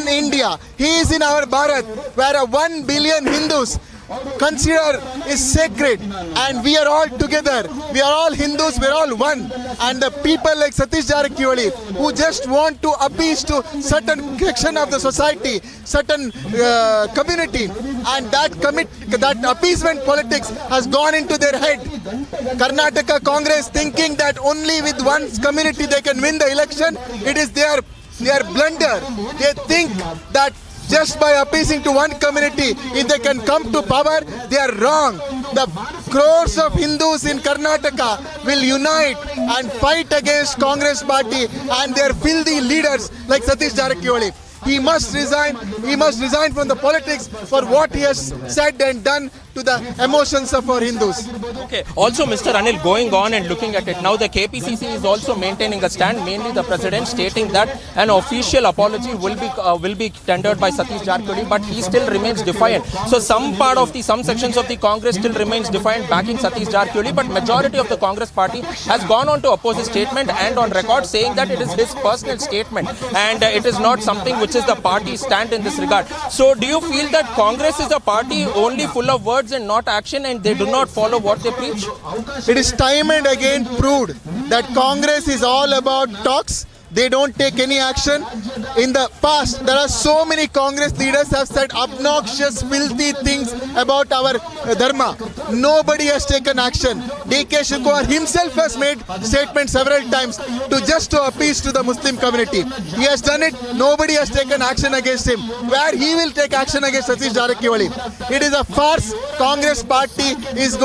in India. He is in our Bharat, where 1 billion Hindus consider is sacred, and we are all together. We are all Hindus, we are all one. And the people like Satish Jarkiholi, who just want to appease to certain section of the society, certain community, and that appeasement politics has gone into their head. Karnataka Congress thinking that only with one community they can win the election, it is their blunder. They think that just by appeasing to one community, if they can come to power, they are wrong. The crores of Hindus in Karnataka will unite and fight against Congress party and their filthy leaders like Satish Jarkiholi. He must resign. He must resign from the politics for what he has said and done to the emotions of our Hindus. Okay. Also, Mr. Anil, going on and looking at it now, the KPCC is also maintaining a stand. Mainly, the president stating that an official apology will be tendered by Satish Jarkiholi, but he still remains defiant. So, some sections of the Congress still remains defiant, backing Satish Jarkiholi, but majority of the Congress party has gone on to oppose his statement and on record saying that it is his personal statement and it is not something which is the party stand in this regard. So, do you feel that Congress is a party only full of words and not action, and they do not follow what they preach? It is time and again proved that Congress is all about talks. They don't take any action. In the past, there are so many Congress leaders have said obnoxious, filthy things about our dharma. Nobody has taken action. D.K. Shikwar himself has made statements several times to appease to the Muslim community. He has done it. Nobody has taken action against him. Where he will take action against Satish Jarkiholi? It is a farce. Congress party is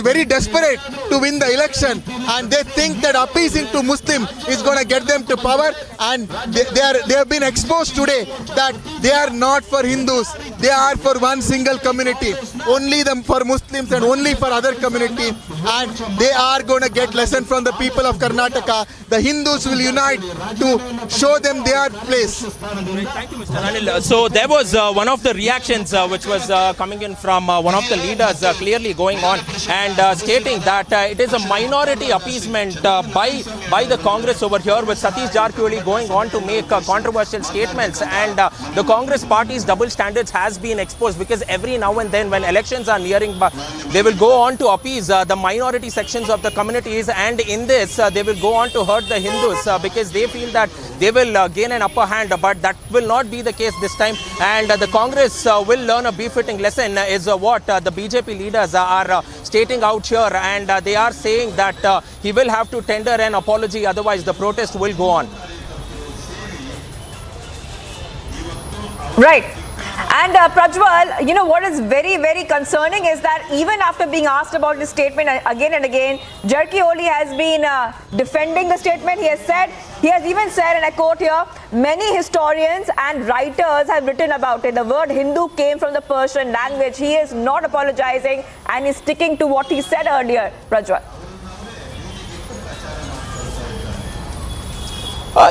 very desperate to win the election, and they think that appeasing to Muslims is going to get them to power, and they have been exposed today that they are not for Hindus, they are for one single community, only them for Muslims and only for other community, and they are going to get lesson from the people of Karnataka. The Hindus will unite to show them their place. Thank you, Mr. Anil. So there was one of the reactions which was coming in from one of the leaders clearly going on and stating that it is a minority appeasement by the Congress over here, with Satish Jarkiholi going on to make controversial statements, and the Congress party's double standards has been exposed, because every now and then when elections are nearing, they will go on to appease the minority sections of the communities, and in this they will go on to hurt the Hindus because they feel that they will gain an upper hand, but that will not be the case this time, and the Congress will learn a befitting lesson is what the BJP leaders are stating out here, and they are saying that he will have to tender an apology, otherwise the protest will go on. Right. And Prajwal, you know what is very, very concerning is that even after being asked about this statement again and again, Jarkiholi has been defending the statement. He has even said, and I quote here, many historians and writers have written about it. The word Hindu came from the Persian language. He is not apologizing and is sticking to what he said earlier, Prajwal.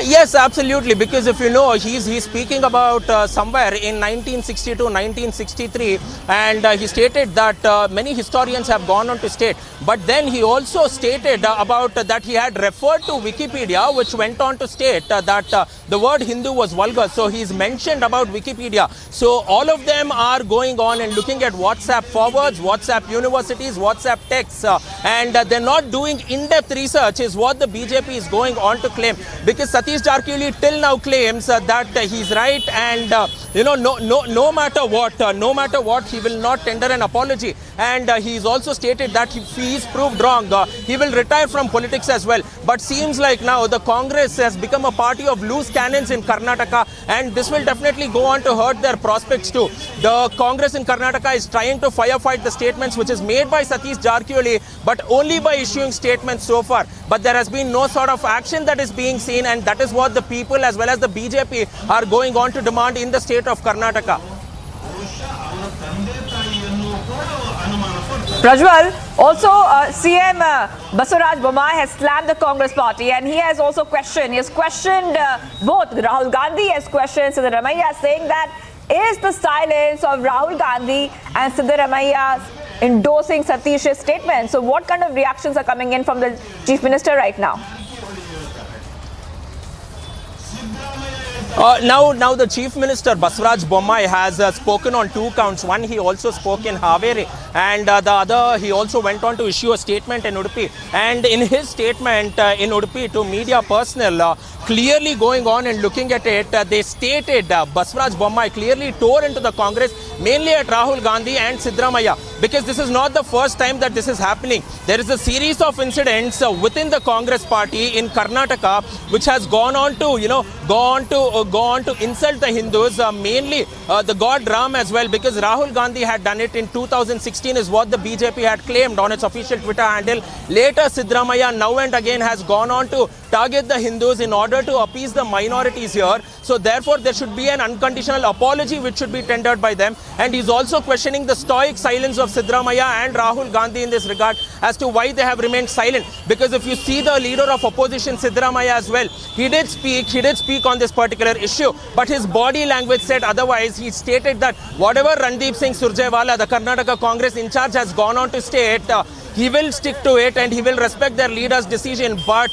Yes, absolutely, because if you know, he's speaking about somewhere in 1962, 1963, and he stated that many historians have gone on to state, but then he also stated about that he had referred to Wikipedia, which went on to state that the word Hindu was vulgar. So he's mentioned about Wikipedia. So all of them are going on and looking at WhatsApp forwards, WhatsApp universities, WhatsApp texts, and they're not doing in-depth research is what the BJP is going on to claim, because Satish Jarkiholi till now claims that he's right, and no matter what, he will not tender an apology, and he's also stated that if he is proved wrong, he will retire from politics as well. But seems like now the Congress has become a party of loose cannons in Karnataka, and this will definitely go on to hurt their prospects too. The Congress in Karnataka is trying to firefight the statements which is made by Satish Jarkiholi, but only by issuing statements so far. But there has been no sort of action that is being seen, and that is what the people as well as the BJP are going on to demand in the state of Karnataka. Prajwal, also CM Basuraj Bommai has slammed the Congress party, and he has also questioned, both Rahul Gandhi has questioned Siddaramaiah, saying that is the silence of Rahul Gandhi and Siddaramaiah endorsing Satish's statement. So what kind of reactions are coming in from the Chief Minister right now? Now the Chief Minister Basavaraj Bommai has spoken on 2 counts. One, he also spoke in Haveri, and the other, he also went on to issue a statement in Udupi. And in his statement in Udupi to media personnel, clearly going on and looking at it, they stated Basavaraj Bommai clearly tore into the Congress, mainly at Rahul Gandhi and Siddaramaiah, because this is not the first time that this is happening. There is a series of incidents within the Congress party in Karnataka which has gone on to, go on to insult the Hindus, mainly the god Ram as well, because Rahul Gandhi had done it in 2016 is what the BJP had claimed on its official Twitter handle. Later Siddaramaiah now and again has gone on to target the Hindus in order to appease the minorities here. So therefore there should be an unconditional apology which should be tendered by them. And he's also questioning the stoic silence of Siddaramaiah and Rahul Gandhi in this regard as to why they have remained silent. Because if you see the leader of opposition Siddaramaiah as well, he did speak on this particular issue, but his body language said otherwise. He stated that whatever Randeep Singh Surjewala, the Karnataka Congress in charge, has gone on to state, he will stick to it and he will respect their leader's decision. But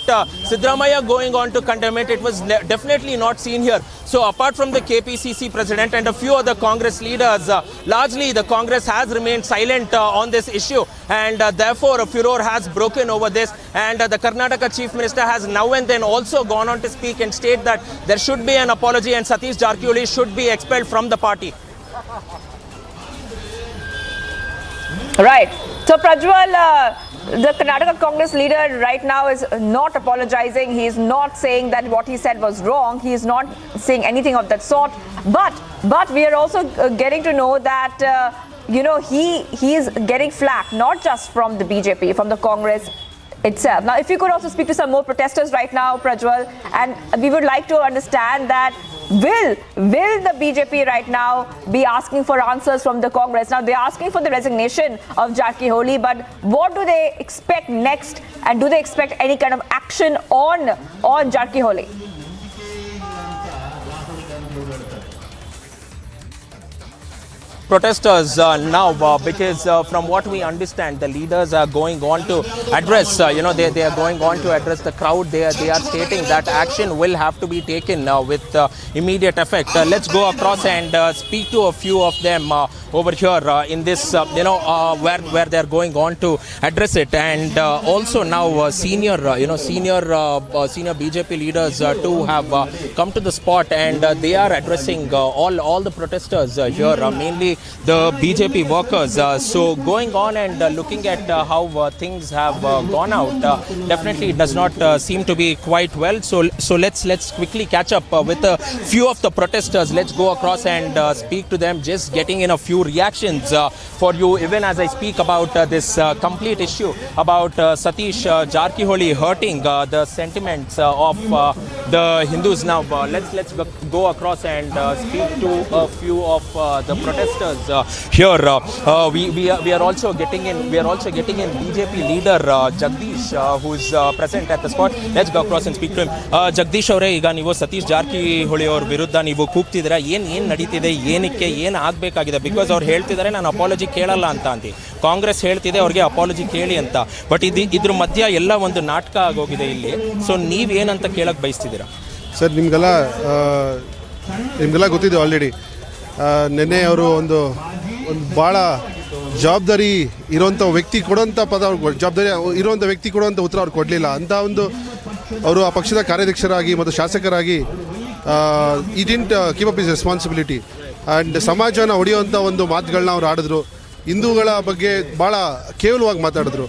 Siddaramaiah going on to condemn it, it was definitely not seen here. So apart from the KPCC president and a few other Congress leaders, largely the Congress has remained silent on this issue, and therefore a furor has broken over this. And the Karnataka Chief Minister has now and then also gone on to speak and state that there should be an apology and Satish Jarkiholi should be expelled from the party. Right. So Prajwal, the Karnataka Congress leader right now is not apologizing. He is not saying that what he said was wrong. He is not saying anything of that sort. But we are also getting to know that he is getting flack, not just from the BJP, from the Congress itself. Now, if you could also speak to some more protesters right now, Prajwal, and we would like to understand that will the BJP right now be asking for answers from the Congress? Now, they're asking for the resignation of Jarkiholi, but what do they expect next? And do they expect any kind of action on Jarkiholi? Protesters now, because from what we understand, the leaders are going on to address, they are going on to address the crowd. They are stating that action will have to be taken with immediate effect. Let's go across and speak to a few of them over here in this, where they are going on to address it. And also now senior BJP leaders too have come to the spot, and they are addressing all the protesters here, mainly the BJP workers. So going on and looking at how things have gone out, definitely it does not seem to be quite well. So let's quickly catch up with a few of the protesters. Let's go across and speak to them, just getting in a few reactions for you, even as I speak about this complete issue about Satish Jarkiholi hurting the sentiments of the Hindus. Now let's go across and speak to a few of the protesters here. We are also getting in BJP leader Jagdish, who is present at the spot. Let's go across and speak to him. Jagdish ಅವರೇ, ಈಗ ನೀವು ಸತೀಶ್ ಜಾರಕಿಹೊಳಿ ಅವ್ರ ವಿರುದ್ಧ ನೀವು ಕೂಗ್ತಿದ್ದೀರಾ, ಏನು ನಡೀತಿದೆ, ಏನಕ್ಕೆ ಏನು ಆಗಬೇಕಾಗಿದೆ? ಬಿಕಾಸ್ ಅವ್ರು ಹೇಳ್ತಿದ್ದಾರೆ ನಾನು ಅಪಾಲಜಿ ಕೇಳಲ್ಲ ಅಂತ ಕಾಂಗ್ರೆಸ್ ಹೇಳ್ತಿದೆ ಅವ್ರಿಗೆ ಅಪಾಲಜಿ ಕೇಳಿ ಅಂತ. ಬಟ್ ಇದ್ರ ಮಧ್ಯ ಎಲ್ಲ ಒಂದು ನಾಟಕ ಆಗೋಗಿದೆ ಇಲ್ಲಿ. ಸೊ ನೀವೇನಂತ ಕೇಳಕ್ಕೆ ಬಯಸ್ತಿದ್ದೀರಾ? ಸರ್, ನಿಮಗೆಲ್ಲ ಗೊತ್ತಿದೆ ಆಲ್ರೆಡಿ. ನೆನ್ನೆ ಅವರು ಒಂದು ಭಾಳ ಜವಾಬ್ದಾರಿ ಇರೋಂಥ ವ್ಯಕ್ತಿ ಕೊಡೋಂಥ ಪದ ಅವ್ರು ಜವಾಬ್ದಾರಿ ಇರೋಂಥ ವ್ಯಕ್ತಿ ಕೊಡೋಂಥ ಉತ್ತರ ಅವ್ರು ಕೊಡಲಿಲ್ಲ ಅಂತ ಅವರು ಆ ಪಕ್ಷದ ಕಾರ್ಯಾಧ್ಯಕ್ಷರಾಗಿ ಮತ್ತು ಶಾಸಕರಾಗಿ ಈ didn't keep up his responsibility. And ಸಮಾಜನ ಹೊಡೆಯುವಂಥ ಒಂದು ಮಾತುಗಳನ್ನ ಅವ್ರು ಆಡಿದ್ರು. ಹಿಂದೂಗಳ ಬಗ್ಗೆ ಭಾಳ ಕೇವಲವಾಗಿ ಮಾತಾಡಿದ್ರು.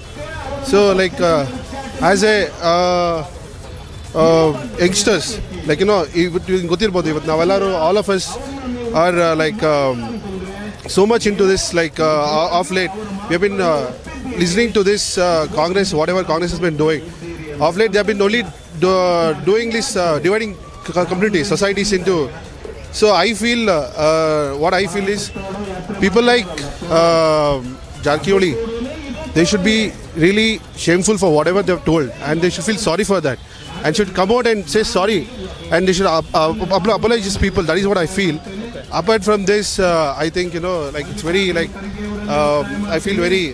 So like as a youngsters, like ಗೊತ್ತಿರ್ಬೋದು, ಇವತ್ತು ನಾವೆಲ್ಲರೂ all of us are so much into this, of late we have been listening to this Congress, whatever Congress has been doing of late. They have been only doing this dividing communities, societies into. So I feel what I feel is people like Jarkiholi, they should be really shameful for whatever they have told, and they should feel sorry for that and should come out and say sorry, and they should apologize to people. That is what I feel. Apart from this, I think it's very I feel very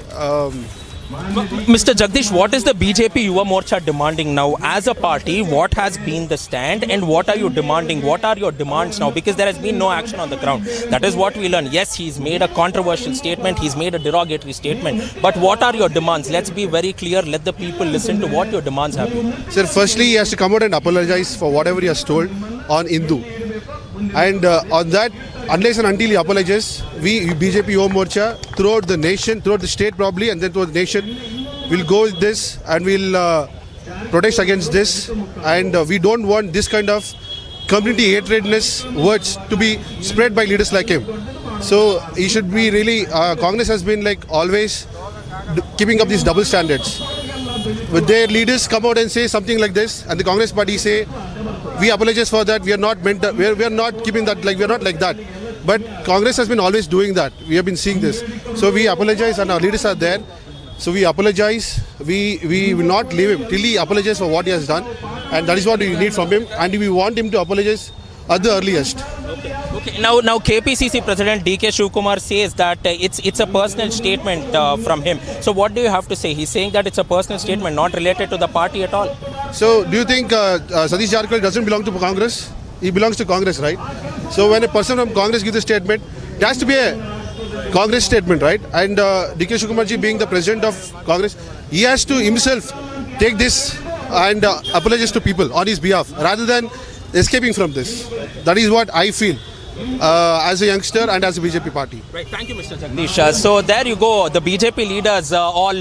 Mr. Jagdish, what is the BJP Yuva Morcha demanding now as a party? What has been the stand and what are you demanding? What are your demands now? Because there has been no action on the ground. That is what we learn. Yes, he's made a controversial statement. He's made a derogatory statement. But what are your demands? Let's be very clear. Let the people listen to what your demands have been. Sir, firstly, he has to come out and apologize for whatever he has told on Hindu. And on that, unless and until he apologizes, we BJP Yuva Morcha throughout the nation, throughout the state probably, and then throughout the nation, will go with this and will protest against this. And we don't want this kind of community hatredness words to be spread by leaders like him. So he should be really, Congress has been like always keeping up these double standards. But their leaders come out and say something like this, and the Congress party say, we apologize for that, we are not meant that, we are not keeping that, like we are not like that. But Congress has been always doing that. We have been seeing this. So we apologize and our leaders are there. So we apologize. We will not leave him till he apologizes for what he has done. And that is what we need from him. And we want him to apologize at the earliest. Okay. Now KPCC President DK Shivkumar says that it's a personal statement from him. So what do you have to say? He's saying that it's a personal statement, not related to the party at all. So do you think Satish Jarkiholi doesn't belong to Congress? He belongs to Congress, right? So when a person from Congress gives a statement, it has to be a Congress statement, right? And DK Shivkumarji being the president of Congress, he has to himself take this and apologize to people on his behalf rather than escaping from this. That is what I feel as a youngster and as a BJP party. Right. Thank you, Mr. Jagdish. So there you go. The BJP leaders all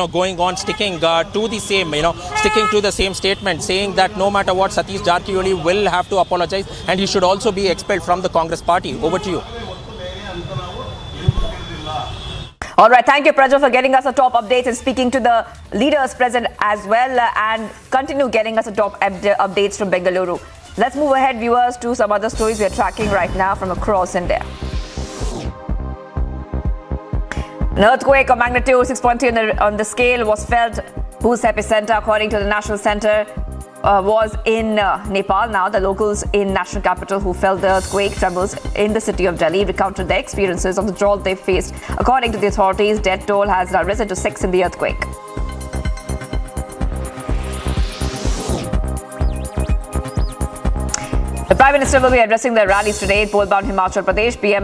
going on sticking to the same, sticking to the same statement, saying that no matter what, Satish Jarkiholi will have to apologize and he should also be expelled from the Congress party. Over to you. All right, thank you, Prajwal, for getting us the top updates and speaking to the leaders present as well, and continue getting us the top updates from Bengaluru. Let's move ahead, viewers, to some other stories we are tracking right now from across India. An earthquake of magnitude 6.3 on the scale was felt, whose epicenter, according to the National Center, was in Nepal. Now, the locals in national capital who felt the earthquake trembles in the city of Delhi recounted their experiences of the jolt they faced. According to the authorities, death toll has now risen to 6 in the earthquake. The Prime Minister will be addressing the rallies today in poll-bound Himachal Pradesh. PM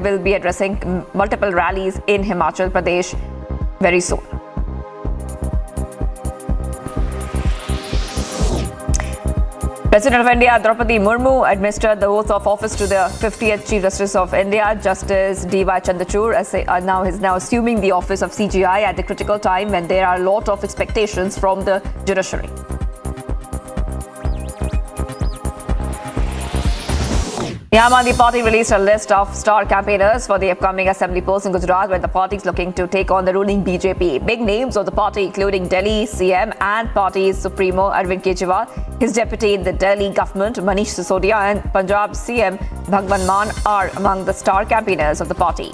will be addressing multiple rallies in Himachal Pradesh very soon. President of India, Draupadi Murmu, administered the oath of office to the 50th Chief Justice of India, Justice D.Y. Chandrachud, is now assuming the office of CJI at the critical time when there are a lot of expectations from the judiciary. The Aam Aadmi Party released a list of star campaigners for the upcoming assembly polls in Gujarat, where the party is looking to take on the ruling BJP. Big names of the party, including Delhi CM and party's Supremo Arvind Kejriwal, his deputy in the Delhi government Manish Sisodia, and Punjab CM Bhagwant Mann are among the star campaigners of the party.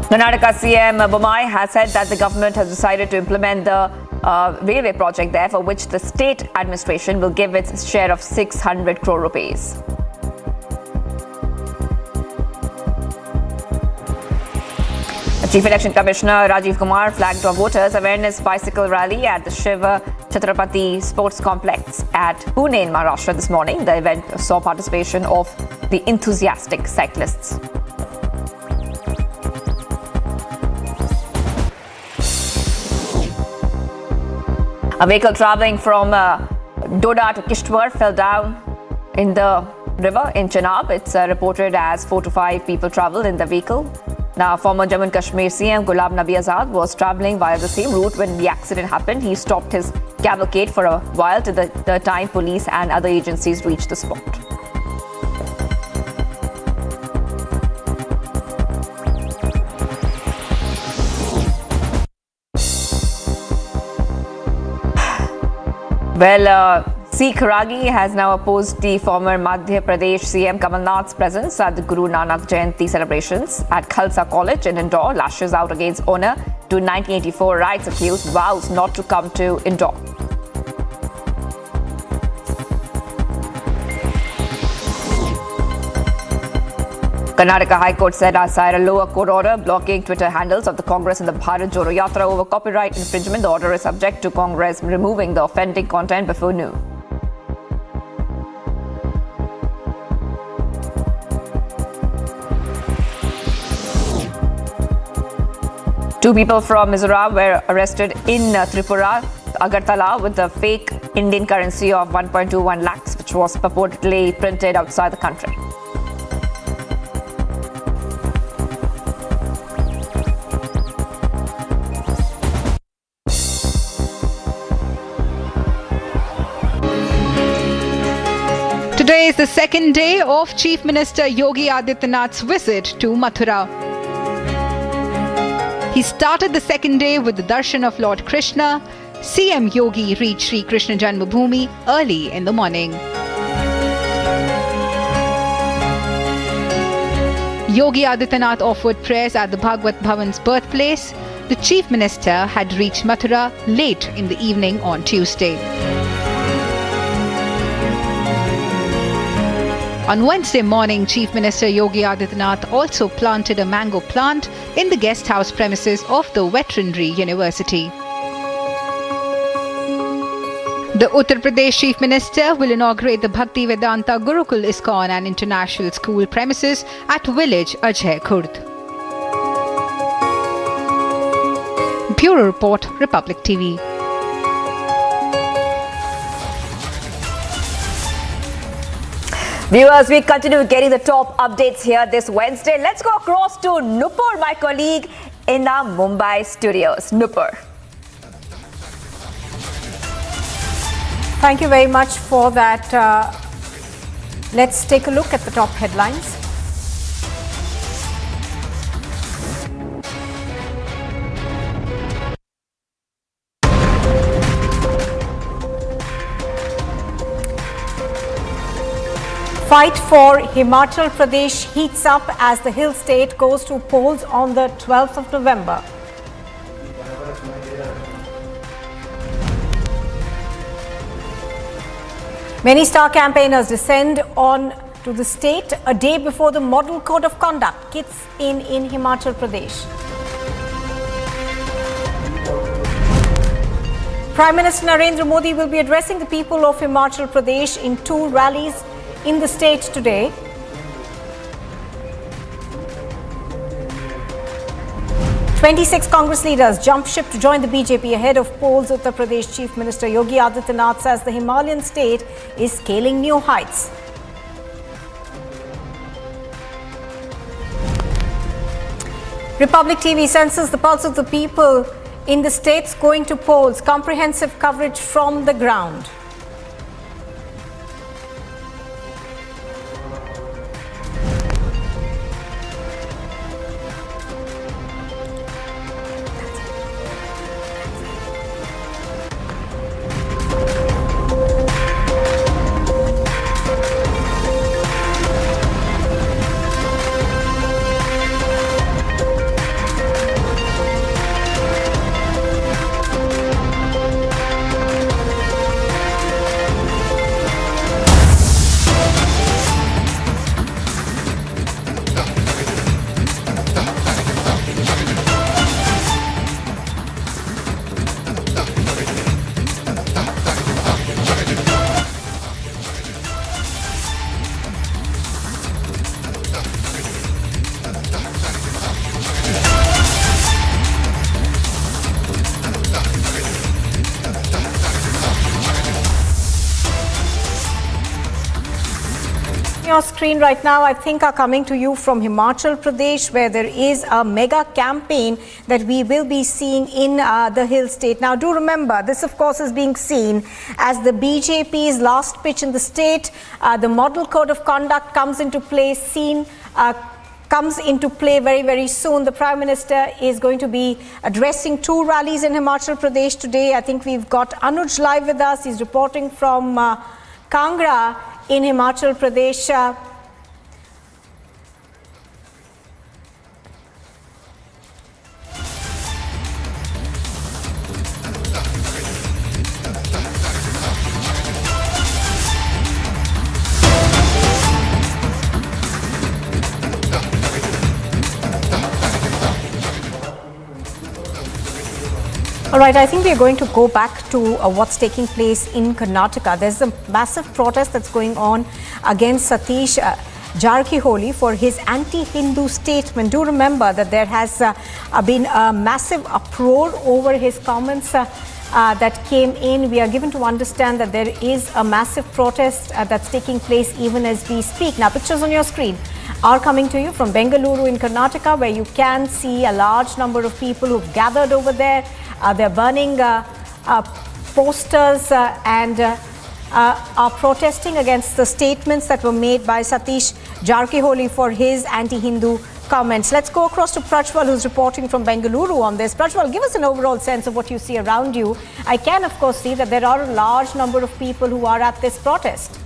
Karnataka CM Bommai has said that the government has decided to implement the railway project there, for which the state administration will give its share of 600 crore rupees. The Chief Election Commissioner Rajiv Kumar flagged a voters awareness bicycle rally at the Shiva Chhatrapati Sports Complex at Pune in Maharashtra this morning. The event saw participation of the enthusiastic cyclists. A vehicle travelling from Doda to Kishtwar fell down in the river in Chenab. It's reported as 4 to 5 people travelled in the vehicle. Now, former Jammu and Kashmir CM Ghulam Nabi Azad was travelling via the same route when the accident happened. He stopped his cavalcade for a while till the time police and other agencies reached the spot. Well, Sikh Ragi has now opposed the former Madhya Pradesh CM Kamal Nath's presence at the Guru Nanak Jayanti celebrations at Khalsa College in Indore. Lashes out against owner to 1984 rights accused, vows not to come to Indore. Karnataka High Court said outside a lower court order blocking Twitter handles of the Congress and the Bharat Jodo Yatra over copyright infringement. The order is subject to Congress removing the offending content before noon. Two people from Mizoram were arrested in Tripura, Agartala, with the fake Indian currency of 1.21 lakhs, which was purportedly printed outside the country. Today is the second day of Chief Minister Yogi Adityanath's visit to Mathura. He started the second day with the darshan of Lord Krishna. CM Yogi reached Sri Krishna Janmabhoomi early in the morning. Yogi Adityanath offered prayers at the Bhagwat Bhavan's birthplace. The Chief Minister had reached Mathura late in the evening on Tuesday. On Wednesday morning, Chief Minister Yogi Adityanath also planted a mango plant in the guest house premises of the Veterinary University. The Uttar Pradesh Chief Minister will inaugurate the Bhakti Vedanta Gurukul ISKCON and International School premises at village Ajay Khurd. Bureau Report, Republic TV. Viewers, we continue getting the top updates here this Wednesday. Let's go across to Nupur, my colleague in our Mumbai studios. Nupur. Thank you very much for that. Let's take a look at the top headlines. Fight for Himachal Pradesh heats up as the hill state goes to polls on the 12th of November. Many star campaigners descend on to the state a day before the model code of conduct kicks in Himachal Pradesh. Prime Minister Narendra Modi will be addressing the people of Himachal Pradesh in two rallies in the state today. "26 Congress leaders jump ship to join the BJP ahead of polls." Uttar Pradesh Chief Minister Yogi Adityanath says the Himalayan state is scaling new heights. Republic TV senses the pulse of the people in the states going to polls. Comprehensive coverage from the ground. Your screen right now, I think, are coming to you from Himachal Pradesh, where there is a mega campaign that we will be seeing in the hill state. Now, do remember, this of course is being seen as the BJP's last pitch in the state. The model code of conduct comes into play, comes into play very, very soon. The Prime Minister is going to be addressing two rallies in Himachal Pradesh today. I think we've got Anuj live with us. He's reporting from Kangra in Himachal Pradesh. All right, I think we are going to go back to what's taking place in Karnataka. There's a massive protest that's going on against Satish Jarkiholi for his anti-Hindu statement. Do remember that there has been a massive uproar over his comments that came in. We are given to understand that there is a massive protest that's taking place even as we speak. Now, pictures on your screen are coming to you from Bengaluru in Karnataka, where you can see a large number of people who've gathered over there. They're burning posters and are protesting against the statements that were made by Satish Jarkiholi for his anti-Hindu comments. Let's go across to Prajwal, who's reporting from Bengaluru on this. Prajwal, give us an overall sense of what you see around you. I can, of course, see that there are a large number of people who are at this protest.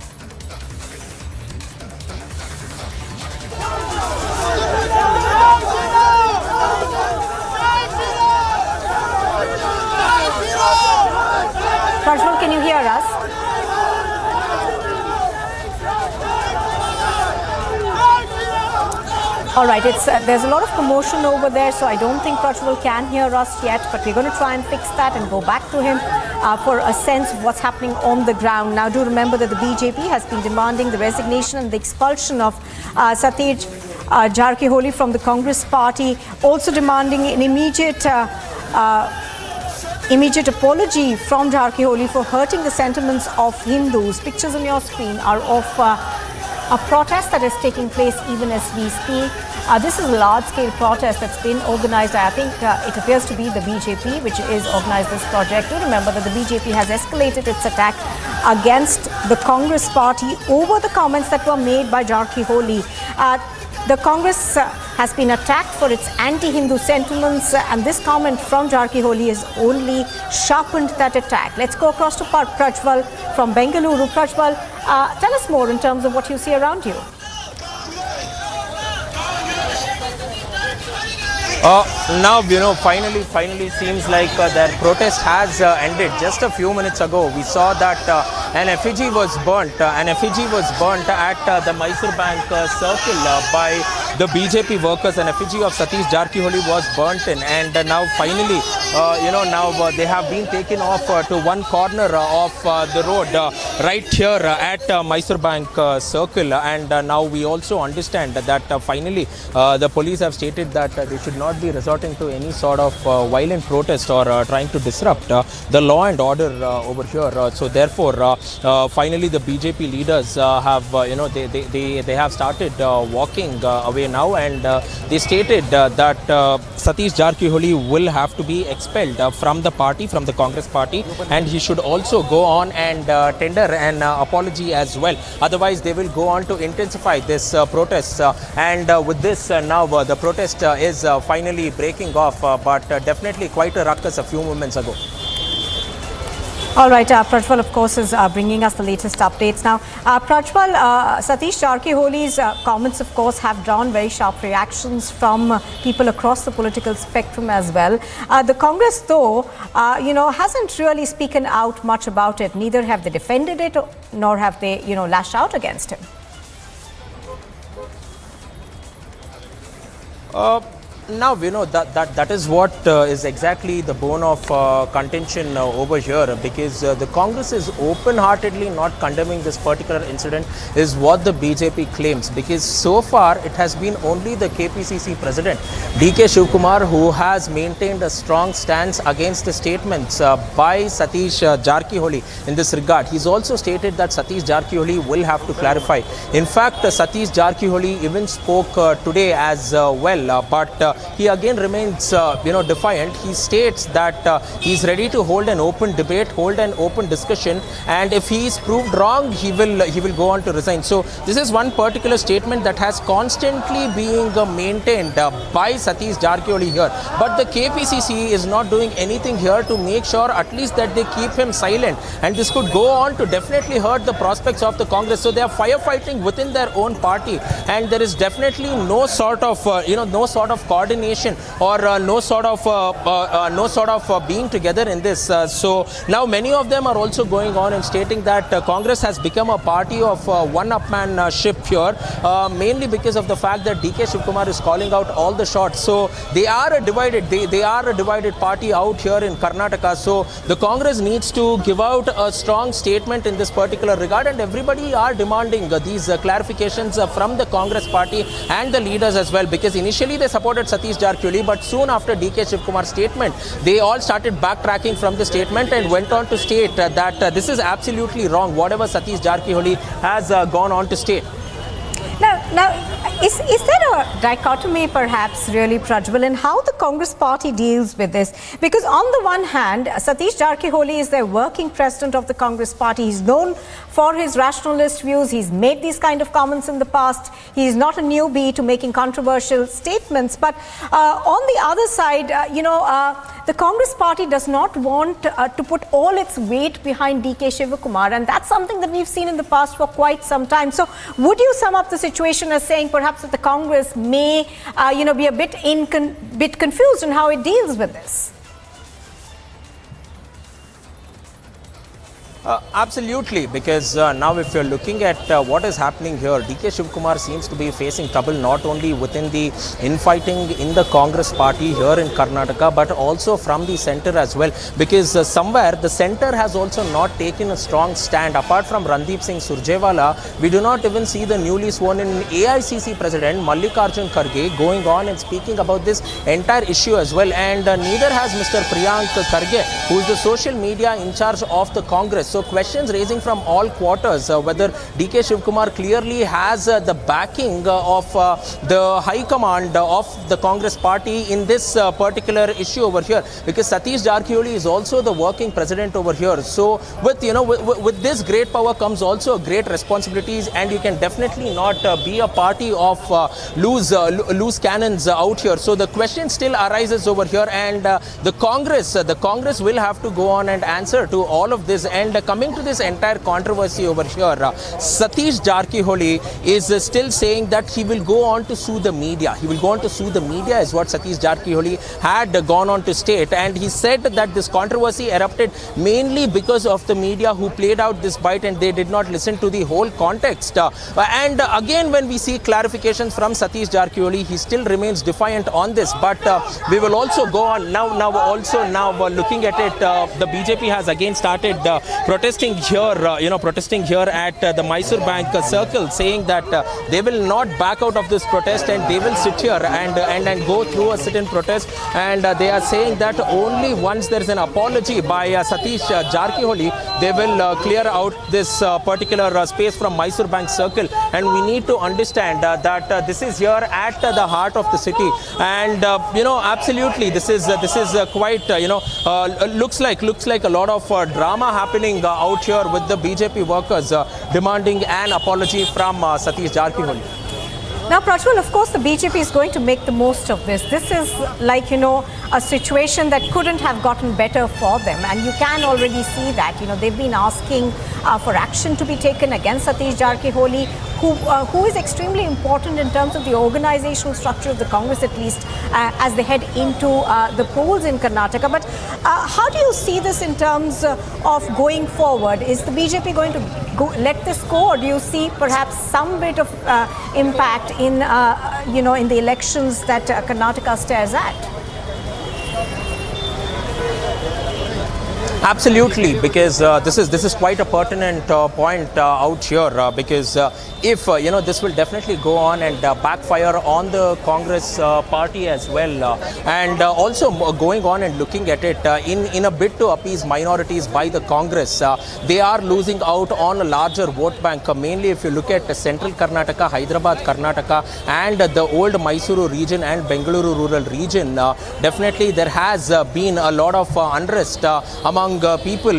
Prajwal, can you hear us? All right, there's a lot of commotion over there, so I don't think Prajwal can hear us yet, but we're going to try and fix that and go back to him for a sense of what's happening on the ground. Now, do remember that the BJP has been demanding the resignation and the expulsion of Satish Jarkiholi from the Congress party, also demanding an immediate apology from Jarkiholi for hurting the sentiments of Hindus. Pictures on your screen are of a protest that is taking place even as we speak. This is a large-scale protest that's been organized. I think it appears to be the BJP which is organized this project. Do remember that the BJP has escalated its attack against the Congress party over the comments that were made by Jarkiholi. The Congress has been attacked for its anti-Hindu sentiments, and this comment from Jarkiholi has only sharpened that attack. Let's go across to Prajwal from Bengaluru. Prajwal, tell us more in terms of what you see around you. Now, finally seems like their protest has ended. Just a few minutes ago, we saw that an effigy was burnt. An effigy was burnt at the Mysore Bank circle by the BJP workers. An effigy of Satish Jarkiholi was burnt in, and now finally, now they have been taken off to one corner of the road right here at Mysore Bank circle. And now we also understand that finally the police have stated that they should not be resorting to any sort of violent protest or trying to disrupt the law and order over here. So therefore, finally the BJP leaders have, they have started walking away now, and they stated that Satish Jarkiholi will have to be expelled from the party, from the Congress party, and he should also go on and tender an apology as well. Otherwise, they will go on to intensify this protest. And with this, now the protest is finally breaking off, but definitely quite a ruckus a few moments ago. All right, Prajwal, of course, is bringing us the latest updates now. Prajwal, Satish Jarkiholi's comments, of course, have drawn very sharp reactions from people across the political spectrum as well. The Congress, though, hasn't really spoken out much about it. Neither have they defended it, nor have they, lashed out against him. Now, that is what is exactly the bone of contention over here, because the Congress is open-heartedly not condemning this particular incident, is what the BJP claims, because so far it has been only the KPCC president, DK Shivkumar, who has maintained a strong stance against the statements by Satish Jarkiholi in this regard. He's also stated that Satish Jarkiholi will have to clarify. In fact, Satish Jarkiholi even spoke today as well, but he again remains, defiant. He states that he's ready to hold an open debate, hold an open discussion, and if he is proved wrong, he will go on to resign. So this is one particular statement that has constantly being maintained by Satish Jarkiholi here. But the KPCC is not doing anything here to make sure at least that they keep him silent, and this could go on to definitely hurt the prospects of the Congress. So they are firefighting within their own party, and there is definitely no sort of, coordination or no sort of being together in this. So now many of them are also going on and stating that Congress has become a party of one-upmanship here, mainly because of the fact that DK Shivkumar is calling out all the shots. So they are a divided party out here in Karnataka. So the Congress needs to give out a strong statement in this particular regard, and everybody are demanding these clarifications from the Congress party and the leaders as well, because initially they supported Satish Jarkiholi, but soon after DK Shivkumar's statement, they all started backtracking from the statement and went on to state that this is absolutely wrong, whatever Satish Jarkiholi has gone on to state. Now, is there a dichotomy perhaps really, Prajwal, in how the Congress party deals with this? Because on the one hand, Satish Jarkiholi is their working president of the Congress party. He's known for his rationalist views. He's made these kind of comments in the past. He's not a newbie to making controversial statements. But on the other side, the Congress party does not want to put all its weight behind DK Shivakumar, and that's something that we've seen in the past for quite some time. So would you sum up the situation as saying perhaps that the Congress may be a bit confused in how it deals with this? Absolutely, because now if you're looking at what is happening here, DK Shivkumar seems to be facing trouble not only within the infighting in the Congress party here in Karnataka, but also from the centre as well, because somewhere the centre has also not taken a strong stand. Apart from Randeep Singh Surjewala, we do not even see the newly sworn in AICC President Mallikarjun Kharge going on and speaking about this entire issue as well, and neither has Mr. Priyank Kharge, who is the social media in charge of the Congress. So questions raising from all quarters whether DK Shivkumar clearly has the backing of the high command of the Congress party in this particular issue over here, because Satish Jarkiholi is also the working president over here. So with this great power comes also great responsibilities, and you can definitely not be a party of loose cannons out here. So the question still arises over here, and the Congress will have to go on and answer to all of this. And coming to this entire controversy over here, Satish Jarkiholi is still saying that he will go on to sue the media. He will go on to sue the media is what Satish Jarkiholi had gone on to state, and he said that this controversy erupted mainly because of the media who played out this bite and they did not listen to the whole context. And again, when we see clarifications from Satish Jarkiholi, he still remains defiant on this. But we will also go on now looking at it, the BJP has again started protesting here at the Mysore Bank circle, saying that they will not back out of this protest and they will sit here and go through a sit-in protest. And they are saying that only once there is an apology by Satish Jarkiholi, they will clear out this particular space from Mysore Bank circle. And we need to understand that this is here at the heart of the city, and absolutely this is quite looks like a lot of drama happening out here with the BJP workers demanding an apology from Satish Jarkiholi. Now, Prajwal, of course, the BJP is going to make the most of this. This is like, a situation that couldn't have gotten better for them. And you can already see that, they've been asking for action to be taken against Satish Jarkiholi, who is extremely important in terms of the organizational structure of the Congress, at least as they head into the polls in Karnataka. But how do you see this in terms of going forward? Is the BJP going to let this go, or do you see perhaps some bit of impact in the elections that Karnataka stares at? Absolutely, because this is quite a pertinent point out here, because if this will definitely go on and backfire on the Congress party as well, and also going on and looking at it in a bid to appease minorities by the Congress, they are losing out on a larger vote bank. Mainly, if you look at central Karnataka, Hyderabad Karnataka, and the old Mysuru region and Bengaluru rural region, definitely there has been a lot of unrest among people,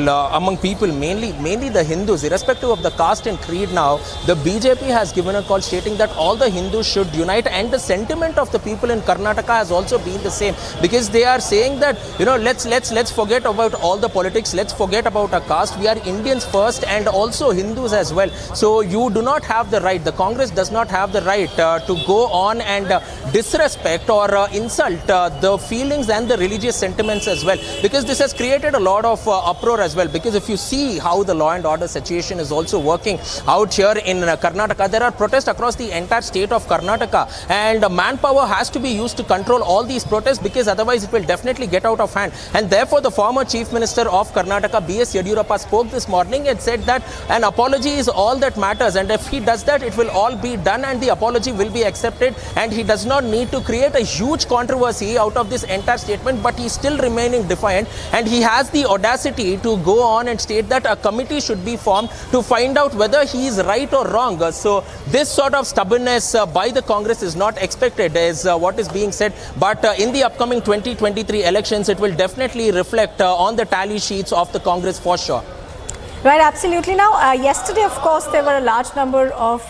mainly the Hindus, irrespective of the caste and creed. Now the BJP BJP has given a call stating that all the Hindus should unite, and the sentiment of the people in Karnataka has also been the same, because they are saying that, you know, let's forget about all the politics, let's forget about our caste. We are Indians first, and also Hindus as well. So you do not have the right, the Congress does not have the right to go on and disrespect or insult the feelings and the religious sentiments as well, because this has created a lot of uproar as well. Because if you see how the law and order situation is also working out here in Karnataka, there are protests across the entire state of Karnataka, and manpower has to be used to control all these protests, because otherwise it will definitely get out of hand. And therefore the former Chief Minister of Karnataka, B.S. Yediyurappa, spoke this morning and said that an apology is all that matters, and if he does that, it will all be done and the apology will be accepted, and he does not need to create a huge controversy out of this entire statement. But he's still remaining defiant, and he has the audacity to go on and state that a committee should be formed to find out whether he is right or wrong. So this sort of stubbornness by the Congress is not expected, is what is being said. But in the upcoming 2023 elections, it will definitely reflect on the tally sheets of the Congress for sure. Right, absolutely. Now, yesterday, of course, there were a large number of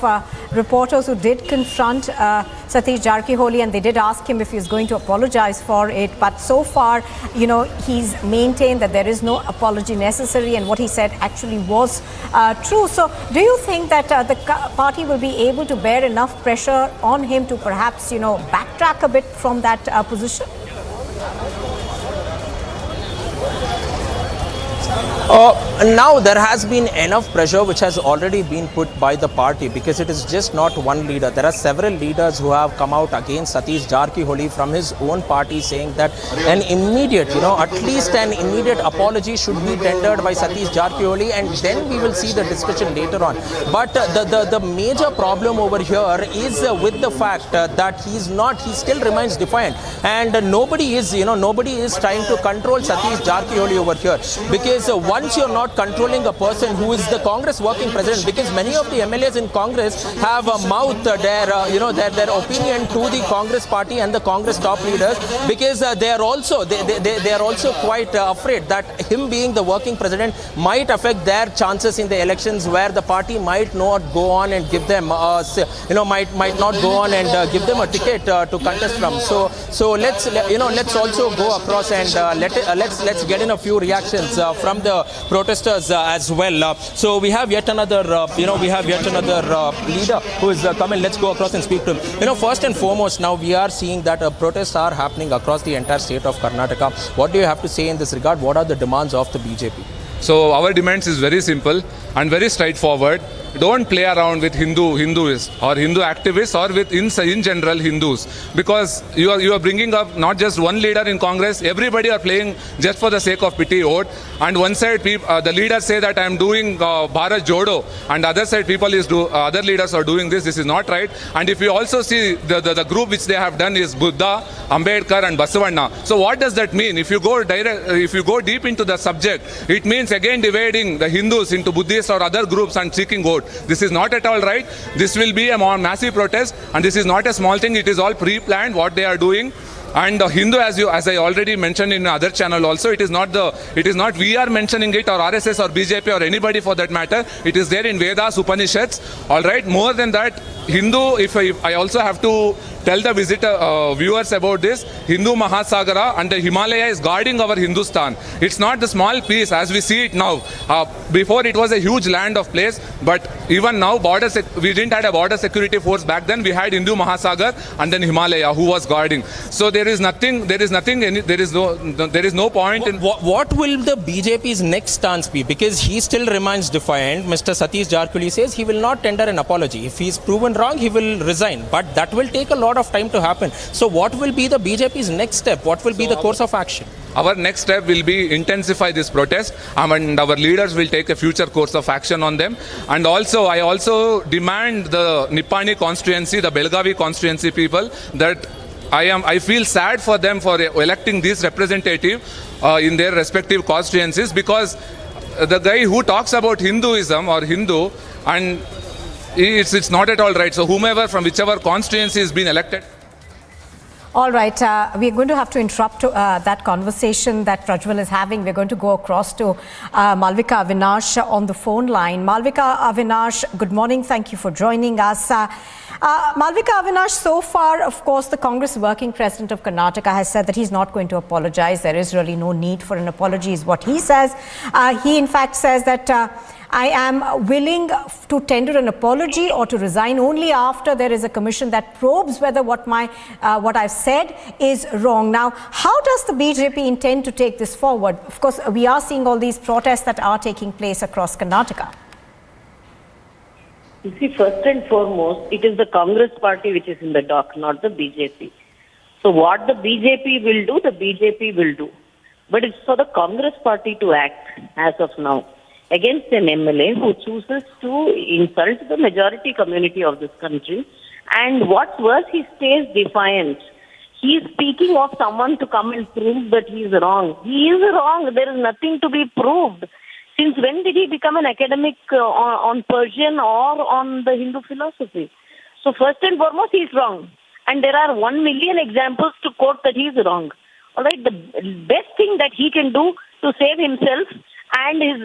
reporters who did confront Satish Jarkiholi, and they did ask him if he's going to apologize for it. But so far, you know, he's maintained that there is no apology necessary, and what he said actually was true. So do you think that the party will be able to bear enough pressure on him to perhaps, you know, backtrack a bit from that position? Now there has been enough pressure which has already been put by the party, because it is just not one leader. There are several leaders who have come out against Satish Jarkiholi from his own party, saying that an immediate, you know, at least an immediate apology should be tendered by Satish Jarkiholi, and then we will see the discussion later on. But the major problem over here is with the fact that he still remains defiant, and nobody is trying to control Satish Jarkiholi over here, because once you're not controlling a person who is the Congress working president, because many of the MLAs in Congress have mouthed their opinion to the Congress party and the Congress top leaders, because they are also quite afraid that him being the working president might affect their chances in the elections, where the party might not go on and give them might not go on and give them a ticket to contest from. So let's also go across and let's get in a few reactions from the protesters as well. So we have yet another leader who is coming. Let's go across and speak to him. You know, first and foremost, now we are seeing that protests are happening across the entire state of Karnataka. What do you have to say in this regard? What are the demands of the BJP? So our demands is very simple and very straightforward. Don't play around with Hindus or Hindu activists, or with in general Hindus, because you are bringing up not just one leader in Congress. Everybody are playing just for the sake of pity vote. And one side the leaders say that I am doing Bharat Jodo, and other side other leaders are doing this. This is not right. And if you also see the group which they have done is Buddha, Ambedkar and Basavanna. So what does that mean? If you go deep into the subject, it means again dividing the Hindus into Buddhists or other groups and seeking vote. This is not at all right. This will be a more massive protest, and this is not a small thing. It is all pre-planned what they are doing. And Hindu, as I already mentioned in other channel also, it is not we are mentioning it, or RSS or BJP or anybody for that matter. It is there in Vedas, Upanishads. All right. More than that, Hindu, if I also have to tell the viewers about this, Hindu Mahasagara and the Himalaya is guarding our Hindustan. It's not the small piece as we see it now. Before it was a huge land of place, but even now we didn't have a border security force back then. We had Hindu Mahasagar and then Himalaya who was guarding. So there is no point in... What will the BJP's next stance be? Because he still remains defiant. Mr. Satish Jarkiholi says he will not tender an apology. If he is proven wrong, he will resign. But that will take a lot of time to happen. So what will be the BJP's next step? What will be the course of action? Our next step will be intensify this protest, and our leaders will take a future course of action on them. And also, I also demand the Nippani constituency, the Belgavi constituency people, that I feel sad for them for electing this representative in their respective constituencies, because the guy who talks about Hinduism or Hindu, and it's not at all right. So whomever from whichever constituency has been elected. All right, we're going to have to interrupt that conversation that Prajwal is having. We're going to go across to Malvika Avinash on the phone line. Malvika Avinash, good morning. Thank you for joining us. Malvika Avinash, so far, of course, the Congress working president of Karnataka has said that he's not going to apologize. There is really no need for an apology, is what he says. He, in fact, says that I am willing to tender an apology or to resign only after there is a commission that probes whether what I've said is wrong. Now, how does the BJP intend to take this forward? Of course, we are seeing all these protests that are taking place across Karnataka. You see, first and foremost, it is the Congress party which is in the dock, not the BJP. So what the BJP will do, the BJP will do. But it's for the Congress party to act as of now against an MLA who chooses to insult the majority community of this country. And what's worse, he stays defiant. He is speaking of someone to come and prove that he is wrong. He is wrong. There is nothing to be proved. Since when did he become an academic on Persian or on the Hindu philosophy? So first and foremost, he is wrong. And there are 1 million examples to quote that he is wrong. All right, the best thing that he can do to save himself and his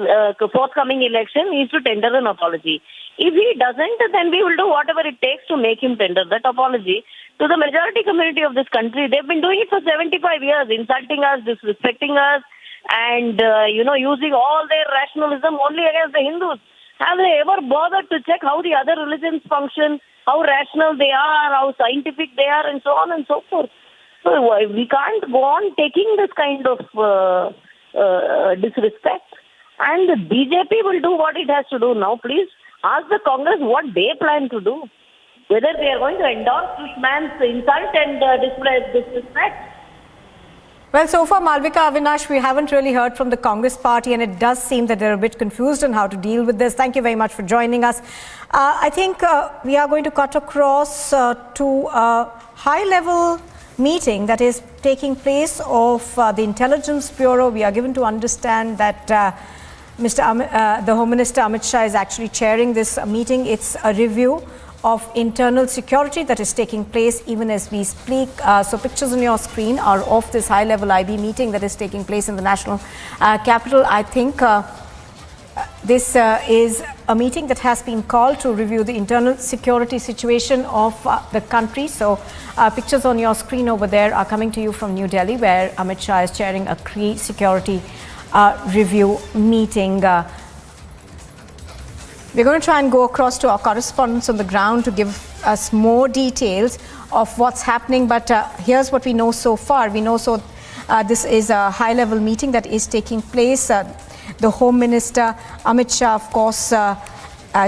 forthcoming election is to tender an apology. If he doesn't, then we will do whatever it takes to make him tender that apology to the majority community of this country. They've been doing it for 75 years, insulting us, disrespecting us, and, using all their rationalism only against the Hindus. Have they ever bothered to check how the other religions function, how rational they are, how scientific they are, and so on and so forth? So we can't go on taking this kind of disrespect. And the BJP will do what it has to do now. Please ask the Congress what they plan to do. Whether they are going to endorse this man's insult and disrespect. Well, so far, Malvika Avinash, we haven't really heard from the Congress party, and it does seem that they're a bit confused on how to deal with this. Thank you very much for joining us. I think we are going to cut across to a high-level meeting that is taking place of the Intelligence Bureau. We are given to understand that the Home Minister Amit Shah is actually chairing this meeting. It's a review of internal security that is taking place even as we speak. So pictures on your screen are of this high-level IB meeting that is taking place in the national capital. I think this is a meeting that has been called to review the internal security situation of the country. So pictures on your screen over there are coming to you from New Delhi, where Amit Shah is chairing a security review meeting. We're going to try and go across to our correspondents on the ground to give us more details of what's happening. But here's what we know so far. We know this is a high-level meeting that is taking place. The Home Minister Amit Shah, of course,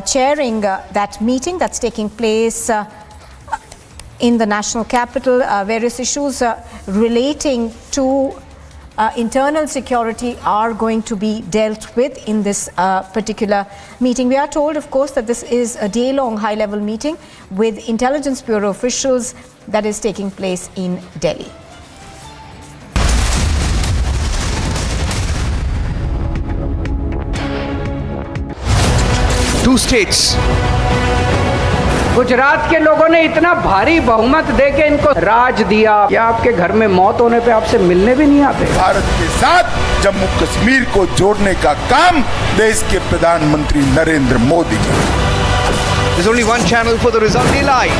chairing that meeting that's taking place in the national capital. Various issues relating to internal security are going to be dealt with in this particular meeting. We are told, of course, that this is a day-long high-level meeting with Intelligence Bureau officials that is taking place in Delhi. Two states. Gujarat के लोगों ने इतना भारी बहुमत देके इनको राज दिया कि आपके घर में मौत होने पे आपसे मिलने भी नहीं आते। भारत के साथ जम्मू कश्मीर को जोड़ने का काम देश के प्रधानमंत्री Narendra Modi ji. There's only one channel for the result live.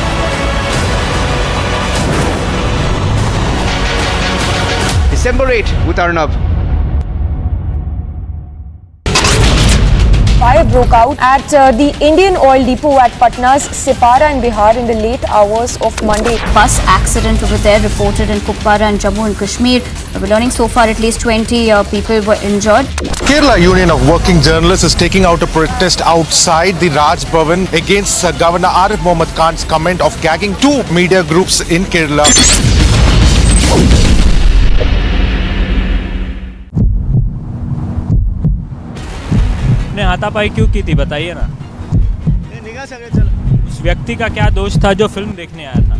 December 8 with Arnav. Fire broke out at the Indian Oil Depot at Patna's Sipara in Bihar in the late hours of Monday. Bus accident over there reported in Kupwara and Jammu and Kashmir. We're learning so far at least 20 people were injured. Kerala Union of Working Journalists is taking out a protest outside the Raj Bhavan against Governor Arif Mohammad Khan's comment of gagging two media groups in Kerala. ने हाथापाई क्यों की थी बताइए ना। उस व्यक्ति का क्या दोष था जो फिल्म देखने आया था?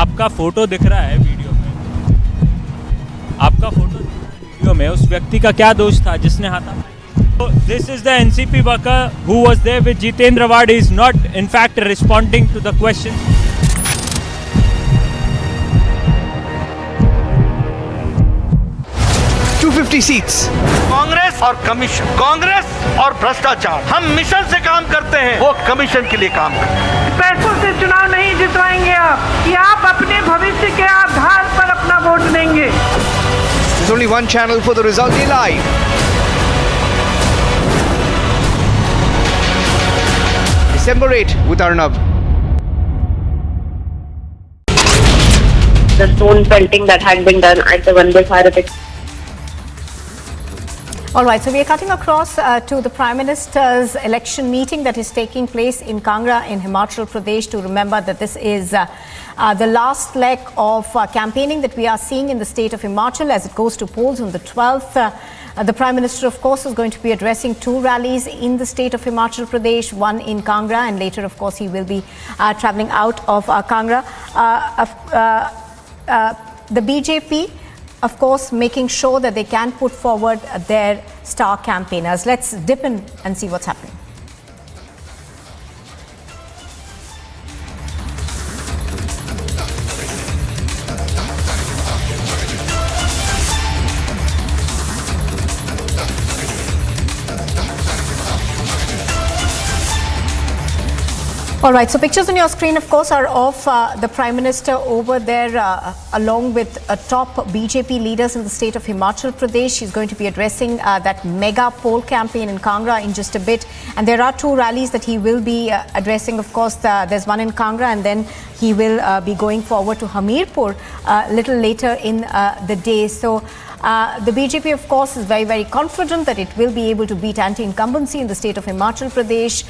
आपका फोटो दिख रहा है वीडियो में, आपका फोटो दिख रहा है वीडियो में, उस व्यक्ति का क्या दोष था जिसने हाथापाई? This is the NCP worker who was there with Jitendra Wad is not in fact responding to the question. 50 seats. Congress और कमीशन, कांग्रेस और भ्रष्टाचार, हम मिशन से काम करते हैं, वो कमीशन के लिए काम करते हैं। पैसों से चुनाव नहीं जितवाएंगे आप, कि आप अपने भविष्य के आधार पर अपना वोट देंगे। There's only one channel for the result day live. December 8 with Arnab. The stone pelting that had been done at the Vande Bharat. All right, so we are cutting across to the Prime Minister's election meeting that is taking place in Kangra in Himachal Pradesh, to remember that this is the last leg of campaigning that we are seeing in the state of Himachal as it goes to polls on the 12th. The Prime Minister, of course, is going to be addressing two rallies in the state of Himachal Pradesh, one in Kangra, and later, of course, he will be travelling out of Kangra. The BJP, of course, making sure that they can put forward their star campaigners. Let's dip in and see what's happening. All right, so pictures on your screen, of course, are of the Prime Minister over there along with top BJP leaders in the state of Himachal Pradesh. He's going to be addressing that mega poll campaign in Kangra in just a bit. And there are two rallies that he will be addressing. Of course, there's one in Kangra, and then he will be going forward to Hamirpur a little later in the day. So the BJP, of course, is very, very confident that it will be able to beat anti-incumbency in the state of Himachal Pradesh.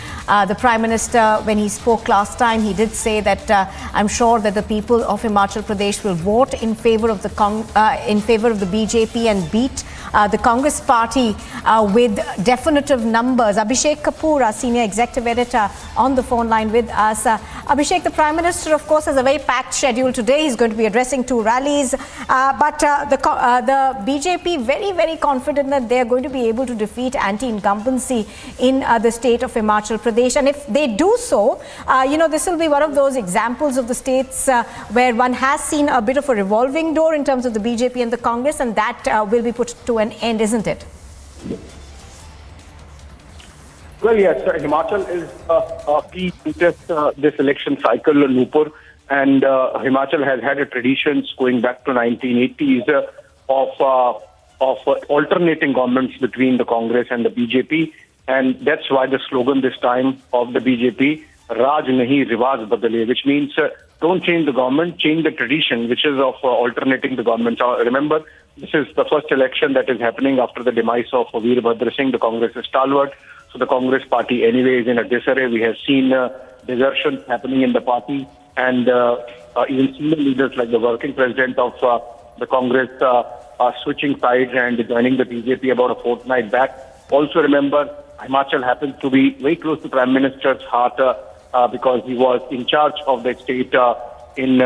The Prime Minister, when he spoke last time, he did say that I'm sure that the people of Himachal Pradesh will vote in favor of the BJP and beat the Congress party with definitive numbers. Abhishek Kapoor, our senior executive editor, on the phone line with us. Abhishek, the Prime Minister, of course, has a very packed schedule today. He's going to be addressing two rallies, but the BJP very, very confident that they are going to be able to defeat anti-incumbency in the state of Himachal Pradesh. And if they do so, this will be one of those examples of the states where one has seen a bit of a revolving door in terms of the BJP and the Congress, and that will be put to an end, isn't it? Well, yes, Himachal is a key contest this election cycle, Nupur, and Himachal has had a traditions going back to 1980s of alternating governments between the Congress and the BJP, and that's why the slogan this time of the BJP, Raj nahi riwaj badale, which means don't change the government, change the tradition, which is of alternating the government. Remember, this is the first election that is happening after the demise of Veerbhadra Singh, the Congress stalwart. So the Congress party anyway is in a disarray. We have seen desertions happening in the party, and even senior leaders like the working president of the Congress switching sides and joining the BJP about a fortnight back. Also remember, Himachal happens to be very close to Prime Minister's heart because he was in charge of the state in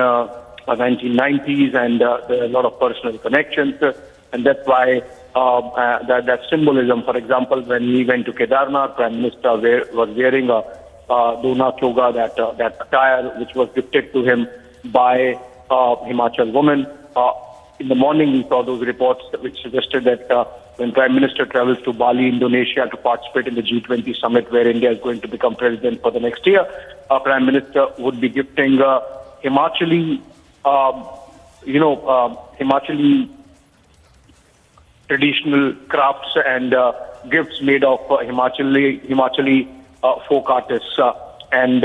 1990s, and there are a lot of personal connections, and that's why that symbolism. For example, when he went to Kedarnath, Prime Minister was wearing a Dona Choga, that attire which was gifted to him by Himachal woman. In the morning, we saw those reports which suggested that when Prime Minister travels to Bali, Indonesia, to participate in the G20 summit where India is going to become president for the next year, Prime Minister would be gifting Himachali traditional crafts and gifts made of Himachali folk artists and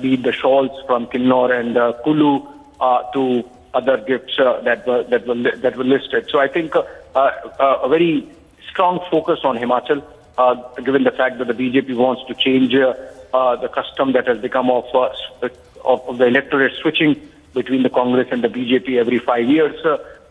be the shawls from Kinnor and Kulu to other gifts that were listed. So I think a very strong focus on Himachal, given the fact that the BJP wants to change the custom that has become of the electorate switching between the Congress and the BJP every 5 years.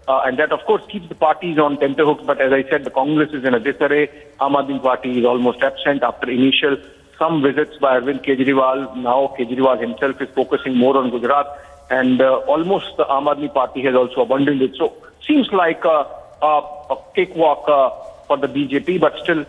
And that, of course, keeps the parties on tenterhooks. But as I said, the Congress is in a disarray. Aam Aadmi Party is almost absent after initial some visits by Arvind Kejriwal. Now Kejriwal himself is focusing more on Gujarat. And almost the Aam Aadmi Party has also abandoned it. So seems like a cakewalk for the BJP, but still,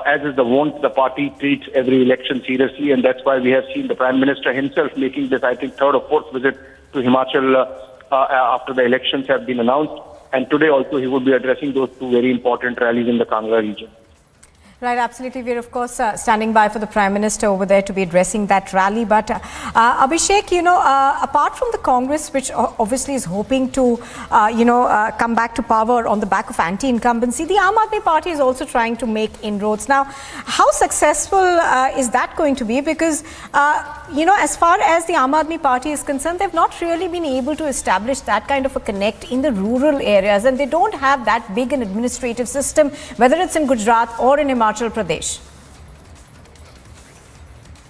as is the wont, the party treats every election seriously, and that's why we have seen the Prime Minister himself making this, I think, third or fourth visit to Himachal after the elections have been announced. And today also he would be addressing those two very important rallies in the Kangra region. Right, absolutely. We're, of course, standing by for the Prime Minister over there to be addressing that rally. But Abhishek, apart from the Congress, which obviously is hoping to, come back to power on the back of anti-incumbency, the Aam Aadmi Party is also trying to make inroads. Now, how successful is that going to be? Because, as far as the Aam Aadmi Party is concerned, they've not really been able to establish that kind of a connect in the rural areas. And they don't have that big an administrative system, whether it's in Gujarat or in Himachal Pradesh.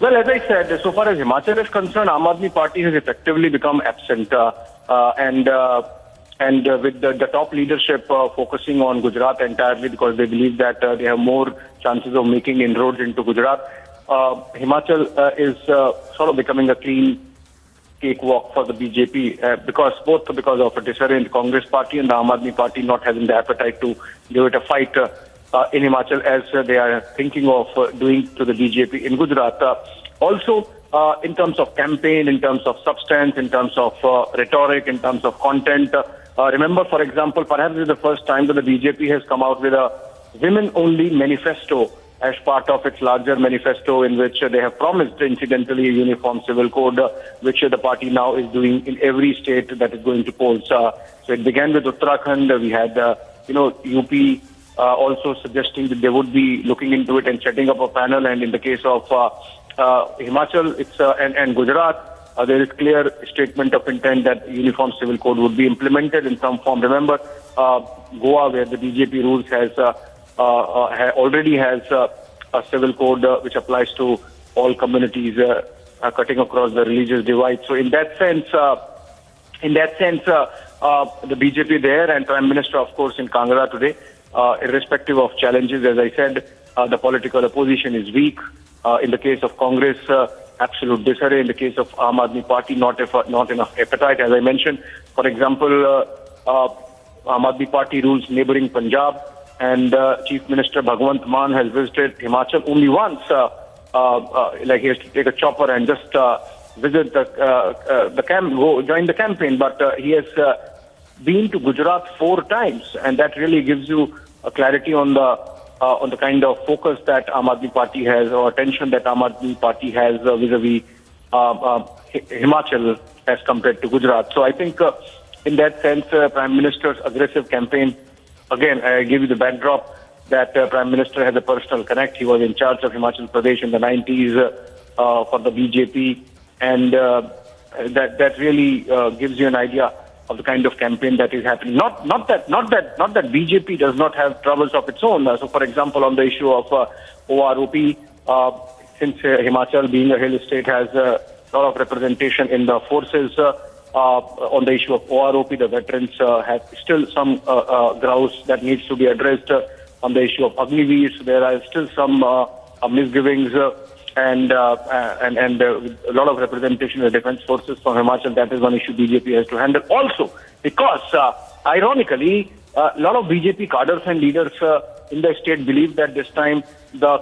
Well, as I said, so far as Himachal is concerned, Aam Aadmi Party has effectively become absent, and with the top leadership focusing on Gujarat entirely because they believe that they have more chances of making inroads into Gujarat. Himachal is sort of becoming a clean cakewalk for the BJP because of a disarrayed Congress party and the Aam Aadmi Party not having the appetite to give it a fight in Himachal as they are thinking of doing to the BJP in Gujarat. Also, in terms of campaign, in terms of substance, in terms of rhetoric, in terms of content. Remember, for example, perhaps this is the first time that the BJP has come out with a women-only manifesto as part of its larger manifesto in which they have promised, incidentally, a uniform civil code, which the party now is doing in every state that is going to polls. So it began with Uttarakhand. We had, UP also suggesting that they would be looking into it and setting up a panel. And in the case of Himachal and Gujarat, there is clear statement of intent that uniform civil code would be implemented in some form. Remember, Goa, where the BJP rules already has a civil code which applies to all communities, cutting across the religious divide. So in that sense, the BJP there and Prime Minister, of course, in Kangra today, irrespective of challenges, as I said, the political opposition is weak. In the case of Congress, absolute disarray. In the case of Aam Aadmi Party, not enough appetite. As I mentioned, for example, Aam Aadmi Party rules neighboring Punjab, and Chief Minister Bhagwant Mann has visited Himachal only once. Like he has to take a chopper and just visit the camp, join the campaign. But he has been to Gujarat 4 times, and that really gives you a clarity on the kind of focus that Aam Aadmi Party has, or attention that Aam Aadmi Party has vis-a-vis Himachal as compared to Gujarat. So I think in that sense, Prime Minister's aggressive campaign, again, I give you the backdrop that Prime Minister has a personal connect. He was in charge of Himachal Pradesh in the 90s for the BJP, and that really gives you an idea of the kind of campaign that is happening. Not that BJP does not have troubles of its own. So, for example, on the issue of OROP, since Himachal, being a hill state, has a lot of representation in the forces. On the issue of OROP, the veterans have still some grouse that needs to be addressed. On the issue of Agniveer, there are still some misgivings. And a lot of representation in the defense forces from Himachal, that is one issue BJP has to handle. Also, because ironically, a lot of BJP cadres and leaders in the state believe that this time the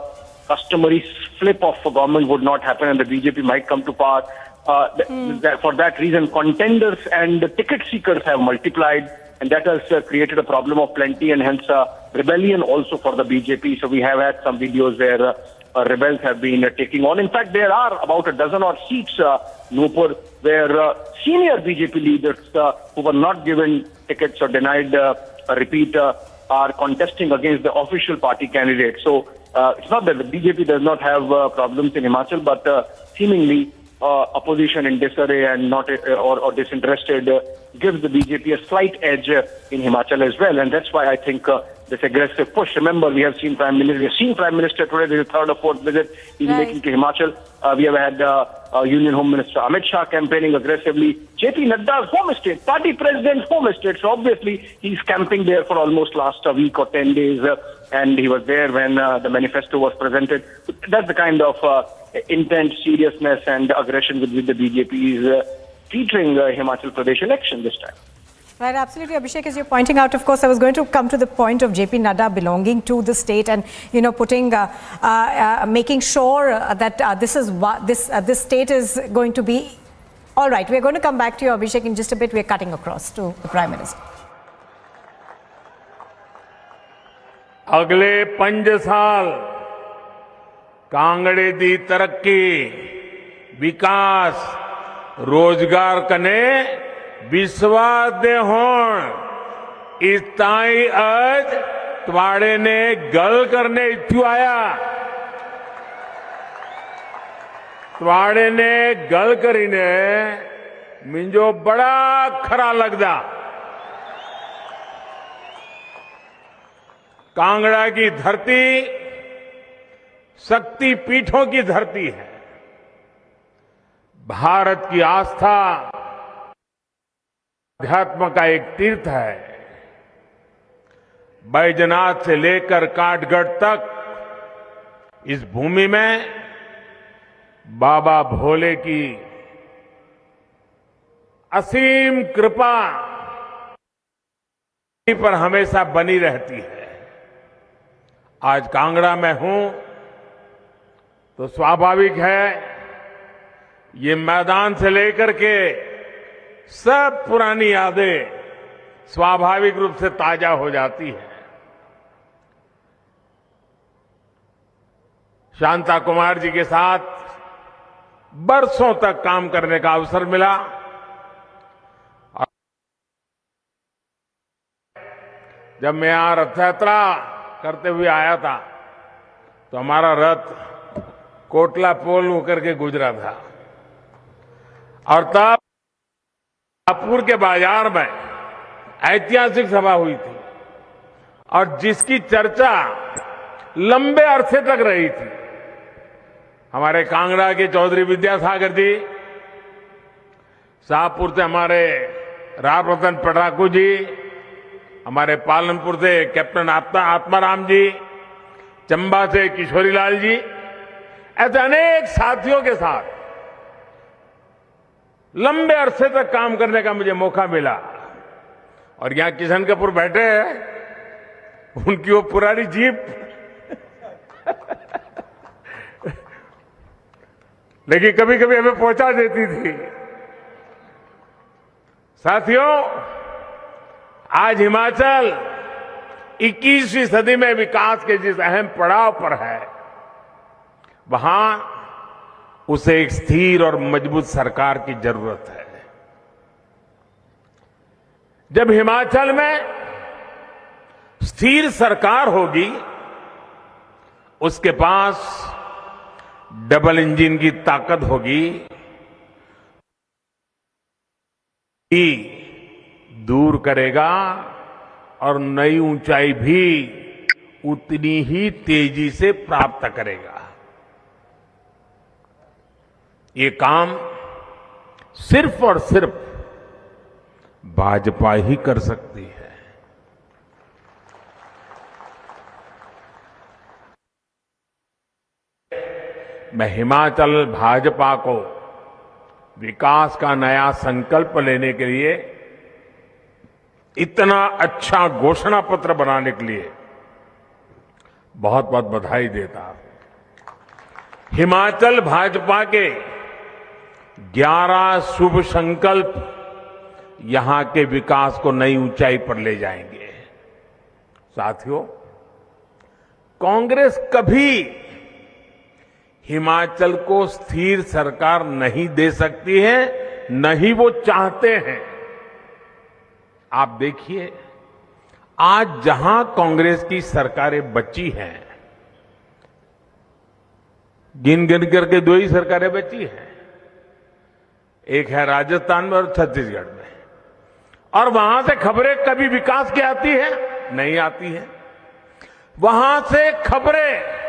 customary flip of government would not happen and the BJP might come to power. For that reason, contenders and ticket seekers have multiplied, and that has created a problem of plenty and hence rebellion also for the BJP. So we have had some videos where rebels have been taking on. In fact, there are about a dozen odd seats, Nupur, where senior BJP leaders who were not given tickets or denied a repeat are contesting against the official party candidate. So it's not that the BJP does not have problems in Himachal, but seemingly opposition in disarray and not or disinterested gives the BJP a slight edge in Himachal as well, and that's why I think this aggressive push. Remember, we have seen Prime Minister today. This is the 3rd or 4th visit he's making to Himachal. We have had Union Home Minister Amit Shah campaigning aggressively. JP Nadda's home state, party president's home state. So obviously he's camping there for almost last week or 10 days, and he was there when the manifesto was presented. That's the kind of intent, seriousness, and aggression with which the BJP is featuring the Himachal Pradesh election this time. Right, absolutely, Abhishek, as you're pointing out, of course, I was going to come to the point of JP Nadda belonging to the state and, putting, making sure that this state is going to be all right. We're going to come back to you, Abhishek, in just a bit. We're cutting across to the Prime Minister. अगले 5 साल कांगड़े दी तरक्की विकास रोजगार कने विश्वास दे होण इस ताई आज त्वाड़े ने गल करने इत्यु आया त्वाड़े ने गल करीने मिंजो बड़ा खरा लगदा कांगड़ा की धरती शक्ति पीठों की धरती है भारत की आस्था अध्यात्म का एक तीर्थ है बैजनाथ से लेकर काठगढ़ तक इस भूमि में बाबा भोले की असीम कृपा पर हमेशा बनी रहती है आज कांगड़ा में हूं तो स्वाभाविक है ये मैदान से लेकर के सब पुरानी यादें स्वाभाविक रूप से ताजा हो जाती है शांता कुमार जी के साथ बरसों तक काम करने का अवसर मिला और जब मैं यहां रथ यात्रा करते हुए आया था तो हमारा रथ कोटला पोल होकर के गुजरा था और तब शाहपुर के बाजार में ऐतिहासिक सभा हुई थी और जिसकी चर्चा लंबे अरसे तक रही थी हमारे कांगड़ा के चौधरी विद्यासागर जी शाहपुर से हमारे राम रतन पटाकू जी हमारे पालनपुर से कैप्टन आत्माराम जी चंबा से किशोरीलाल जी ऐसे अनेक साथियों के साथ लंबे अरसे तक काम करने का मुझे मौका मिला और यहां किशन कपूर बैठे हैं उनकी वो पुरानी जीप लेकिन कभी कभी हमें पहुंचा देती थी साथियों आज हिमाचल 21वीं सदी में विकास के जिस अहम पड़ाव पर है वहां उसे एक स्थिर और मजबूत सरकार की जरूरत है जब हिमाचल में स्थिर सरकार होगी उसके पास डबल इंजन की ताकत होगी दूर करेगा और नई ऊंचाई भी उतनी ही तेजी से प्राप्त करेगा ये काम सिर्फ और सिर्फ भाजपा ही कर सकती है मैं हिमाचल भाजपा को विकास का नया संकल्प लेने के लिए इतना अच्छा घोषणा पत्र बनाने के लिए बहुत बहुत बधाई देता हूं हिमाचल भाजपा के 11 शुभ संकल्प यहां के विकास को नई ऊंचाई पर ले जाएंगे साथियों कांग्रेस कभी हिमाचल को स्थिर सरकार नहीं दे सकती है न ही वो चाहते हैं आप देखिए आज जहां कांग्रेस की सरकारें बची हैं गिन गिन करके 2 ही सरकारें बची हैं एक है राजस्थान में और छत्तीसगढ़ में और वहां से खबरें कभी विकास की आती है नहीं आती है वहां से खबरें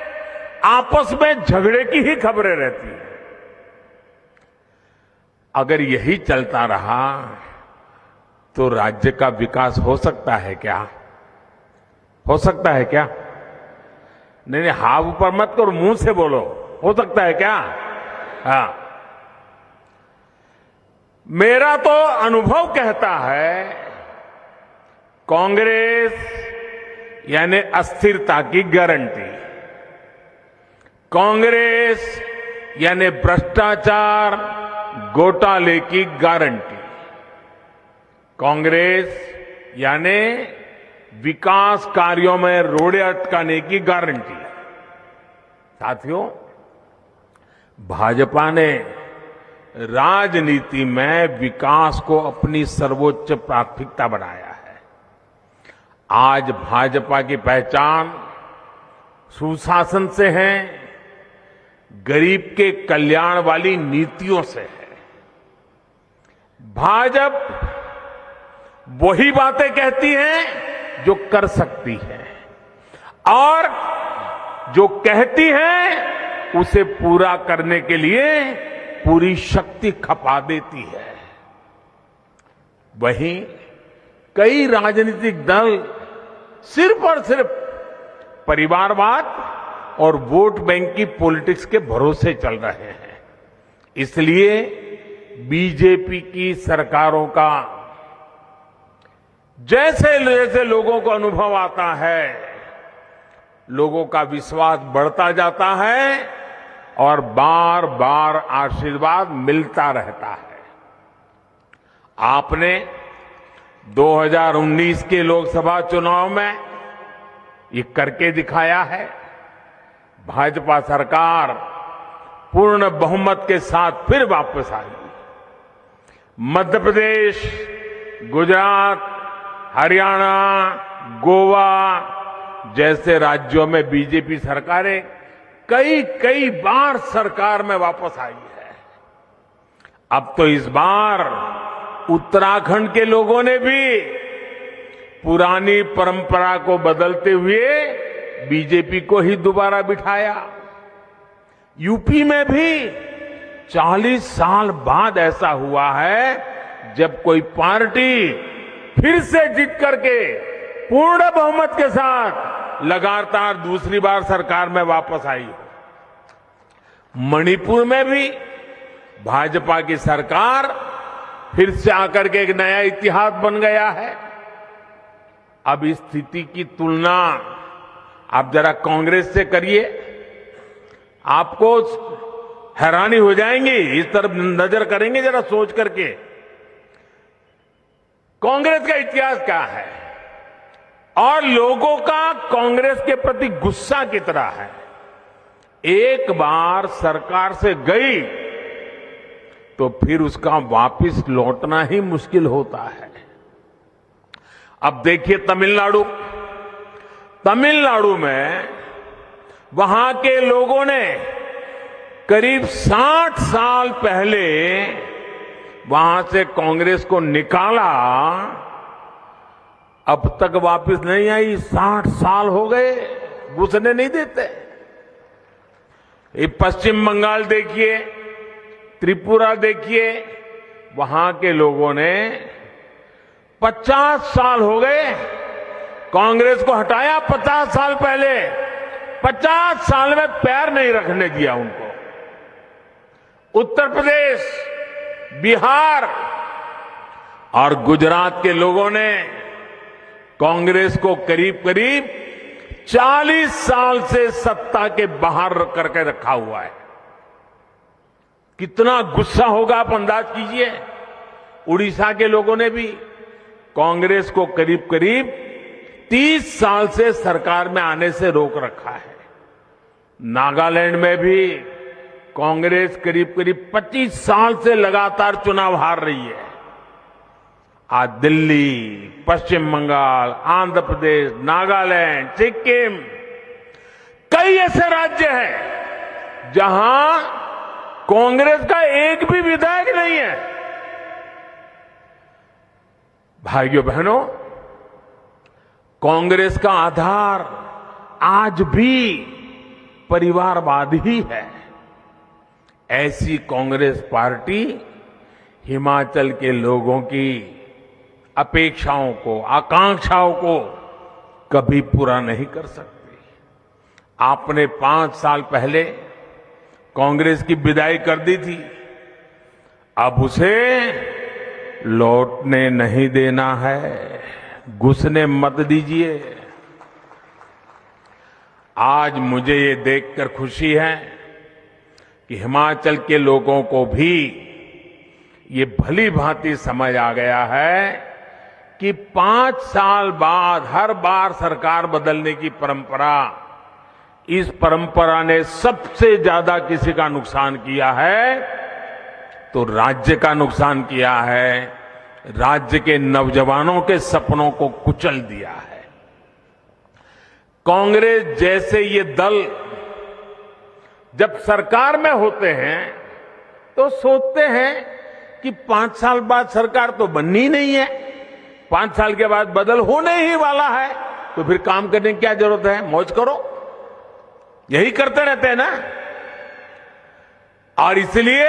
आपस में झगड़े की ही खबरें रहती है अगर यही चलता रहा तो राज्य का विकास हो सकता है क्या हो सकता है क्या नहीं हाँ ऊपर मत करो मुंह से बोलो हो सकता है क्या हाँ मेरा तो अनुभव कहता है कांग्रेस यानी अस्थिरता की गारंटी कांग्रेस यानी भ्रष्टाचार घोटाले की गारंटी कांग्रेस यानी विकास कार्यों में रोड़े अटकाने की गारंटी। साथियों, भाजपा ने राजनीति में विकास को अपनी सर्वोच्च प्राथमिकता बनाया है। आज भाजपा की पहचान सुशासन से है, गरीब के कल्याण वाली नीतियों से है। भाजपा वही बातें कहती है जो कर सकती है और जो कहती है उसे पूरा करने के लिए पूरी शक्ति खपा देती है। वहीं कई राजनीतिक दल सिर्फ और सिर्फ परिवारवाद और वोट बैंक की पॉलिटिक्स के भरोसे चल रहे हैं। इसलिए बीजेपी की सरकारों का जैसे जैसे लोगों को अनुभव आता है, लोगों का विश्वास बढ़ता जाता है और बार बार आशीर्वाद मिलता रहता है। आपने 2019 के लोकसभा चुनाव में ये करके दिखाया है। भाजपा सरकार पूर्ण बहुमत के साथ फिर वापस आई। मध्य प्रदेश, गुजरात, हरियाणा, गोवा जैसे राज्यों में बीजेपी सरकारें कई बार सरकार में वापस आई है। अब तो इस बार उत्तराखंड के लोगों ने भी पुरानी परंपरा को बदलते हुए बीजेपी को ही दोबारा बिठाया। यूपी में भी 40 साल बाद ऐसा हुआ है जब कोई पार्टी फिर से जीत करके पूर्ण बहुमत के साथ लगातार दूसरी बार सरकार में वापस आई। मणिपुर में भी भाजपा की सरकार फिर से आकर के एक नया इतिहास बन गया है। अब इस स्थिति की तुलना आप जरा कांग्रेस से करिए, आपको हैरानी हो जाएंगी। इस तरफ नजर करेंगे जरा सोच करके, कांग्रेस का इतिहास क्या है और लोगों का कांग्रेस के प्रति गुस्सा कितना है। एक बार सरकार से गई तो फिर उसका वापस लौटना ही मुश्किल होता है। अब देखिए तमिलनाडु में वहां के लोगों ने करीब 60 साल पहले वहां से कांग्रेस को निकाला, अब तक वापस नहीं आई। 60 साल हो गए, घुसने नहीं देते। ये पश्चिम बंगाल देखिए, त्रिपुरा देखिए, वहां के लोगों ने 50 साल हो गए कांग्रेस को हटाया। 50 साल पहले 50 साल में पैर नहीं रखने दिया उनको। उत्तर प्रदेश, बिहार और गुजरात के लोगों ने कांग्रेस को करीब 40 साल से सत्ता के बाहर करके रखा हुआ है। कितना गुस्सा होगा आप अंदाज कीजिए। उड़ीसा के लोगों ने भी कांग्रेस को करीब 30 साल से सरकार में आने से रोक रखा है। नागालैंड में भी कांग्रेस करीब 25 साल से लगातार चुनाव हार रही है। आज दिल्ली, पश्चिम बंगाल, आंध्र प्रदेश, नागालैंड, सिक्किम, कई ऐसे राज्य हैं जहां कांग्रेस का एक भी विधायक नहीं है। भाइयों बहनों, कांग्रेस का आधार आज भी परिवारवाद ही है। ऐसी कांग्रेस पार्टी हिमाचल के लोगों की अपेक्षाओं को, आकांक्षाओं को कभी पूरा नहीं कर सकती। आपने 5 साल पहले कांग्रेस की विदाई कर दी थी, अब उसे लौटने नहीं देना है, घुसने मत दीजिए। आज मुझे ये देखकर खुशी है कि हिमाचल के लोगों को भी ये भली भांति समझ आ गया है कि 5 साल बाद हर बार सरकार बदलने की परंपरा, इस परंपरा ने सबसे ज्यादा किसी का नुकसान किया है तो राज्य का नुकसान किया है, राज्य के नौजवानों के सपनों को कुचल दिया है। कांग्रेस जैसे ये दल जब सरकार में होते हैं तो सोचते हैं कि 5 साल बाद सरकार तो बननी नहीं है, 5 साल के बाद बदल होने ही वाला है, तो फिर काम करने की क्या जरूरत है, मौज करो। यही करते रहते हैं ना। और इसलिए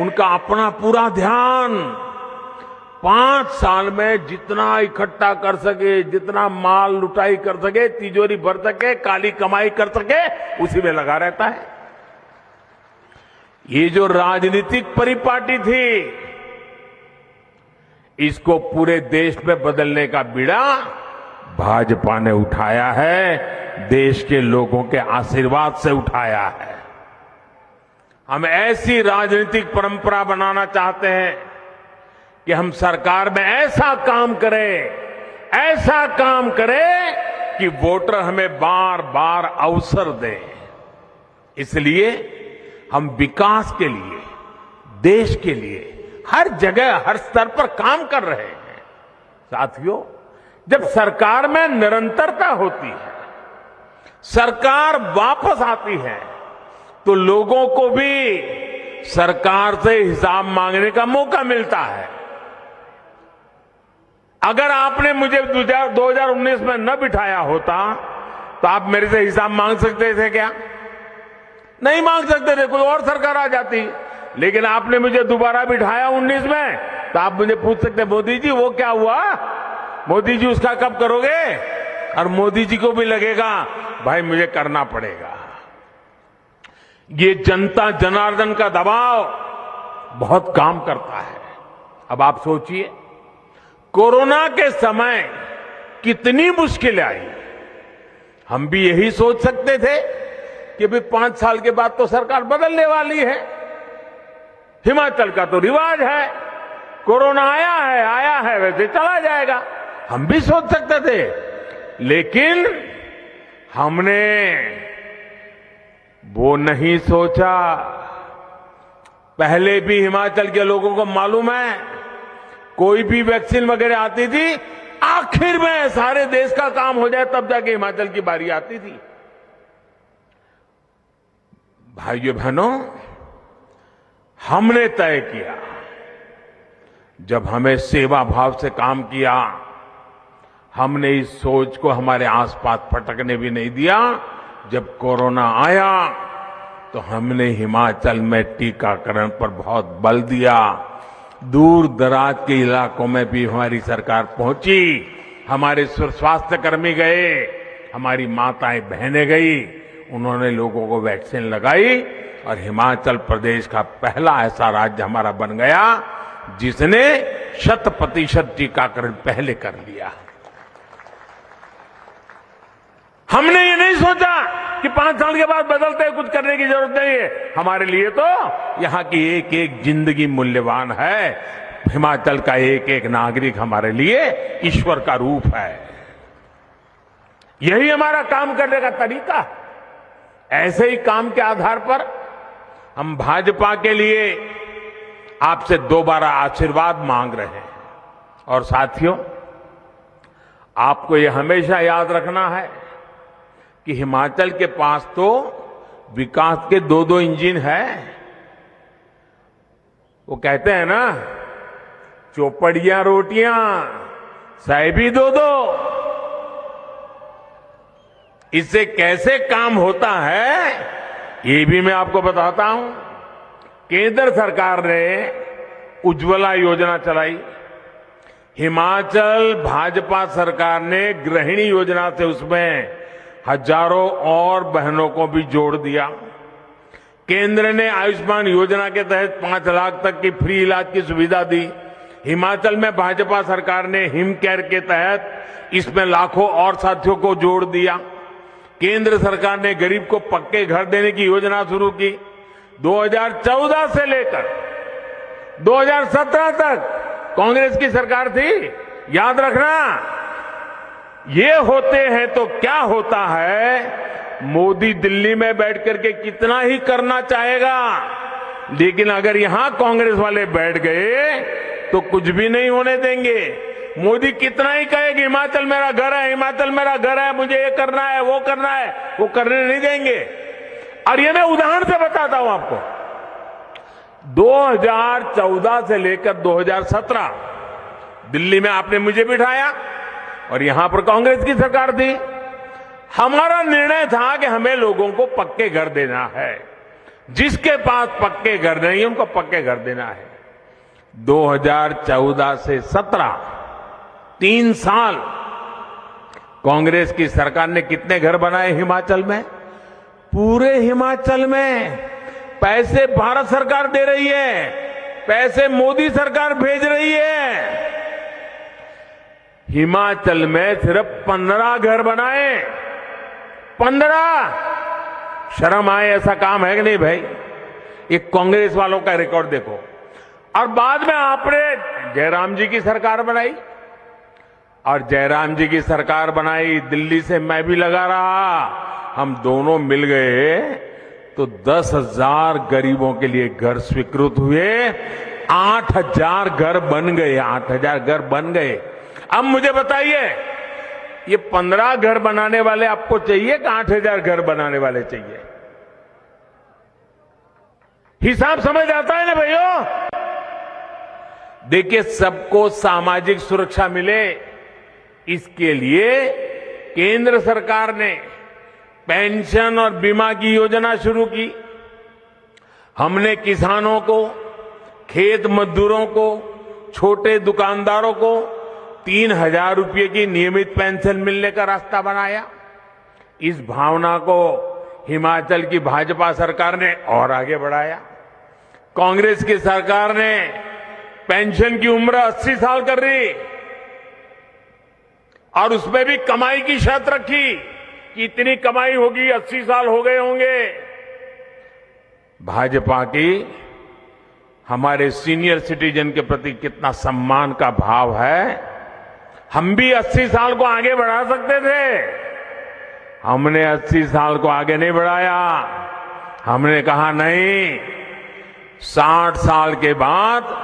उनका अपना पूरा ध्यान 5 साल में जितना इकट्ठा कर सके, जितना माल लुटाई कर सके, तिजोरी भर सके, काली कमाई कर सके, उसी में लगा रहता है। ये जो राजनीतिक परिपाटी थी, इसको पूरे देश में बदलने का बीड़ा भाजपा ने उठाया है, देश के लोगों के आशीर्वाद से उठाया है। हम ऐसी राजनीतिक परंपरा बनाना चाहते हैं कि हम सरकार में ऐसा काम करें कि वोटर हमें बार बार अवसर दें। इसलिए हम विकास के लिए, देश के लिए हर जगह, हर स्तर पर काम कर रहे हैं। साथियों, जब सरकार में निरंतरता होती है, सरकार वापस आती है, तो लोगों को भी सरकार से हिसाब मांगने का मौका मिलता है। अगर आपने मुझे 2019 में न बिठाया होता तो आप मेरे से हिसाब मांग सकते थे क्या? नहीं मांग सकते थे, कोई और सरकार आ जाती। लेकिन आपने मुझे दोबारा बिठाया 19 में, तो आप मुझे पूछ सकते, मोदी जी वो क्या हुआ, मोदी जी उसका कब करोगे? और मोदी जी को भी लगेगा भाई मुझे करना पड़ेगा। ये जनता जनार्दन का दबाव बहुत काम करता है। अब आप सोचिए, कोरोना के समय कितनी मुश्किलें आई। हम भी यही सोच सकते थे कि भाई 5 साल के बाद तो सरकार बदलने वाली है, हिमाचल का तो रिवाज है, कोरोना आया है वैसे चला जाएगा, हम भी सोच सकते थे। लेकिन हमने वो नहीं सोचा। पहले भी हिमाचल के लोगों को मालूम है, कोई भी वैक्सीन वगैरह आती थी, आखिर में सारे देश का काम हो जाए तब जाके हिमाचल की बारी आती थी। भाइयों बहनों, हमने तय किया, जब हमें सेवा भाव से काम किया, हमने इस सोच को हमारे आसपास फटकने भी नहीं दिया। जब कोरोना आया तो हमने हिमाचल में टीकाकरण पर बहुत बल दिया। दूर दराज के इलाकों में भी हमारी सरकार पहुंची, हमारे स्वास्थ्य कर्मी गए, हमारी माताएं बहनें गई, उन्होंने लोगों को वैक्सीन लगाई और हिमाचल प्रदेश का पहला ऐसा राज्य हमारा बन गया जिसने 100% टीकाकरण पहले कर लिया। हमने ये नहीं सोचा कि 5 साल के बाद बदलते कुछ करने की जरूरत नहीं है। हमारे लिए तो यहाँ की एक एक जिंदगी मूल्यवान है। हिमाचल का एक एक नागरिक हमारे लिए ईश्वर का रूप है। यही हमारा काम करने का तरीका है। ऐसे ही काम के आधार पर हम भाजपा के लिए आपसे दोबारा आशीर्वाद मांग रहे हैं। और साथियों, आपको ये हमेशा याद रखना है कि हिमाचल के पास तो विकास के 2-2 इंजन हैं। वो कहते हैं ना, चौपड़ियां रोटियां साहेबी 2-2। इससे कैसे काम होता है ये भी मैं आपको बताता हूं। केंद्र सरकार ने उज्ज्वला योजना चलाई, हिमाचल भाजपा सरकार ने गृहिणी योजना से उसमें हजारों और बहनों को भी जोड़ दिया। केंद्र ने आयुष्मान योजना के तहत 5 लाख तक की फ्री इलाज की सुविधा दी। हिमाचल में भाजपा सरकार ने हिम केयर के तहत इसमें लाखों और साथियों को जोड़ दिया। केंद्र सरकार ने गरीब को पक्के घर देने की योजना शुरू की। 2014 से लेकर 2017 तक कांग्रेस की सरकार थी, याद रखना, ये होते हैं तो क्या होता है, मोदी दिल्ली में बैठ करके कितना ही करना चाहेगा, लेकिन अगर यहां कांग्रेस वाले बैठ गए तो कुछ भी नहीं होने देंगे। मोदी कितना ही कहे कि हिमाचल मेरा घर है, हिमाचल मेरा घर है, मुझे ये करना है, वो करना है, वो करने नहीं देंगे। और ये मैं उदाहरण से बताता हूं आपको। 2014 से लेकर 2017 दिल्ली में आपने मुझे बिठाया और यहां पर कांग्रेस की सरकार थी। हमारा निर्णय था कि हमें लोगों को पक्के घर देना है, जिसके पास पक्के घर नहीं उनको पक्के घर देना है। 2014 से 17 3 साल कांग्रेस की सरकार ने कितने घर बनाए हिमाचल में? पूरे हिमाचल में पैसे भारत सरकार दे रही है, पैसे मोदी सरकार भेज रही है। हिमाचल में सिर्फ 15 घर बनाए, 15। शर्म आए ऐसा काम है कि नहीं भाई? ये कांग्रेस वालों का रिकॉर्ड देखो। और बाद में आपने जयराम जी की सरकार बनाई, और जयराम जी की सरकार बनाई, दिल्ली से मैं भी लगा रहा, हम दोनों मिल गए तो 10,000 गरीबों के लिए घर स्वीकृत हुए, 8,000 घर बन गए, 8,000 घर बन गए। अब मुझे बताइए, ये 15 घर बनाने वाले आपको चाहिए कि 8,000 घर बनाने वाले चाहिए? हिसाब समझ आता है ना भाइयों? देखिए, सबको सामाजिक सुरक्षा मिले, इसके लिए केंद्र सरकार ने पेंशन और बीमा की योजना शुरू की। हमने किसानों को, खेत मजदूरों को, छोटे दुकानदारों को 3,000 रुपये की नियमित पेंशन मिलने का रास्ता बनाया। इस भावना को हिमाचल की भाजपा सरकार ने और आगे बढ़ाया। कांग्रेस की सरकार ने पेंशन की उम्र 80 साल कर दी और उसमें भी कमाई की शर्त रखी कि इतनी कमाई होगी, 80 साल हो गए होंगे। भाजपा की हमारे सीनियर सिटीजन के प्रति कितना सम्मान का भाव है। हम भी 80 साल को आगे बढ़ा सकते थे, हमने 80 साल को आगे नहीं बढ़ाया। हमने कहा नहीं, 60 साल के बाद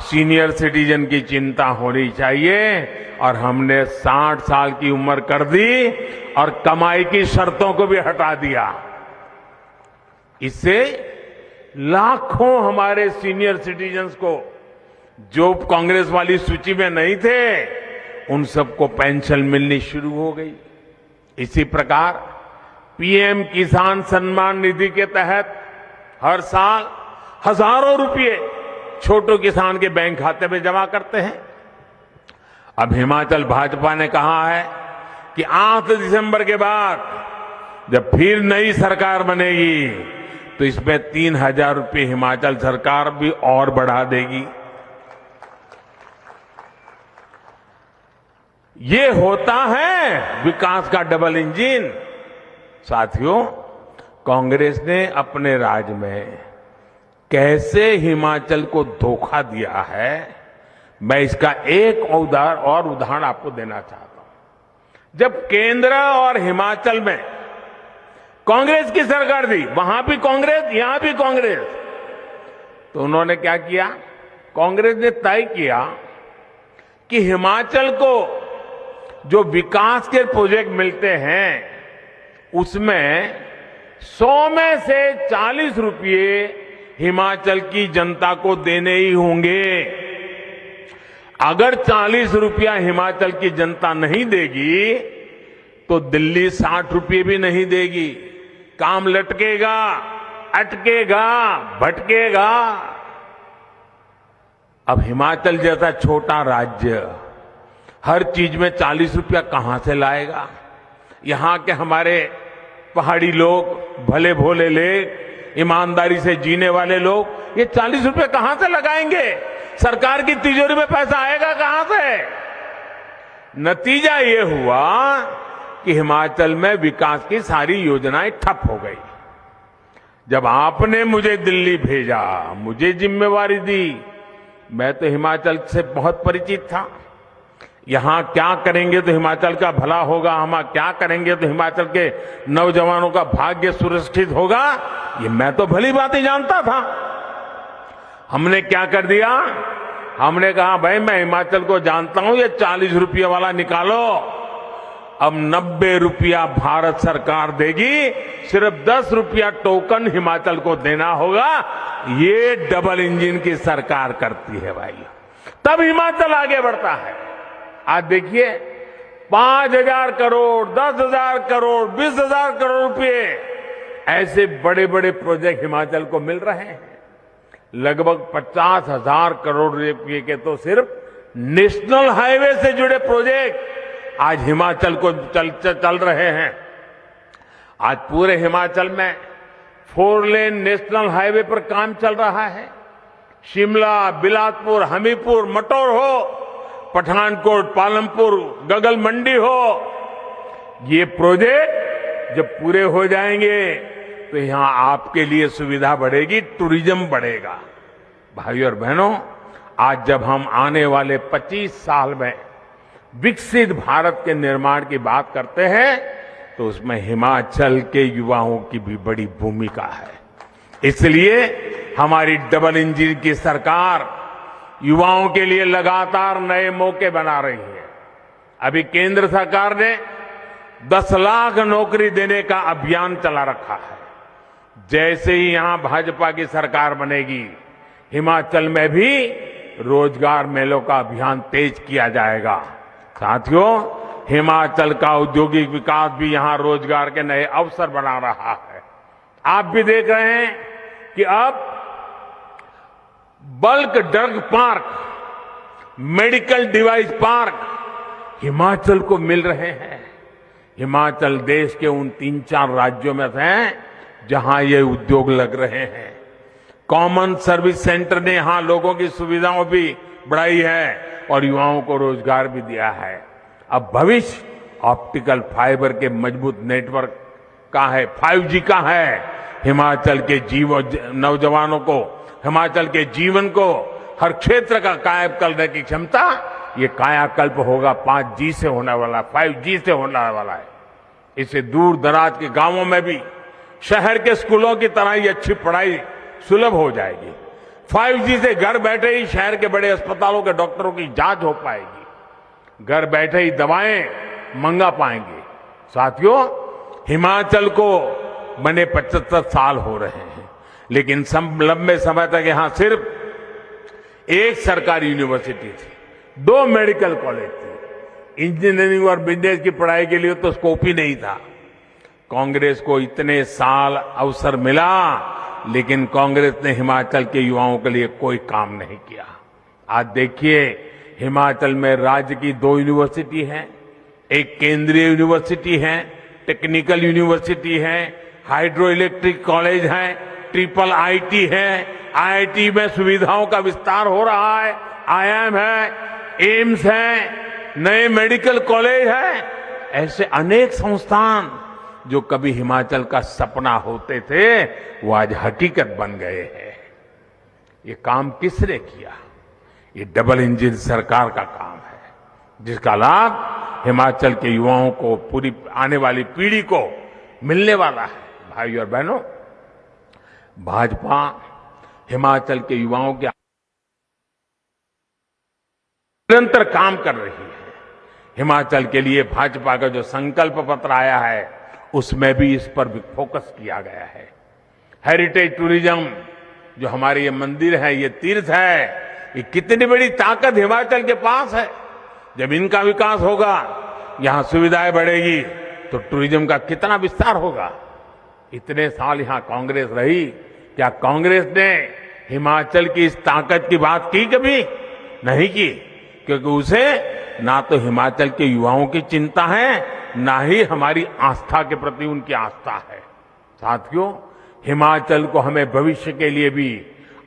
सीनियर सिटीजन की चिंता होनी चाहिए, और हमने 60 साल की उम्र कर दी और कमाई की शर्तों को भी हटा दिया। इससे लाखों हमारे सीनियर सिटीजन्स को, जो कांग्रेस वाली सूची में नहीं थे, उन सबको पेंशन मिलनी शुरू हो गई। इसी प्रकार पीएम किसान सम्मान निधि के तहत हर साल हजारों रुपए छोटे किसान के बैंक खाते में जमा करते हैं। अब हिमाचल भाजपा ने कहा है कि 8 दिसंबर के बाद जब फिर नई सरकार बनेगी तो इसमें 3,000 रुपये हिमाचल सरकार भी और बढ़ा देगी। ये होता है विकास का डबल इंजन। साथियों, कांग्रेस ने अपने राज में कैसे हिमाचल को धोखा दिया है, मैं इसका एक और उदाहरण आपको देना चाहता हूं। जब केंद्र और हिमाचल में कांग्रेस की सरकार थी, वहां भी कांग्रेस, यहां भी कांग्रेस, तो उन्होंने क्या किया? कांग्रेस ने तय किया कि हिमाचल को जो विकास के प्रोजेक्ट मिलते हैं उसमें 100 में से 40 रुपये हिमाचल की जनता को देने ही होंगे। अगर 40 रुपया हिमाचल की जनता नहीं देगी तो दिल्ली 60 रुपये भी नहीं देगी। काम लटकेगा, अटकेगा, भटकेगा। अब हिमाचल जैसा छोटा राज्य हर चीज में 40 रुपया कहां से लाएगा? यहां के हमारे पहाड़ी लोग, भले भोले लोग, ईमानदारी से जीने वाले लोग ये 40 रुपये कहां से लगाएंगे? सरकार की तिजोरी में पैसा आएगा कहां से? नतीजा ये हुआ कि हिमाचल में विकास की सारी योजनाएं ठप हो गई। जब आपने मुझे दिल्ली भेजा, मुझे जिम्मेवारी दी, मैं तो हिमाचल से बहुत परिचित था। यहाँ क्या करेंगे तो हिमाचल का भला होगा, हम क्या करेंगे तो हिमाचल के नौजवानों का भाग्य सुरक्षित होगा, ये मैं तो भली बात ही जानता था। हमने क्या कर दिया, हमने कहा भाई मैं हिमाचल को जानता हूं, ये 40 रुपये वाला निकालो। अब 90 रुपया भारत सरकार देगी, सिर्फ 10 रुपया टोकन हिमाचल को देना होगा। ये डबल इंजन की सरकार करती है भाई, तब हिमाचल आगे बढ़ता है। आज देखिए 5,000 करोड़, 10,000 करोड़, 20,000 करोड़ रुपए ऐसे बड़े बड़े प्रोजेक्ट हिमाचल को मिल रहे हैं। लगभग 50,000 करोड़ रुपए के तो सिर्फ नेशनल हाईवे से जुड़े प्रोजेक्ट आज हिमाचल को चल रहे हैं। आज पूरे हिमाचल में 4 लेन नेशनल हाईवे पर काम चल रहा है। शिमला, बिलासपुर, हमीरपुर, मटौर हो, पठानकोट, पालमपुर, गगल मंडी हो, ये प्रोजेक्ट जब पूरे हो जाएंगे तो यहां आपके लिए सुविधा बढ़ेगी, टूरिज्म बढ़ेगा। भाइयों और बहनों, आज जब हम आने वाले 25 साल में विकसित भारत के निर्माण की बात करते हैं तो उसमें हिमाचल के युवाओं की भी बड़ी भूमिका है। इसलिए हमारी डबल इंजन की सरकार युवाओं के लिए लगातार नए मौके बना रही है। अभी केंद्र सरकार ने 10 लाख नौकरी देने का अभियान चला रखा है। जैसे ही यहां भाजपा की सरकार बनेगी, हिमाचल में भी रोजगार मेलों का अभियान तेज किया जाएगा। साथियों, हिमाचल का औद्योगिक विकास भी यहां रोजगार के नए अवसर बना रहा है। आप भी देख रहे हैं कि अब bulk drug park, medical device park Himachal को मिल रहे हैं। हिमाचल देश के उन 3-4 राज्यों में से हैं जहां ये उद्योग लग रहे हैं। कॉमन सर्विस सेंटर ने यहां लोगों की सुविधाओं भी बढ़ाई है और युवाओं को रोजगार भी दिया है। अब भविष्य ऑप्टिकल फाइबर के मजबूत नेटवर्क का है, 5G का है। हिमाचल के नौजवानों को, हिमाचल के जीवन को हर क्षेत्र का कायम करने की क्षमता, ये कायाकल्प होगा 5G से होने वाला, 5G से होने वाला है। इससे दूर दराज के गांवों में भी शहर के स्कूलों की तरह ही अच्छी पढ़ाई सुलभ हो जाएगी। 5G से घर बैठे ही शहर के बड़े अस्पतालों के डॉक्टरों की जांच हो पाएगी, घर बैठे ही दवाएं मंगा पाएंगे। साथियों, हिमाचल को बने 75 साल हो रहे हैं, लेकिन लंबे समय तक यहां सिर्फ एक सरकारी यूनिवर्सिटी थी, 2 मेडिकल कॉलेज थे। इंजीनियरिंग और बिजनेस की पढ़ाई के लिए तो स्कोप ही नहीं था। कांग्रेस को इतने साल अवसर मिला, लेकिन कांग्रेस ने हिमाचल के युवाओं के लिए कोई काम नहीं किया। आज देखिए, हिमाचल में राज्य की 2 यूनिवर्सिटी हैं, एक केंद्रीय यूनिवर्सिटी है, टेक्निकल यूनिवर्सिटी है, हाइड्रो इलेक्ट्रिक कॉलेज है, ट्रिपल आईटी है, आईआईटी में सुविधाओं का विस्तार हो रहा है, आईआईएम है, एम्स है, नए मेडिकल कॉलेज है। ऐसे अनेक संस्थान जो कभी हिमाचल का सपना होते थे, वो आज हकीकत बन गए हैं। ये काम किसने किया? ये डबल इंजन सरकार का काम है, जिसका लाभ हिमाचल के युवाओं को, पूरी आने वाली पीढ़ी को मिलने वाला है। भाइयों और बहनों, भाजपा हिमाचल के युवाओं के निरंतर काम कर रही है। हिमाचल के लिए भाजपा का जो संकल्प पत्र आया है, उसमें भी इस पर भी फोकस किया गया है। हेरिटेज टूरिज्म, जो हमारे ये मंदिर है, ये तीर्थ है, ये कितनी बड़ी ताकत हिमाचल के पास है। जब इनका विकास होगा, यहां सुविधाएं बढ़ेगी, तो टूरिज्म का कितना विस्तार होगा। इतने साल यहां कांग्रेस रही, क्या कांग्रेस ने हिमाचल की इस ताकत की बात की? कभी नहीं की, क्योंकि उसे ना तो हिमाचल के युवाओं की चिंता है, ना ही हमारी आस्था के प्रति उनकी आस्था है। साथियों, हिमाचल को हमें भविष्य के लिए भी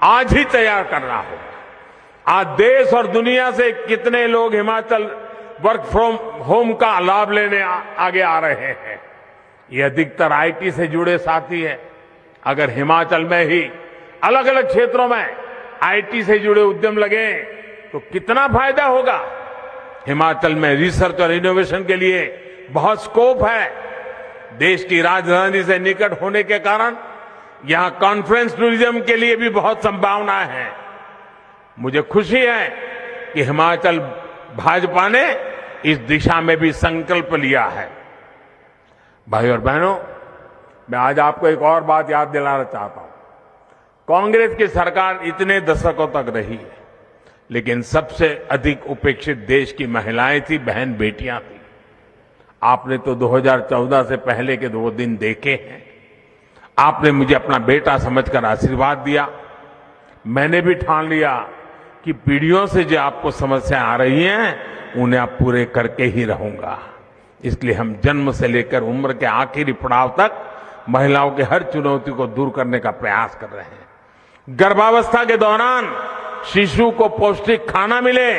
आज ही तैयार करना होगा। आज देश और दुनिया से कितने लोग हिमाचल वर्क फ्रॉम होम का लाभ लेने आगे आ रहे हैं। ये अधिकतर आईटी से जुड़े साथी हैं। अगर हिमाचल में ही अलग अलग क्षेत्रों में आईटी से जुड़े उद्यम लगे तो कितना फायदा होगा। हिमाचल में रिसर्च और इनोवेशन के लिए बहुत स्कोप है। देश की राजधानी से निकट होने के कारण यहां कॉन्फ्रेंस टूरिज्म के लिए भी बहुत संभावनाएं हैं। मुझे खुशी है कि हिमाचल भाजपा ने इस दिशा में भी संकल्प लिया है। भाई और बहनों, मैं आज आपको एक और बात याद दिलाना चाहता हूं। कांग्रेस की सरकार इतने दशकों तक रही है, लेकिन सबसे अधिक उपेक्षित देश की महिलाएं थी, बहन बेटियां थी। आपने तो 2014 से पहले के 2 दिन देखे हैं। आपने मुझे अपना बेटा समझकर आशीर्वाद दिया। मैंने भी ठान लिया कि पीढ़ियों से जो आपको समस्याएं आ रही हैं, उन्हें आप पूरे करके ही रहूंगा। इसलिए हम जन्म से लेकर उम्र के आखिरी पड़ाव तक महिलाओं की हर चुनौती को दूर करने का प्रयास कर रहे हैं। गर्भावस्था के दौरान शिशु को पौष्टिक खाना मिले,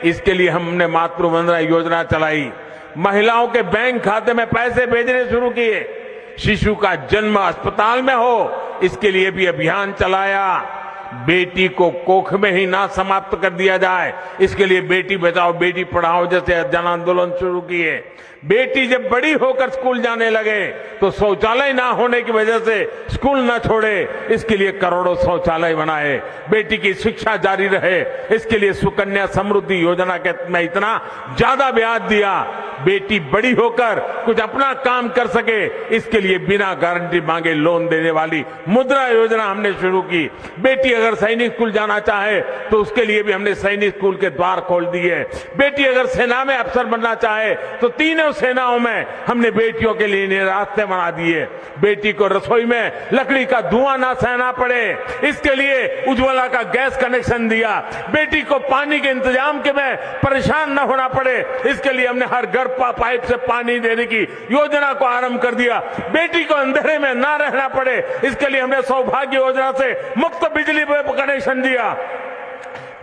इसके लिए हमने मातृ वंदना योजना चलाई। महिलाओं के बैंक खाते में पैसे भेजने शुरू किए। शिशु का जन्म अस्पताल में हो, इसके लिए भी अभियान चलाया। बेटी को कोख में ही ना समाप्त कर दिया जाए, इसके लिए बेटी बचाओ बेटी पढ़ाओ जैसे जन आंदोलन शुरू किए। बेटी जब बड़ी होकर स्कूल जाने लगे तो शौचालय ना होने की वजह से स्कूल ना छोड़े, इसके लिए करोड़ों शौचालय बनाए। बेटी की शिक्षा जारी रहे, इसके लिए सुकन्या समृद्धि योजना के में इतना ज्यादा ब्याज दिया। बेटी बड़ी होकर कुछ अपना काम कर सके, इसके लिए बिना गारंटी मांगे लोन देने वाली मुद्रा योजना हमने शुरू की। बेटी अगर सैनिक स्कूल जाना चाहे तो उसके लिए भी हमने सैनिक स्कूल के द्वार खोल दिए। बेटी अगर सेना में अफसर बनना चाहे तो तीनों सेनाओं में हमने बेटियों के लिए रास्ते बना दिए। बेटी को रसोई में लकड़ी का धुआं ना सहना पड़े, इसके लिए उज्ज्वला का गैस कनेक्शन दिया। बेटी को पानी के इंतजाम के में परेशान न होना पड़े, इसके लिए हमने हर घर पाइप से पानी देने की योजना को आरंभ कर दिया। बेटी को अंधेरे में ना रहना पड़े, इसके लिए हमने सौभाग्य योजना से मुफ्त बिजली कनेक्शन दिया।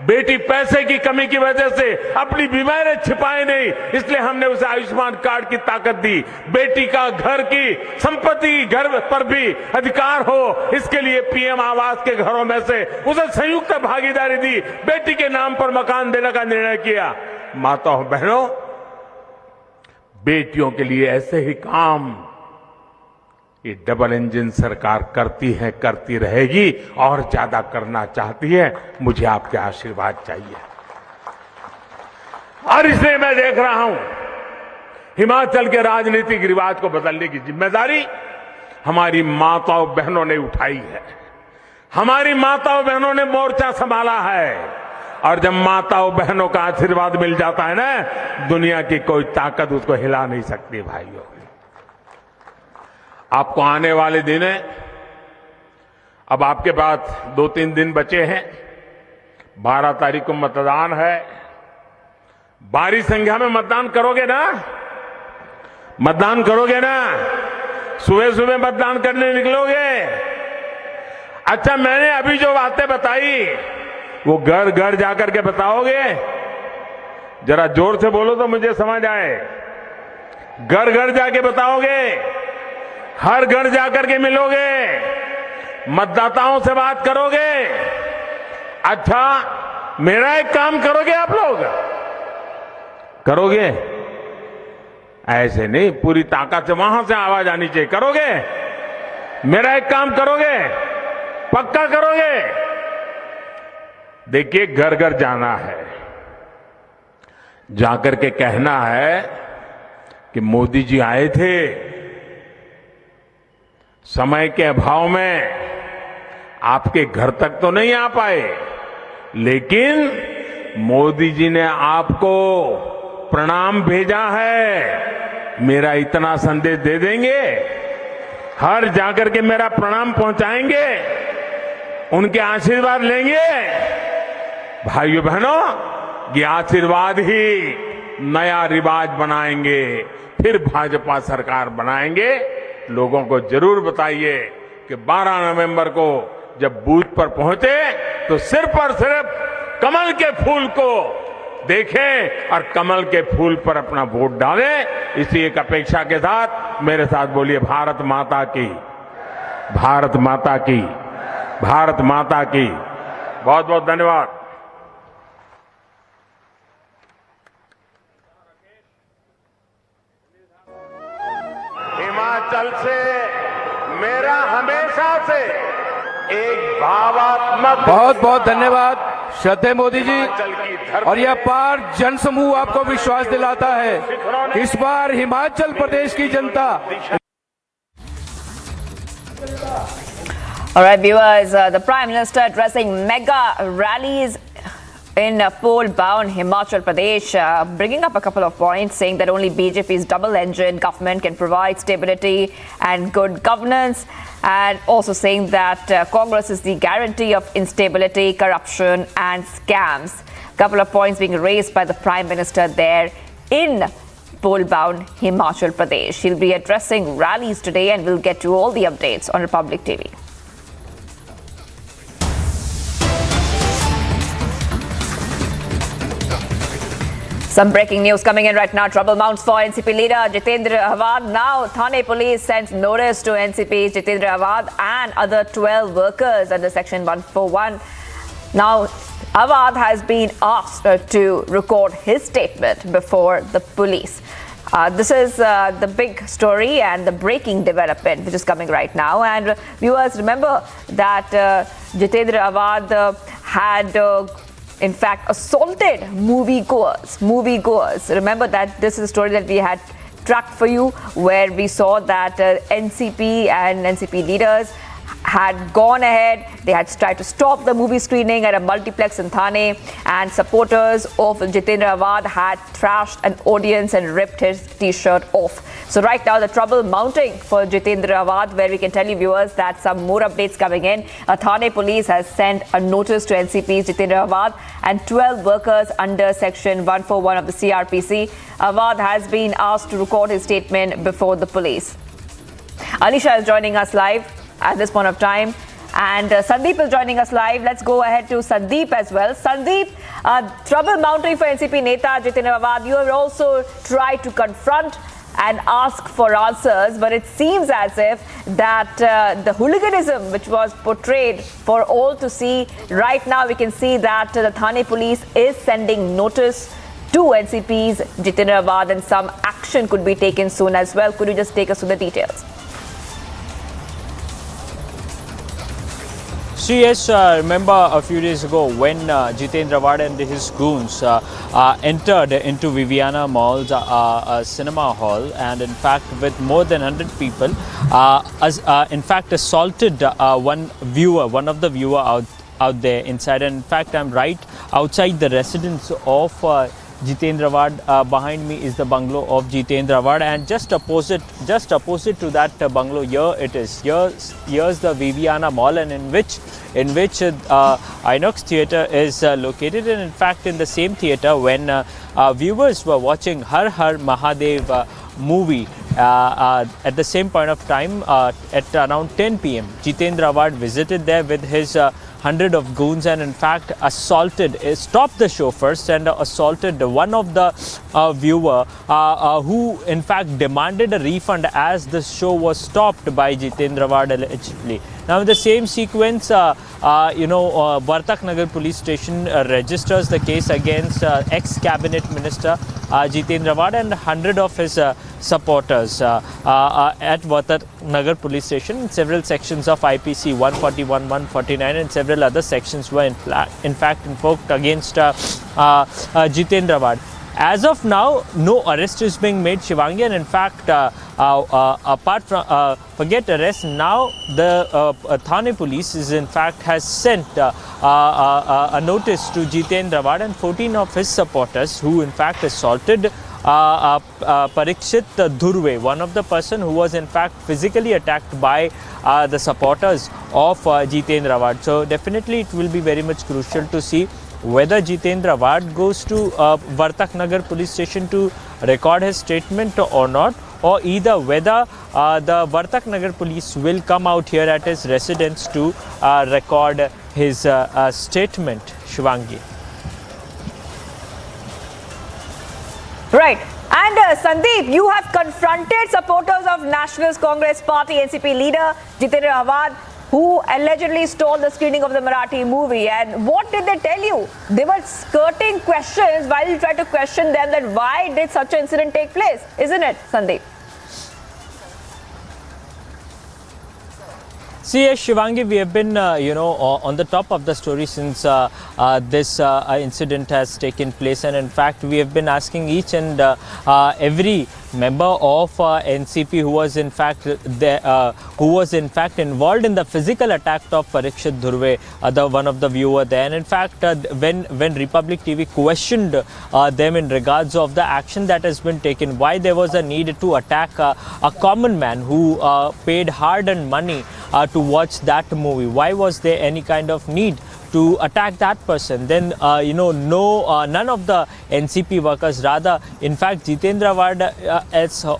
बेटी पैसे की कमी की वजह से अपनी बीमारी छिपाए नहीं, इसलिए हमने उसे आयुष्मान कार्ड की ताकत दी। बेटी का घर की संपत्ति घर पर भी अधिकार हो, इसके लिए पीएम आवास के घरों में से उसे संयुक्त भागीदारी दी। बेटी के नाम पर मकान देने का निर्णय किया। माताओं बहनों, बेटियों के लिए ऐसे ही काम ये डबल इंजन सरकार करती है, करती रहेगी और ज्यादा करना चाहती है। मुझे आपके आशीर्वाद चाहिए। और इसलिए मैं देख रहा हूं हिमाचल के राजनीतिक रिवाज को बदलने की जिम्मेदारी हमारी माताओं बहनों ने उठाई है। हमारी माताओं बहनों ने मोर्चा संभाला है। और जब माताओं बहनों का आशीर्वाद मिल जाता है ना, दुनिया की कोई ताकत उसको हिला नहीं सकती। भाइयों, आपको आने वाले दिन है, अब आपके पास 2-3 दिन बचे हैं। 12 तारीख को मतदान है। भारी संख्या में मतदान करोगे ना? मतदान करोगे ना? सुबह सुबह मतदान करने निकलोगे? अच्छा, मैंने अभी जो बातें बताई वो घर घर जाकर के बताओगे? जरा जोर से बोलो तो मुझे समझ आए। घर घर जाके बताओगे? हर घर जाकर के मिलोगे? मतदाताओं से बात करोगे? अच्छा, मेरा एक काम करोगे आप लोग? करोगे? ऐसे नहीं, पूरी ताकत से वहां से आवाज आनी चाहिए। करोगे? मेरा एक काम करोगे? पक्का करोगे? देखिए, घर घर जाना है, जाकर के कहना है कि मोदी जी आए थे, समय के अभाव में आपके घर तक तो नहीं आ पाए, लेकिन मोदी जी ने आपको प्रणाम भेजा है। मेरा इतना संदेश दे देंगे, हर जाकर के मेरा प्रणाम पहुंचाएंगे, उनके आशीर्वाद लेंगे। भाइयों बहनों, ये आशीर्वाद ही नया रिवाज बनाएंगे, फिर भाजपा सरकार बनाएंगे। लोगों को जरूर बताइए कि 12 नवंबर को जब बूथ पर पहुंचे तो सिर्फ और सिर्फ कमल के फूल को देखें और कमल के फूल पर अपना वोट डालें। इसी एक अपेक्षा के साथ मेरे साथ बोलिए, भारत माता की, भारत माता की, भारत माता की। बहुत बहुत धन्यवाद। हिमाचल से मेरा हमेशा से एक भावात्मक बहुत बहुत धन्यवाद श्रद्धेय मोदी जी। और यह पार जनसमूह आपको विश्वास दिलाता है कि इस बार हिमाचल प्रदेश की जनता। All right, viewers, the Prime Minister addressing mega rallies in poll-bound Himachal Pradesh, bringing up a couple of points, saying that only BJP's double-engine government can provide stability and good governance, and also saying that Congress is the guarantee of instability, corruption and scams. A couple of points being raised by the Prime Minister there in poll-bound Himachal Pradesh. He'll be addressing rallies today, and we'll get to all the updates on Republic TV. Some breaking news coming in right now. Trouble mounts for NCP leader Jitendra Awad. Now, Thane police sends notice to NCP Jitendra Awad and other 12 workers under Section 141. Now, Awad has been asked to record his statement before the police. This is the big story and the breaking development which is coming right now. And viewers, remember that Jitendra Awad had in fact assaulted moviegoers. Remember that this is a story that we had tracked for you, where we saw that NCP and NCP leaders had gone ahead. They had tried to stop the movie screening at a multiplex in Thane, and supporters of Jitendra Awad had thrashed an audience and ripped his t-shirt off. So right now the trouble mounting for Jitendra Awad, where we can tell you viewers that some more updates coming in. Thane police has sent a notice to NCP's Jitendra Awad and 12 workers under Section 141 of the CRPC. Awad has been asked to record his statement before the police. Anisha is joining us live at this point of time, and Sandeep is joining us live. Let's go ahead to Sandeep as well. Sandeep, trouble mounting for NCP Neta Jitendra Awad. You have also tried to confront and ask for answers, but it seems as if that the hooliganism which was portrayed for all to see, right now we can see that the Thane police is sending notice to NCP's Jitendra Awad, and some action could be taken soon as well. Could you just take us through the details? So yes, remember a few days ago when Jitendra Awad and his goons entered into Viviana Mall's cinema hall, and in fact with more than 100 people, in fact assaulted one of the viewer out there inside. And in fact I'm right outside the residence of Jitendra Awad. Behind me is the bungalow of Jitendra Awad, and just opposite to that bungalow, here it is. Here's the Viviana Mall, and in which Inox Theatre is located. And in fact, in the same theatre, when viewers were watching Har Har Mahadev movie, at the same point of time, at around 10 p.m, Jitendra Awad visited there with his 100 of goons, and in fact stopped the show first and assaulted one of the viewer who in fact demanded a refund as the show was stopped by Jitendra Awad allegedly. Now in the same sequence, Vartak Nagar police station registers the case against ex-cabinet minister Jitendra Awad and 100 of his supporters at Vartak Nagar police station. In several sections of IPC 141, 149 and several other sections were in fact invoked against Jitendra Awad. As of now, no arrest is being made, Shivangi, and in fact, apart from forget arrest, now the Thane police has sent a notice to Jitendra Awad and 14 of his supporters who in fact assaulted Parikshit Dhurve, one of the person who was in fact physically attacked by the supporters of Jitendra Awad. So definitely it will be very much crucial to see whether Jitendra Awad goes to Vartak Nagar police station to record his statement or not, or either whether the Vartak Nagar police will come out here at his residence to record his statement. Shivangi. Right. And Sandeep, you have confronted supporters of Nationalist Congress Party NCP leader Jitendra Awad, who allegedly stole the screening of the Marathi movie. And what did they tell you? They were skirting questions while you tried to question them that why did such an incident take place, isn't it, Sandeep? See, Shivangi, we have been, on the top of the story since this incident has taken place, and in fact, we have been asking each and every member of NCP who was in fact involved in the physical attack of Parikshit Dhurve, one of the viewer there. And in fact, when Republic TV questioned them in regards of the action that has been taken, why there was a need to attack a common man who paid hard-earned money to watch that movie, why was there any kind of need to attack that person? Then none of the NCP workers, rather in fact Jitendra Ward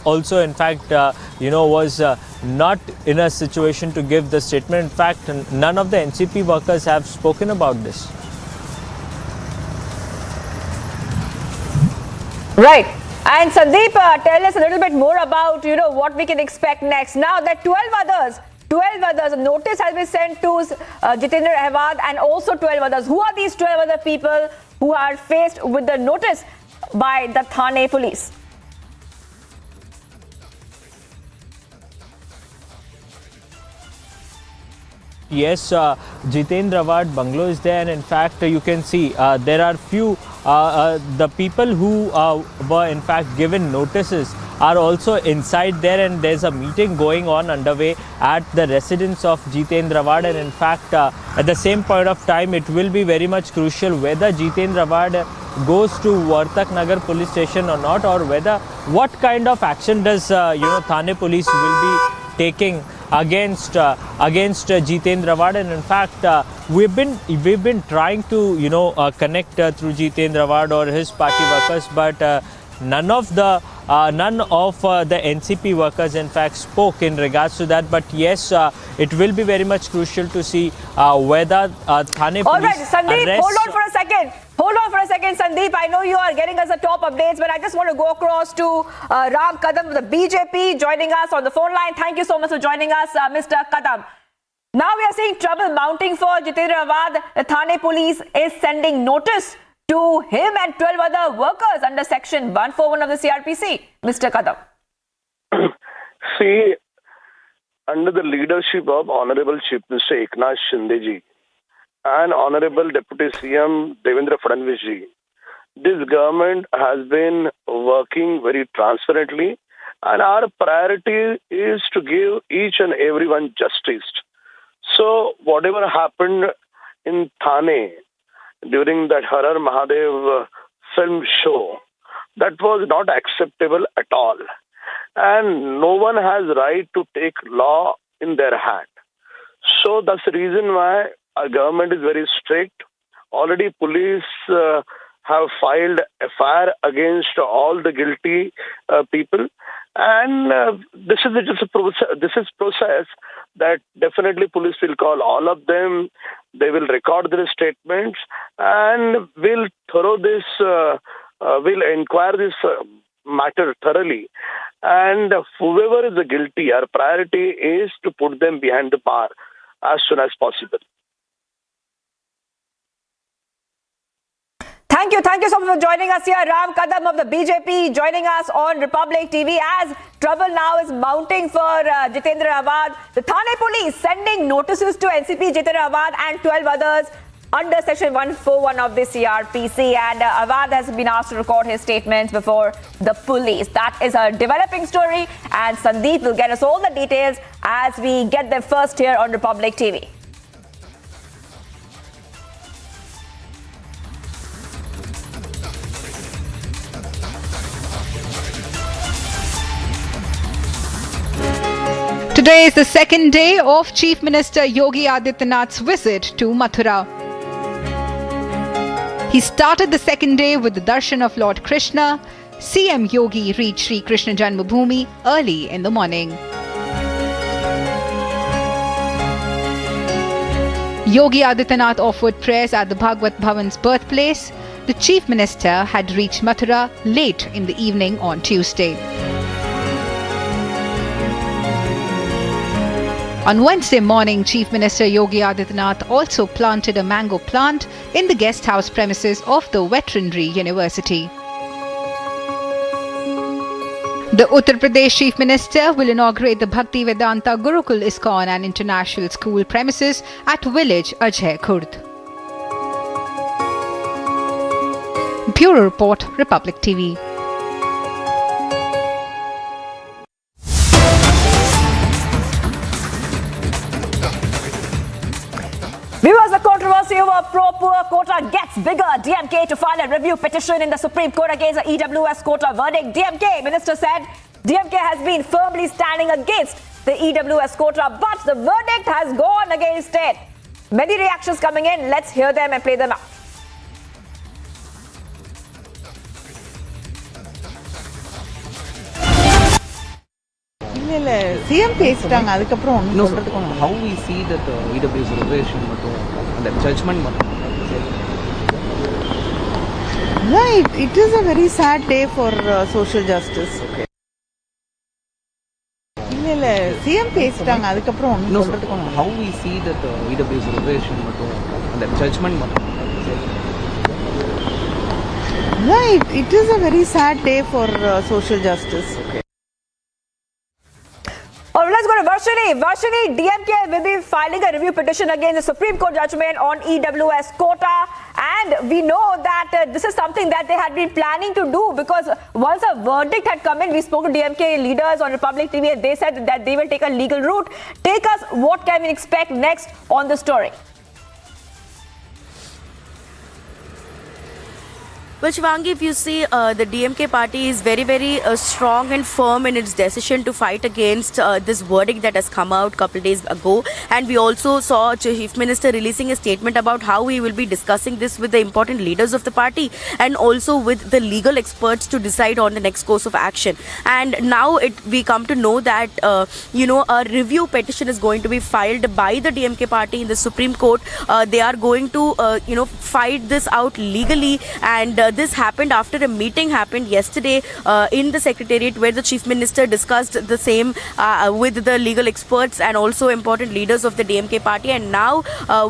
also in fact was not in a situation to give the statement. In fact, none of the NCP workers have spoken about this. Right. And Sandeep, tell us a little bit more about what we can expect next. Now that 12 others, notice has been sent to Jitendra Ahwad and also 12 others. Who are these 12 other people who are faced with the notice by the Thane police? Yes, Jitendra Ahwad bungalow is there, and in fact you can see there are few the people who were in fact given notices are also inside there, and there's a meeting going on underway at the residence of Jitendra Ahwad. And in fact at the same point of time it will be very much crucial whether Jitendra Ahwad goes to Vartak Nagar police station or not, or whether what kind of action does Thane police will be taking against Jitendra Ahwad. And in fact we've been trying to connect through Jitendra Ahwad or his party workers, but none of the NCP workers in fact spoke in regards to that. But yes, it will be very much crucial to see whether Thane police. All right, Sandeep, arrest. hold on for a second. Hold on for a second, Sandeep. I know you are getting us the top updates, but I just want to go across to Ram Kadam of the BJP joining us on the phone line. Thank you so much for joining us, Mr. Kadam. Now we are seeing trouble mounting for Jitendra Ahwad. The Thane police is sending notice to him and 12 other workers under section 141 of the CRPC. Mr. Kadam. See, under the leadership of Honorable Chief Minister Eknath Shinde and Honorable Deputy CM Devendra Fadnavis, this government has been working very transparently, and our priority is to give each and everyone justice. So whatever happened in Thane during that Har Mahadev film show, that was not acceptable at all. And no one has right to take law in their hand. So that's the reason why our government is very strict. Already police have filed FIR against all the guilty people. And this is process that definitely police will call all of them. They will record their statements and will will inquire this matter thoroughly. And whoever is guilty, our priority is to put them behind the bar as soon as possible. Thank you so much for joining us here. Ram Kadam of the BJP joining us on Republic TV as trouble now is mounting for Jitendra Ahwad. The Thane police sending notices to NCP, Jitendra Ahwad and 12 others under section 141 of the CRPC, and Ahwad has been asked to record his statements before the police. That is a developing story, and Sandeep will get us all the details as we get them first here on Republic TV. Today is the second day of Chief Minister Yogi Adityanath's visit to Mathura. He started the second day with the darshan of Lord Krishna. CM Yogi reached Sri Krishna Janmabhoomi early in the morning. Yogi Adityanath offered prayers at the Bhagwat Bhavan's birthplace. The Chief Minister had reached Mathura late in the evening on Tuesday. On Wednesday morning, Chief Minister Yogi Adityanath also planted a mango plant in the guest house premises of the Veterinary University. The Uttar Pradesh Chief Minister will inaugurate the Bhakti Vedanta Gurukul ISKCON and International School premises at village Ajay Khurd. Bureau Report, Republic TV. Viewers, the controversy over pro-poor quota gets bigger. DMK to file a review petition in the Supreme Court against the EWS quota verdict. DMK minister said DMK has been firmly standing against the EWS quota, but the verdict has gone against it. Many reactions coming in. Let's hear them and play them out. CM பேசிட்டாங்க அதுக்கப்புறம் ஒண்ணும் சொல்றதுக்கு ஒண்ணும் how we see that EWS reservation மட்டும் அந்த judgment மட்டும் it is a very sad day for social justice. இல்ல CM பேசிட்டாங்க அதுக்கப்புறம் ஒண்ணும் சொல்றதுக்கு ஒண்ணும் how we see that EWS reservation மட்டும் அந்த judgment மட்டும் it is a very sad day for social justice. All right, let's go to Varshini. Varshini, DMK will be filing a review petition against the Supreme Court judgment on EWS quota. And we know that this is something that they had been planning to do, because once a verdict had come in, we spoke to DMK leaders on Republic TV and they said that they will take a legal route. Take us, what can we expect next on the story? Well, Shivangi, if you see, the DMK party is very, very strong and firm in its decision to fight against this verdict that has come out a couple days ago. And we also saw Chief Minister releasing a statement about how he will be discussing this with the important leaders of the party and also with the legal experts to decide on the next course of action. And now we come to know that, a review petition is going to be filed by the DMK party in the Supreme Court. They are going to, fight this out legally, and this happened after a meeting happened yesterday in the Secretariat, where the Chief Minister discussed the same with the legal experts and also important leaders of the DMK party. And now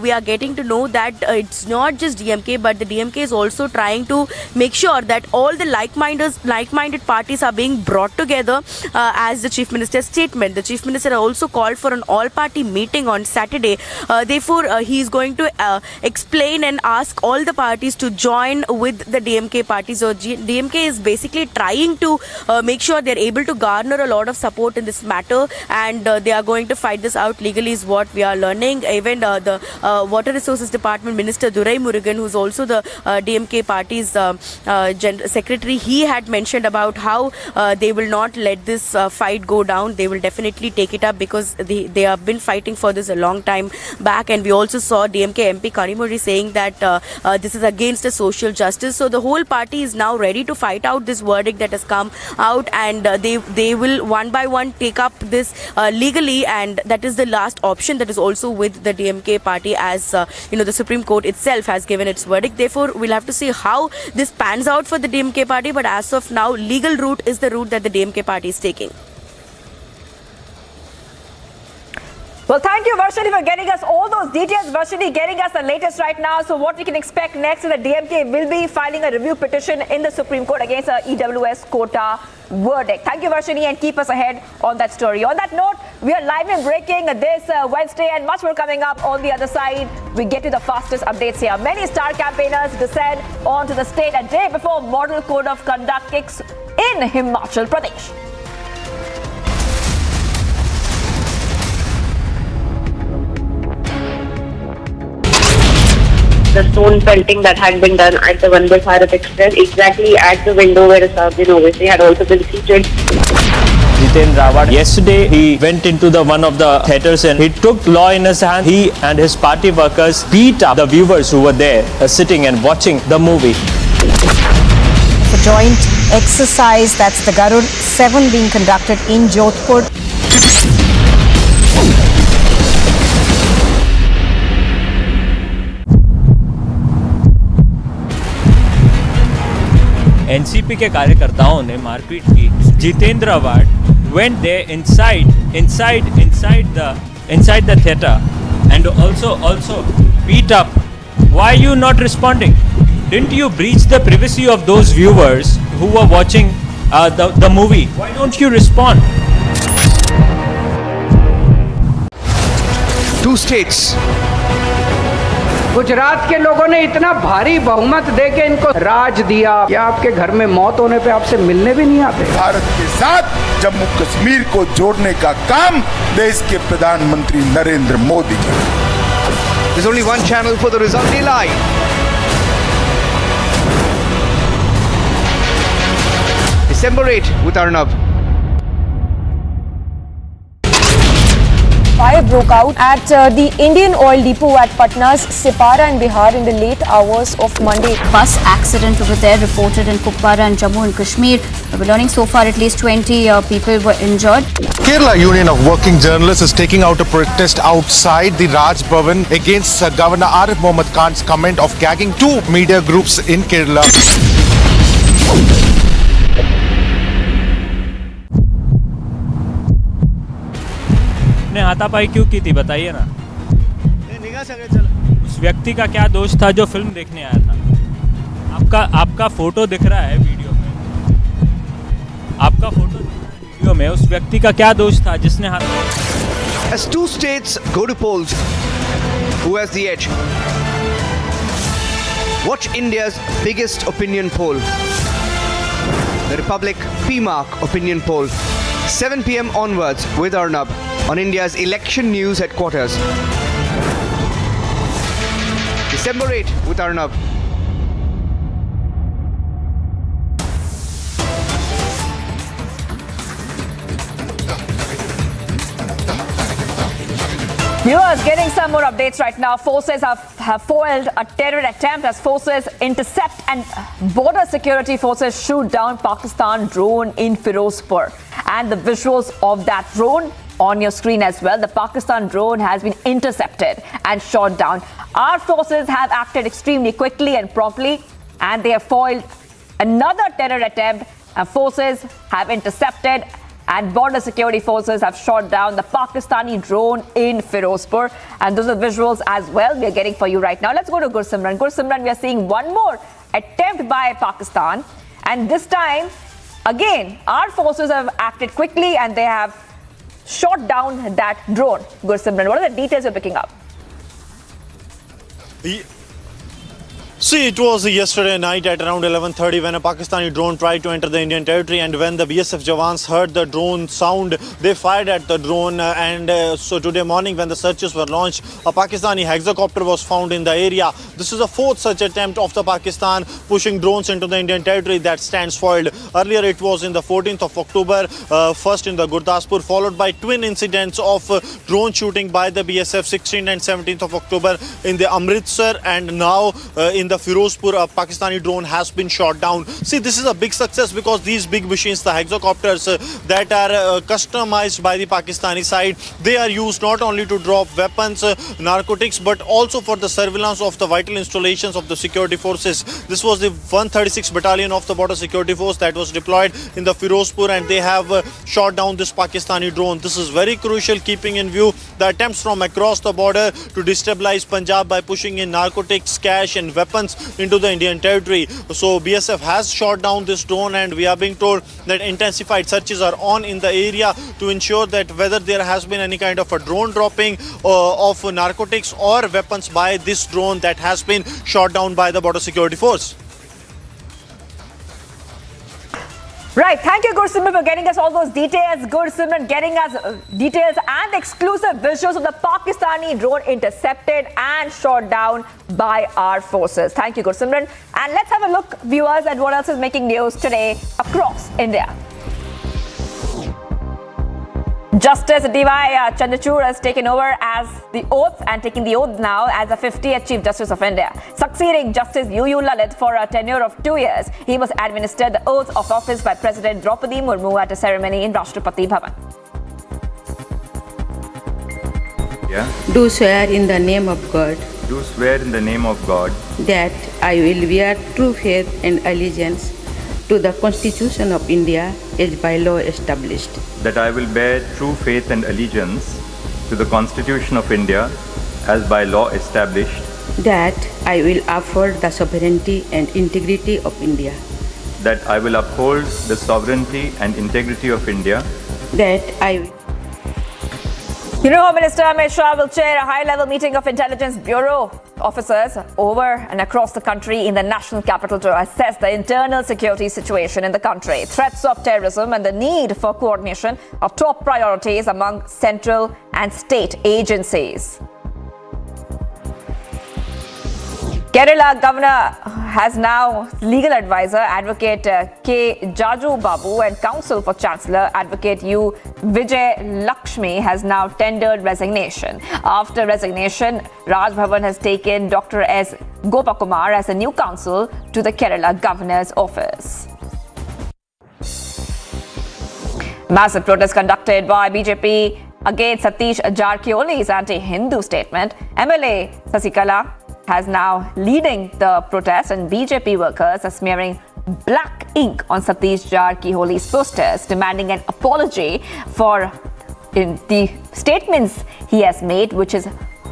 we are getting to know that it's not just DMK, but the DMK is also trying to make sure that all the like-minded parties are being brought together as the Chief Minister's statement. The Chief Minister also called for an all-party meeting on Saturday. Therefore, he is going to explain and ask all the parties to join with the DMK party. So DMK is basically trying to make sure they're able to garner a lot of support in this matter, and they are going to fight this out legally is what we are learning. Even the Water Resources Department Minister Durai Murugan, who's also the DMK party's secretary, he had mentioned about how they will not let this fight go down. They will definitely take it up because they have been fighting for this a long time back. And we also saw DMK MP Kanimuri saying that this is against the social justice. So the whole party is now ready to fight out this verdict that has come out, and they will one by one take up this legally, and that is the last option that is also with the DMK party, as the Supreme Court itself has given its verdict. Therefore, we'll have to see how this pans out for the DMK party, but as of now, legal route is the route that the DMK party is taking. Well, thank you, Varshini, for getting us all those details. Varshini getting us the latest right now. So what we can expect next is that DMK will be filing a review petition in the Supreme Court against the EWS quota verdict. Thank you, Varshini, and keep us ahead on that story. On that note, we are live and breaking this Wednesday, and much more coming up on the other side. We get to the fastest updates here. Many star campaigners descend onto the stage a day before Model Code of Conduct kicks in Himachal Pradesh. The stone pelting that had been done at the Vande Bharat Express, exactly at the window where Assaduddin Owaisi had also been seated. Jitendra Rawat, yesterday he went into one of the theatres and he took law in his hand. He and his party workers beat up the viewers who were there sitting and watching the movie. The joint exercise, that's the Garud 7 being conducted in Jodhpur. NCP के कार्यकर्ताओं ने मारपीट की. Jitendra award went there inside the theatre and also beat up. Why are you not responding? Didn't you breach the privacy of those viewers who were watching the movie. Why don't you respond? Two states. Gujarat के लोगों ने इतना भारी बहुमत देके इनको राज दिया कि आपके घर में मौत होने पे आपसे मिलने भी नहीं आते। भारत के साथ जम्मू कश्मीर को जोड़ने का काम देश के प्रधानमंत्री Narendra Modi ji. There's only one channel for the result live. December 8 with Arnab. Fire broke out at the Indian Oil Depot at Patna's Sipara in Bihar in the late hours of Monday. Bus accident over there reported in Kupwara and Jammu and Kashmir. We're learning so far at least 20 people were injured. Kerala Union of Working Journalists is taking out a protest outside the Raj Bhavan against Governor Arif Mohammad Khan's comment of gagging two media groups in Kerala. ने हाथापाई क्यों की थी बताइए ना। उस व्यक्ति का क्या दोष था जो फिल्म देखने आया था? आपका फोटो दिख रहा है वीडियो में। आपका फोटो दिख रहा है वीडियो में। उस व्यक्ति का क्या दोष था जिसने हाथ। As two states go to polls, who has the edge? Watch India's biggest opinion poll, the Republic Remark opinion poll, 7 p.m. onwards with Arnab on India's election news headquarters. December 8 with Arnab. Viewers, getting some more updates right now. Forces have foiled a terror attempt as forces intercept and border security forces shoot down Pakistan drone in Firozpur. And the visuals of that drone on your screen as well. The Pakistan drone has been intercepted and shot down. Our forces have acted extremely quickly and promptly, and they have foiled another terror attempt. And forces have intercepted and border security forces have shot down the Pakistani drone in Firozpur. And those are visuals as well we are getting for you right now. Let's go to Gursimran. Gursimran, we are seeing one more attempt by Pakistan. And this time, again, our forces have acted quickly and they have shot down that drone. Gursimran, what are the details you're picking up? See, it was yesterday night at around 11:30 when a Pakistani drone tried to enter the Indian territory, and when the BSF Jawans heard the drone sound, they fired at the drone. So today morning when the searches were launched, a Pakistani hexacopter was found in the area. This is the fourth such attempt of the Pakistan pushing drones into the Indian territory that stands foiled. Earlier it was in the 14th of October, first in the Gurdaspur, followed by twin incidents of drone shooting by the BSF 16th and 17th of October in the Amritsar, and now in the Firozpur, a Pakistani drone has been shot down. See, this is a big success because these big machines, the hexacopters that are customized by the Pakistani side, they are used not only to drop weapons, narcotics, but also for the surveillance of the vital installations of the security forces. This was the 136th Battalion of the Border Security Force that was deployed in the Firozpur, and they have shot down this Pakistani drone. This is very crucial, keeping in view the attempts from across the border to destabilize Punjab by pushing in narcotics, cash and weapons into the Indian territory. So BSF has shot down this drone, and we are being told that intensified searches are on in the area to ensure that whether there has been any kind of a drone dropping of narcotics or weapons by this drone that has been shot down by the Border Security Force. Right, thank you Gursimran for getting us all those details. Gursimran getting us details and exclusive visuals of the Pakistani drone intercepted and shot down by our forces. Thank you Gursimran. And let's have a look, viewers, at what else is making news today across India. Justice D.Y. Chandrachud has taken over as the oath and taking the oath now as the 50th Chief Justice of India. Succeeding Justice U.U. Lalit for a tenure of 2 years, he was administered the oath of office by President Draupadi Murmu at a ceremony in Rashtrapati Bhavan. Yeah. Do swear in the name of God Do swear in the name of God that I will bear true faith and allegiance to the Constitution of India as by law established. that I will bear true faith and allegiance to the Constitution of India as by law established. That I will uphold the sovereignty and integrity of India. that I will uphold the sovereignty and integrity of India. that I Union Home Minister Amit Shah will chair a high-level meeting of Intelligence Bureau officers over and across the country in the national capital to assess the internal security situation in the country. Threats of terrorism and the need for coordination are top priorities among central and state agencies. Kerala Governor has now legal advisor Advocate K. Jaju Babu and Counsel for Chancellor Advocate U. Vijay Lakshmi has now tendered resignation. After resignation, Raj Bhavan has taken Dr. S. Gopakumar as a new counsel to the Kerala Governor's office. Massive protest conducted by BJP against Satish Jarkiholi's anti-Hindu statement. MLA Sasikala has now leading the protest, and BJP workers are smearing black ink on Satish Jarkiholi's posters, demanding an apology for the statements he has made, which has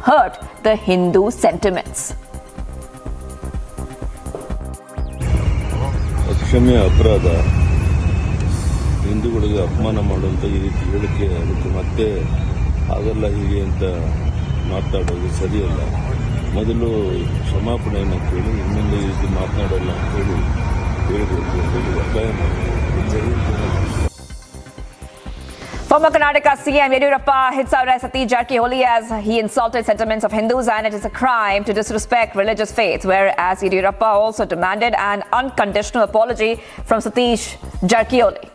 hurt the Hindu sentiments. ಅಕ್ಷಮ್ಯ ಅಪರಾಧ ಹಿಂದೂಗಳಿಗೆ ಅಪಮಾನ ಮಾಡುವಂಥ ಈ ರೀತಿ ಹೇಳಿಕೆ ಅದಕ್ಕೆ ಮತ್ತೆ ಆಗಲ್ಲ ಹೀಗೆ ಅಂತ ಮಾತಾಡೋದು ಸರಿಯಲ್ಲ. ಮೊದಲು ಕ್ಷಮಾಪಣೆಯನ್ನು ಕೇಳಿ ಇನ್ನೊಂದು ಈ ರೀತಿ ಮಾತನಾಡಲ್ಲ ಅಂತೇಳಿ ಹೇಳಬೇಕು ಅಂತೇಳಿ ಒತ್ತಾಯ ಮಾಡಿ. Former Karnataka CM Yediyurappa hits out at Satish Jarkiholi as he insulted sentiments of Hindus, and it is a crime to disrespect religious faith, whereas Yediyurappa also demanded an unconditional apology from Satish Jarkiholi.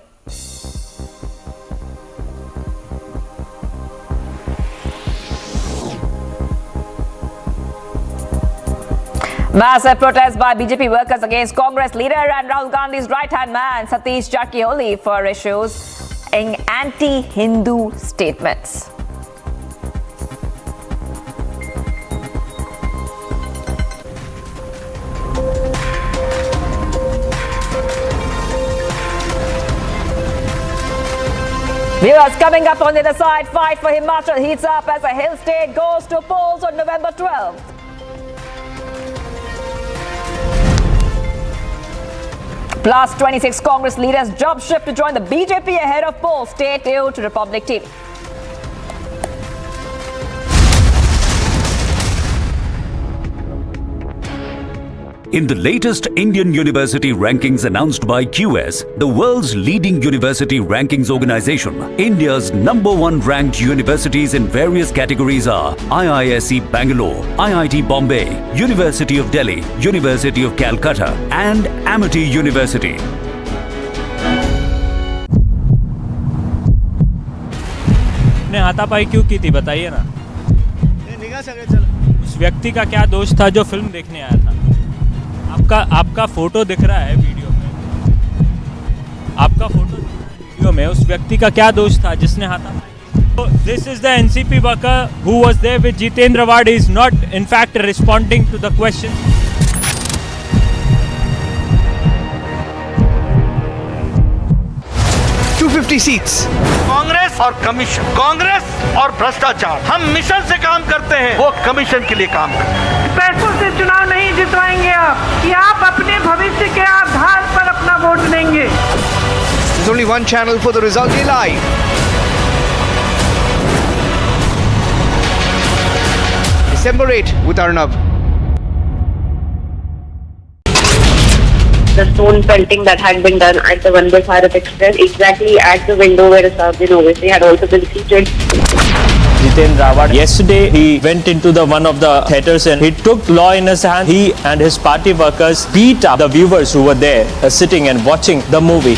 Massive protest by BJP workers against Congress leader and Rahul Gandhi's right-hand man Satish Jarkiholi for issues in anti-Hindu statements. Viewers, coming up on the other side, fight for Himachal heats up as a hill state goes to polls on November 12th. Plus, 26 Congress leaders job shift to join the BJP ahead of polls. Stay tuned to Republic TV. In the latest Indian university rankings announced by QS, the world's leading university rankings organization, India's #1 ranked universities in various categories are IISc Bangalore, IIT Bombay, University of Delhi, University of Calcutta, and Amity University. ने हाथापाई क्यों की थी बताइए ना। उस व्यक्ति का क्या दोष था जो फिल्म देखने आया था? आपका फोटो दिख रहा है वीडियो में, उस व्यक्ति का क्या दोष था जिसने हाथापाई? This is the NCP worker who was there with Jitendra Wad. He is not in fact responding to the question. 250 seats. Congress और कमीशन, कांग्रेस और भ्रष्टाचार, हम मिशन से काम करते हैं, वो कमीशन के लिए काम करते हैं। पैसों से चुनाव नहीं जितवाएंगे आप, कि आप अपने भविष्य के आधार पर अपना वोट देंगे। There's only one channel for the result. Live. December 8 with Arnab. The stone pelting that had been done at the Vande Bharat Express, exactly at the window where Assaduddin Owaisi had also been seated. Jitendra Wad, yesterday he went into one of the theatres and he took law in his hand. He and his party workers beat up the viewers who were there sitting and watching the movie.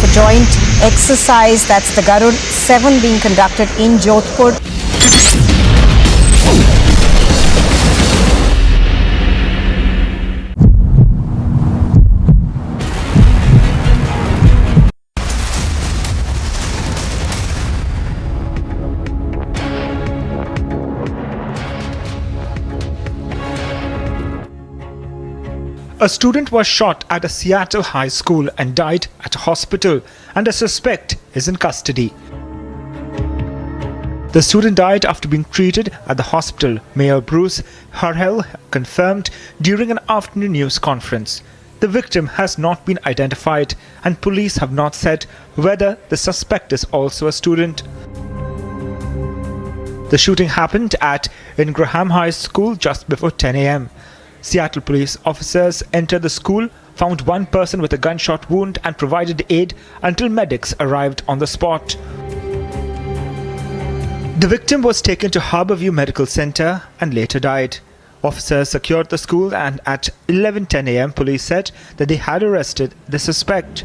The joint exercise, that's the Garud 7 being conducted in Jodhpur. A student was shot at a Seattle high school and died at a hospital, and a suspect is in custody. The student died after being treated at the hospital, Mayor Bruce Harhel confirmed during an afternoon news conference. The victim has not been identified and police have not said whether the suspect is also a student. The shooting happened at Ingraham High School just before 10 a.m. Seattle police officers entered the school, found one person with a gunshot wound and provided aid until medics arrived on the spot. The victim was taken to Harborview Medical Center and later died. Officers secured the school and at 11:10 a.m. police said that they had arrested the suspect.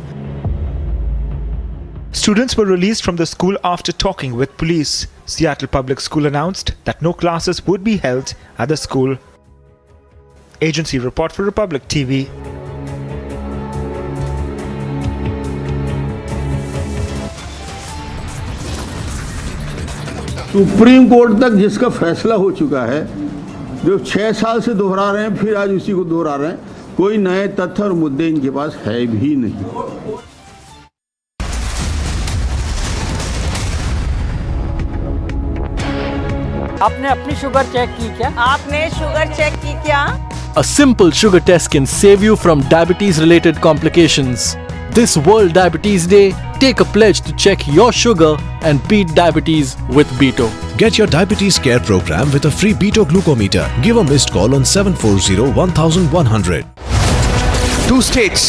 Students were released from the school after talking with police. Seattle Public School announced that no classes would be held at the school. Agency report for Republic TV. Supreme court तक जिसका फैसला हो चुका है, जो 6 साल से दोहरा रहे हैं, फिर आज उसी को दोहरा रहे हैं, कोई नए तथ्य और मुद्दे इनके पास है भी नहीं। आपने अपनी शुगर चेक की क्या? आपने शुगर चेक की क्या? A simple sugar test can save you from diabetes-related complications. This World Diabetes Day, take a pledge to check your sugar and beat diabetes with Beto. Get your diabetes care program with a free Beto glucometer. Give a missed call on 740-1100. 2 states.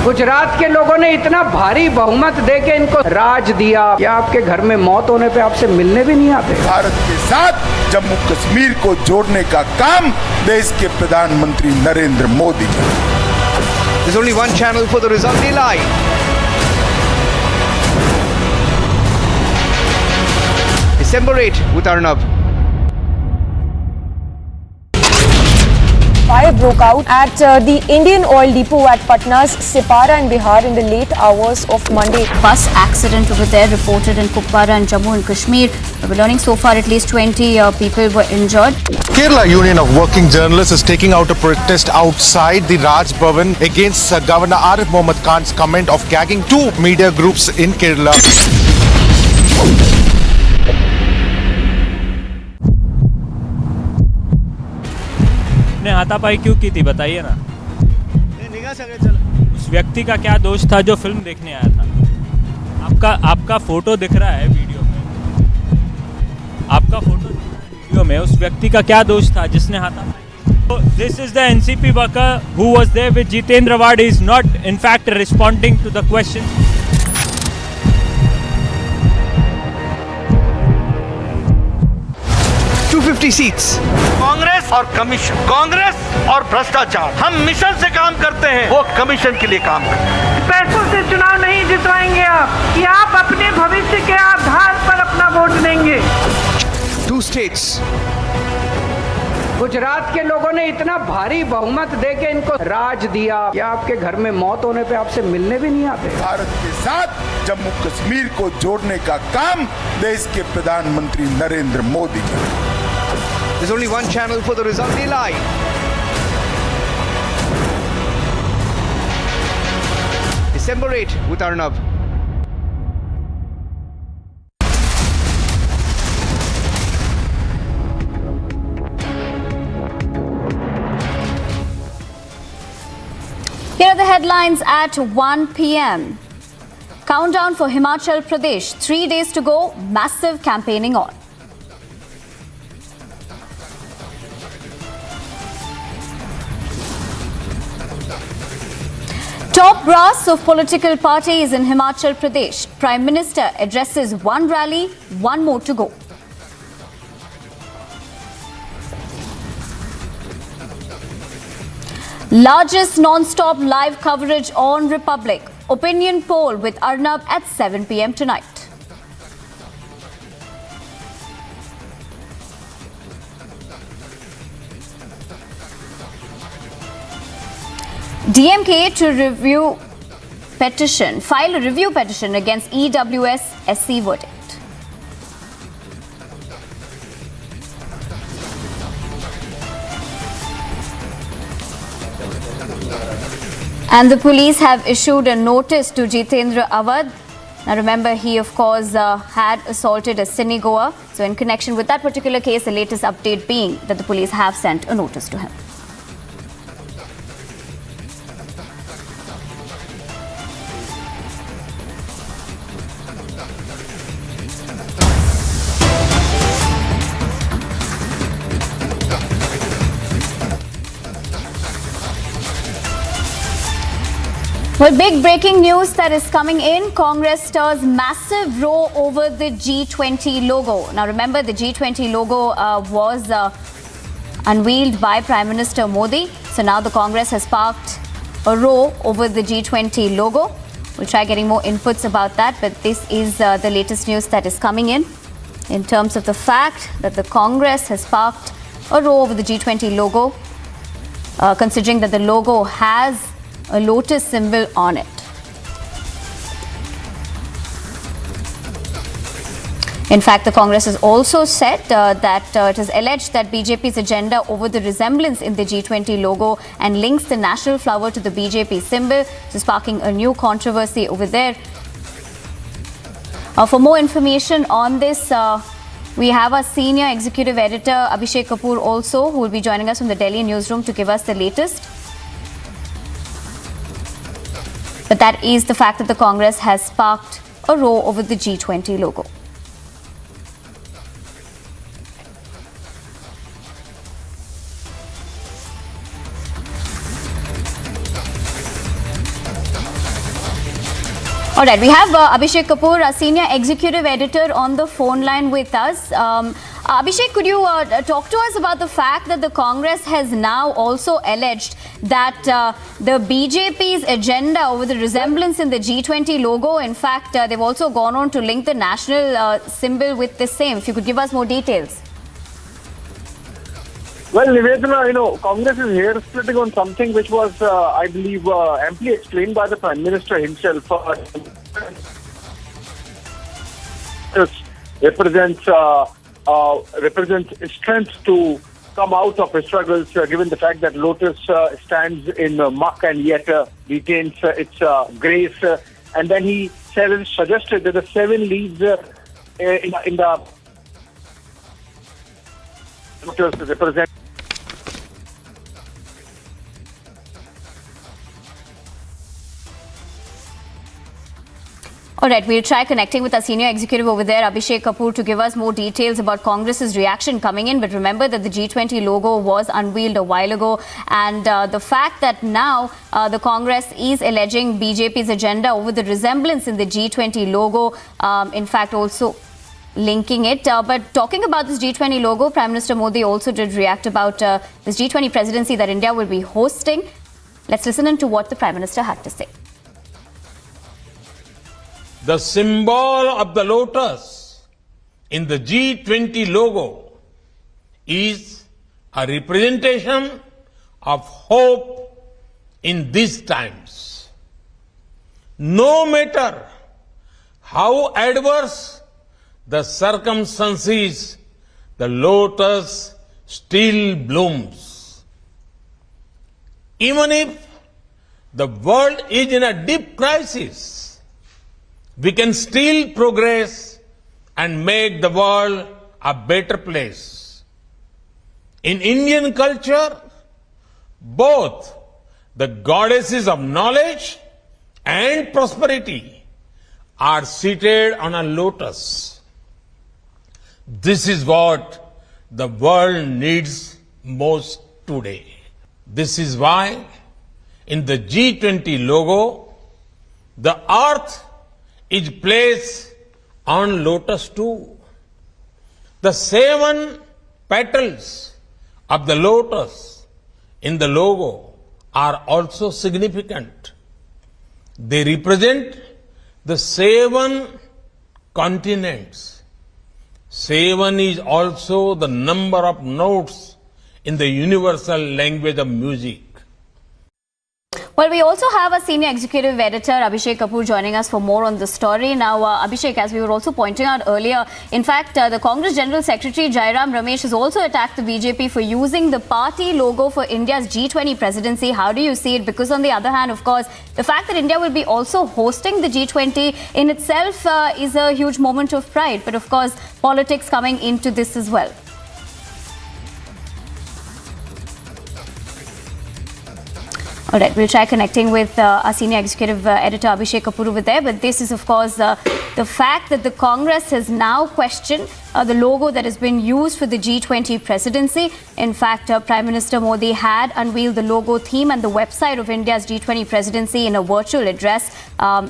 Gujarat के लोगों ने इतना भारी बहुमत देके इनको राज दिया कि आपके घर में मौत होने पे आपसे मिलने भी नहीं आते। भारत के साथ जम्मू कश्मीर को जोड़ने का काम देश के प्रधानमंत्री नरेंद्र मोदी का। There's only one channel for the result they lie. December 8 with Arnab. Fire broke out at the Indian Oil Depot at Patna's Sipara in Bihar in the late hours of Monday. Bus accident over there reported in Kupwara and Jammu and Kashmir. We're learning so far at least 20 people were injured. Kerala Union of Working Journalists is taking out a protest outside the Raj Bhavan against Governor Arif Mohammad Khan's comment of gagging 2 media groups in Kerala. ने हाथापाई क्यों की थी बताइए ना। उस व्यक्ति का क्या दोष था जो फिल्म देखने आया था? आपका फोटो दिख रहा है वीडियो में। आपका फोटो दिख रहा है वीडियो में, उस व्यक्ति का क्या दोष था जिसने हाथापाई? This is the NCP worker who was there with Jitendra Wad is not in fact responding to the question. 250 seats. Congress और कमीशन, कांग्रेस और भ्रष्टाचार, हम मिशन से काम करते हैं, वो कमीशन के लिए काम करते हैं। पैसों से चुनाव नहीं जितवाएंगे आप, कि आप अपने भविष्य के आधार पर अपना वोट देंगे। 2 states. गुजरात के लोगों ने इतना भारी बहुमत देके इनको राज दिया कि आपके घर में मौत होने पे आपसे मिलने भी नहीं आते। भारत के साथ जम्मू कश्मीर को जोड़ने का काम देश के प्रधानमंत्री नरेंद्र मोदी का। There's only one channel for the result they lie. December 8 with Arnab. Here are the headlines at 1 p.m. Countdown for Himachal Pradesh. 3 days to go. Massive campaigning on. Top brass of political parties in Himachal Pradesh. Prime Minister addresses one rally, one more to go. Largest non-stop live coverage on Republic. Opinion poll with Arnab at 7 p.m. tonight. DMK to review petition, file a review petition against EWS SC verdict. And the police have issued a notice to Jitendra Awad. Now remember, he of course had assaulted a cinegoer. So in connection with that particular case, the latest update being that the police have sent a notice to him. Well, big breaking news that is coming in. Congress stirs massive row over the G20 logo. Now remember, the G20 logo was unveiled by Prime Minister Modi. So now the Congress has sparked a row over the G20 logo. We'll try getting more inputs about that, but this is the latest news that is coming in terms of the fact that the Congress has sparked a row over the G20 logo, considering that the logo has a lotus symbol on it. In fact, the Congress has also said that it is alleged that BJP's agenda over the resemblance in the G20 logo and links the national flower to the BJP symbol, so sparking a new controversy over there. For more information on this, we have our senior executive editor Abhishek Kapoor also, who will be joining us from the Delhi newsroom to give us the latest. But that is the fact that the Congress has sparked a row over the G20 logo. All right, we have Abhishek Kapoor, our senior executive editor, on the phone line with us. Abhishek, could you talk to us about the fact that the Congress has now also alleged that the BJP's agenda over the resemblance in the G20 logo, in fact, they've also gone on to link the national symbol with the same. If you could give us more details. Well, Nivedana, Congress is here splitting on something which was, I believe, amply explained by the Prime Minister himself. Represents strength to come out of his struggles, given the fact that Lotus stands in muck and yet retains its grace. And then he suggested that the 7 leaves in the Lotus represent. All right, we'll try connecting with our senior executive over there, Abhishek Kapoor, to give us more details about Congress's reaction coming in. But remember that the G20 logo was unveiled a while ago. And the fact that now the Congress is alleging BJP's agenda over the resemblance in the G20 logo, in fact, also linking it. But talking about this G20 logo, Prime Minister Modi also did react about this G20 presidency that India will be hosting. Let's listen in to what the Prime Minister had to say. The symbol of the lotus in the G20 logo is a representation of hope in these times. No matter how adverse the circumstances, the lotus still blooms. Even if the world is in a deep crisis, we can still progress and make the world a better place. In Indian culture, both the goddesses of knowledge and prosperity are seated on a lotus. This is what the world needs most today. This is why in the G20 logo, the earth is placed on lotus too. The 7 petals of the lotus in the logo are also significant. They represent the 7 continents. 7 is also the number of notes in the universal language of music. Well, we also have a senior executive editor, Abhishek Kapoor, joining us for more on the story. Now, Abhishek, as we were also pointing out earlier, in fact, the Congress General Secretary Jairam Ramesh has also attacked the BJP for using the party logo for India's G20 presidency. How do you see it? Because on the other hand, of course, the fact that India will be also hosting the G20 in itself is a huge moment of pride. But of course, politics coming into this as well. All right, we'll try connecting with our senior executive editor Abhishek Kapoor over there. But this is, of course, the fact that the Congress has now questioned the logo that has been used for the G20 presidency. In fact, Prime Minister Modi had unveiled the logo, theme and the website of India's G20 presidency in a virtual address.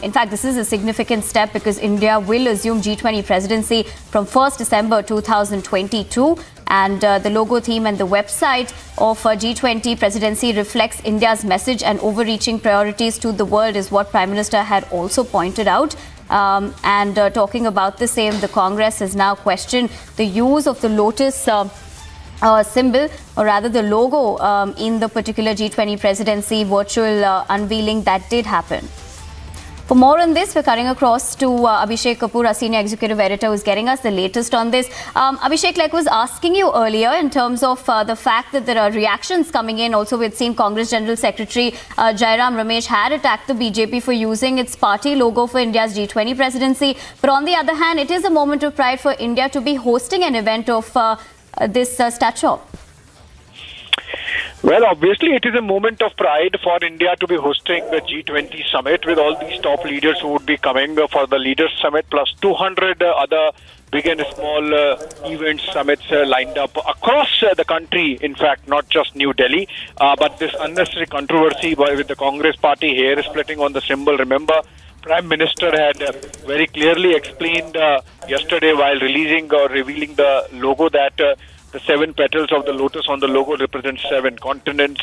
In fact, this is a significant step because India will assume G20 presidency from 1st December 2022. And the logo, theme and the website of G20 presidency reflects India's message and overreaching priorities to the world is what Prime Minister had also pointed out. Talking about the same, the Congress has now questioned the use of the lotus symbol, or rather the logo in the particular G20 presidency virtual unveiling that did happen. For more on this, we're cutting across to Abhishek Kapoor, our senior executive editor, who's getting us the latest on this. Abhishek, like I was asking you earlier, in terms of the fact that there are reactions coming in, also we've seen Congress General Secretary Jairam Ramesh had attacked the BJP for using its party logo for India's G20 presidency. But on the other hand, it is a moment of pride for India to be hosting an event of this stature. Well, obviously, it is a moment of pride for India to be hosting the G20 summit with all these top leaders who would be coming for the Leaders Summit, plus 200 other big and small events, summits lined up across the country, in fact, not just New Delhi. But this unnecessary controversy with the Congress party hair splitting on the symbol. Remember, Prime Minister had very clearly explained yesterday while releasing or revealing the logo that the 7 petals of the lotus on the logo represent 7 continents.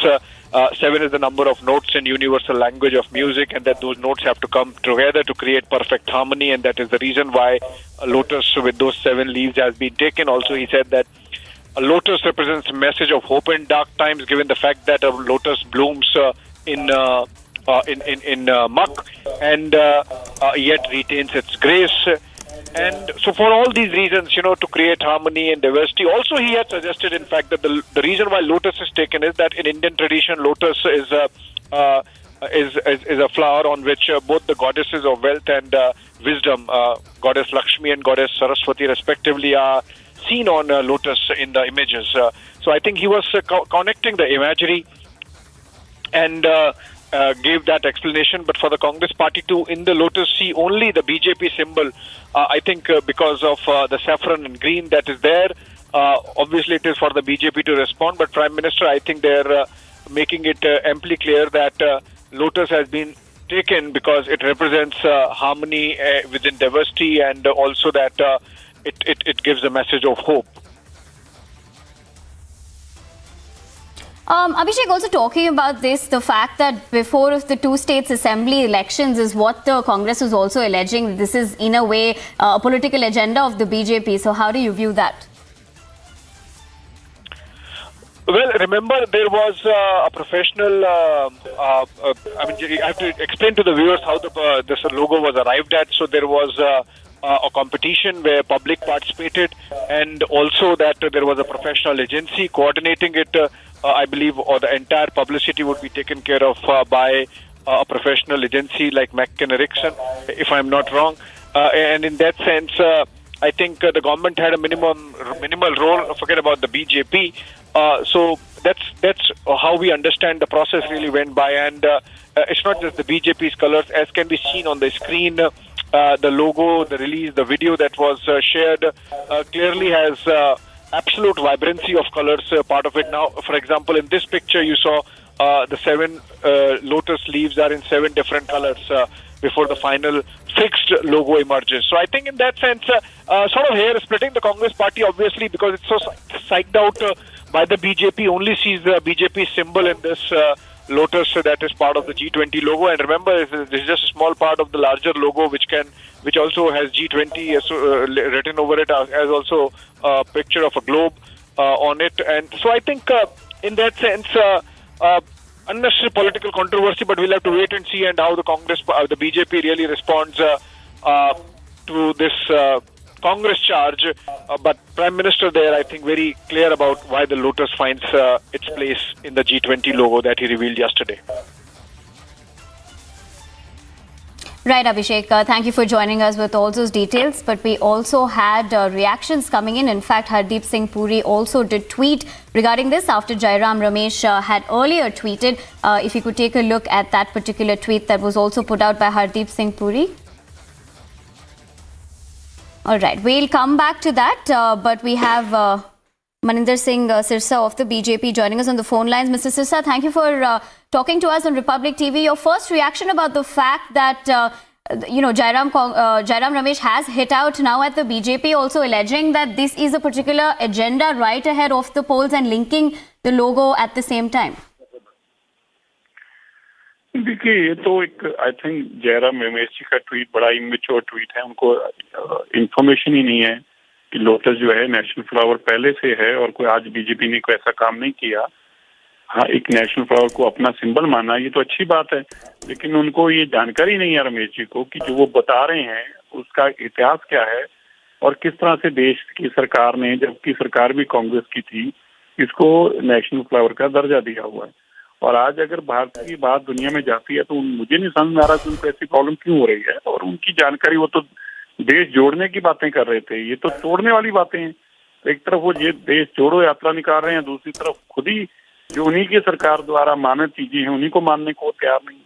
7 is the number of notes in universal language of music, and that those notes have to come together to create perfect harmony, and that is the reason why a lotus with those 7 leaves has been taken. Also, he said that a lotus represents a message of hope in dark times, given the fact that a lotus blooms in muck and yet retains its grace. And so for all these reasons, to create harmony and diversity. Also, he had suggested, in fact, that the reason why lotus is taken is that in Indian tradition, lotus is a flower on which both the goddesses of wealth and wisdom, Goddess Lakshmi and Goddess Saraswati respectively, are seen on lotus in the images. So I think he was connecting the imagery and gave that explanation. But for the Congress party to, in the lotus, see only the BJP symbol, I think because of the saffron and green that is there, obviously it is for the BJP to respond. But Prime Minister, I think they're making it amply clear that lotus has been taken because it represents harmony within diversity, and also that it gives a message of hope. Abhishek, also talking about this, the fact that before the 2 states assembly elections is what the Congress is also alleging. This is in a way a political agenda of the BJP. So how do you view that? Well, remember there was a professional, I have to explain to the viewers how this logo was arrived at. So there was a competition where public participated, and also that there was a professional agency coordinating it. I believe, or the entire publicity would be taken care of by a professional agency like McKen Erickson, if I'm not wrong. And in that sense, I think the government had a minimal role. Forget about the BJP. So that's how we understand the process really went by. And it's not just the BJP's colors, as can be seen on the screen. The logo, the release, the video that was shared clearly has absolute vibrancy of colors part of it. Now, for example, in this picture you saw the 7 lotus leaves are in 7 different colors before the final fixed logo emerges. So I think in that sense, sort of hair splitting. The Congress party, obviously, because it's so psyched out by the BJP, only sees the BJP symbol in this lotus that is part of the G20 logo. And remember, this is just a small part of the larger logo, which also has G20 written over it, as also a picture of a globe on it. And so I think in that sense, unnecessary political controversy, but we'll have to wait and see and how the BJP really responds to this Congress charge. But Prime Minister there, I think, very clear about why the lotus finds its place in the G20 logo that he revealed yesterday. Right, Abhishek. Thank you for joining us with all those details. But we also had reactions coming in. In fact, Hardeep Singh Puri also did tweet regarding this after Jairam Ramesh had earlier tweeted. If you could take a look at that particular tweet that was also put out by Hardeep Singh Puri. All right, we'll come back to that. But we have Maninder Singh Sirsa of the BJP joining us on the phone lines. Mr. Sirsa, thank you for talking to us on Republic TV. Your first reaction about the fact that, Jairam Ramesh has hit out now at the BJP, also alleging that this is a particular agenda right ahead of the polls and linking the logo at the same time. देखिए ये तो एक I think Jairam Ramesh ji का tweet बड़ा immature tweet है. उनको information ही नहीं है कि लोटस जो है नेशनल फ्लावर पहले से है और कोई आज बीजेपी ने कोई ऐसा काम नहीं किया. हाँ, एक नेशनल फ्लावर को अपना सिंबल माना ये तो अच्छी बात है, लेकिन उनको ये जानकारी नहीं है रमेश जी को कि जो वो बता रहे हैं उसका इतिहास क्या है और किस तरह से देश की सरकार ने, जबकि सरकार भी कांग्रेस की थी, इसको नेशनल फ्लावर का दर्जा दिया हुआ है. और आज अगर भारत की बात दुनिया में जाती है तो मुझे नहीं समझ में आ रहा कि उनको ऐसी प्रॉब्लम क्यों हो रही है. और उनकी जानकारी, वो तो देश जोड़ने की बातें कर रहे थे, ये तो तोड़ने वाली बातें हैं. एक तरफ वो ये देश जोड़ो यात्रा निकाल रहे हैं, दूसरी तरफ खुद ही जो उन्हीं की सरकार द्वारा मानित चीजें हैं उन्हीं को मानने को तैयार नहीं.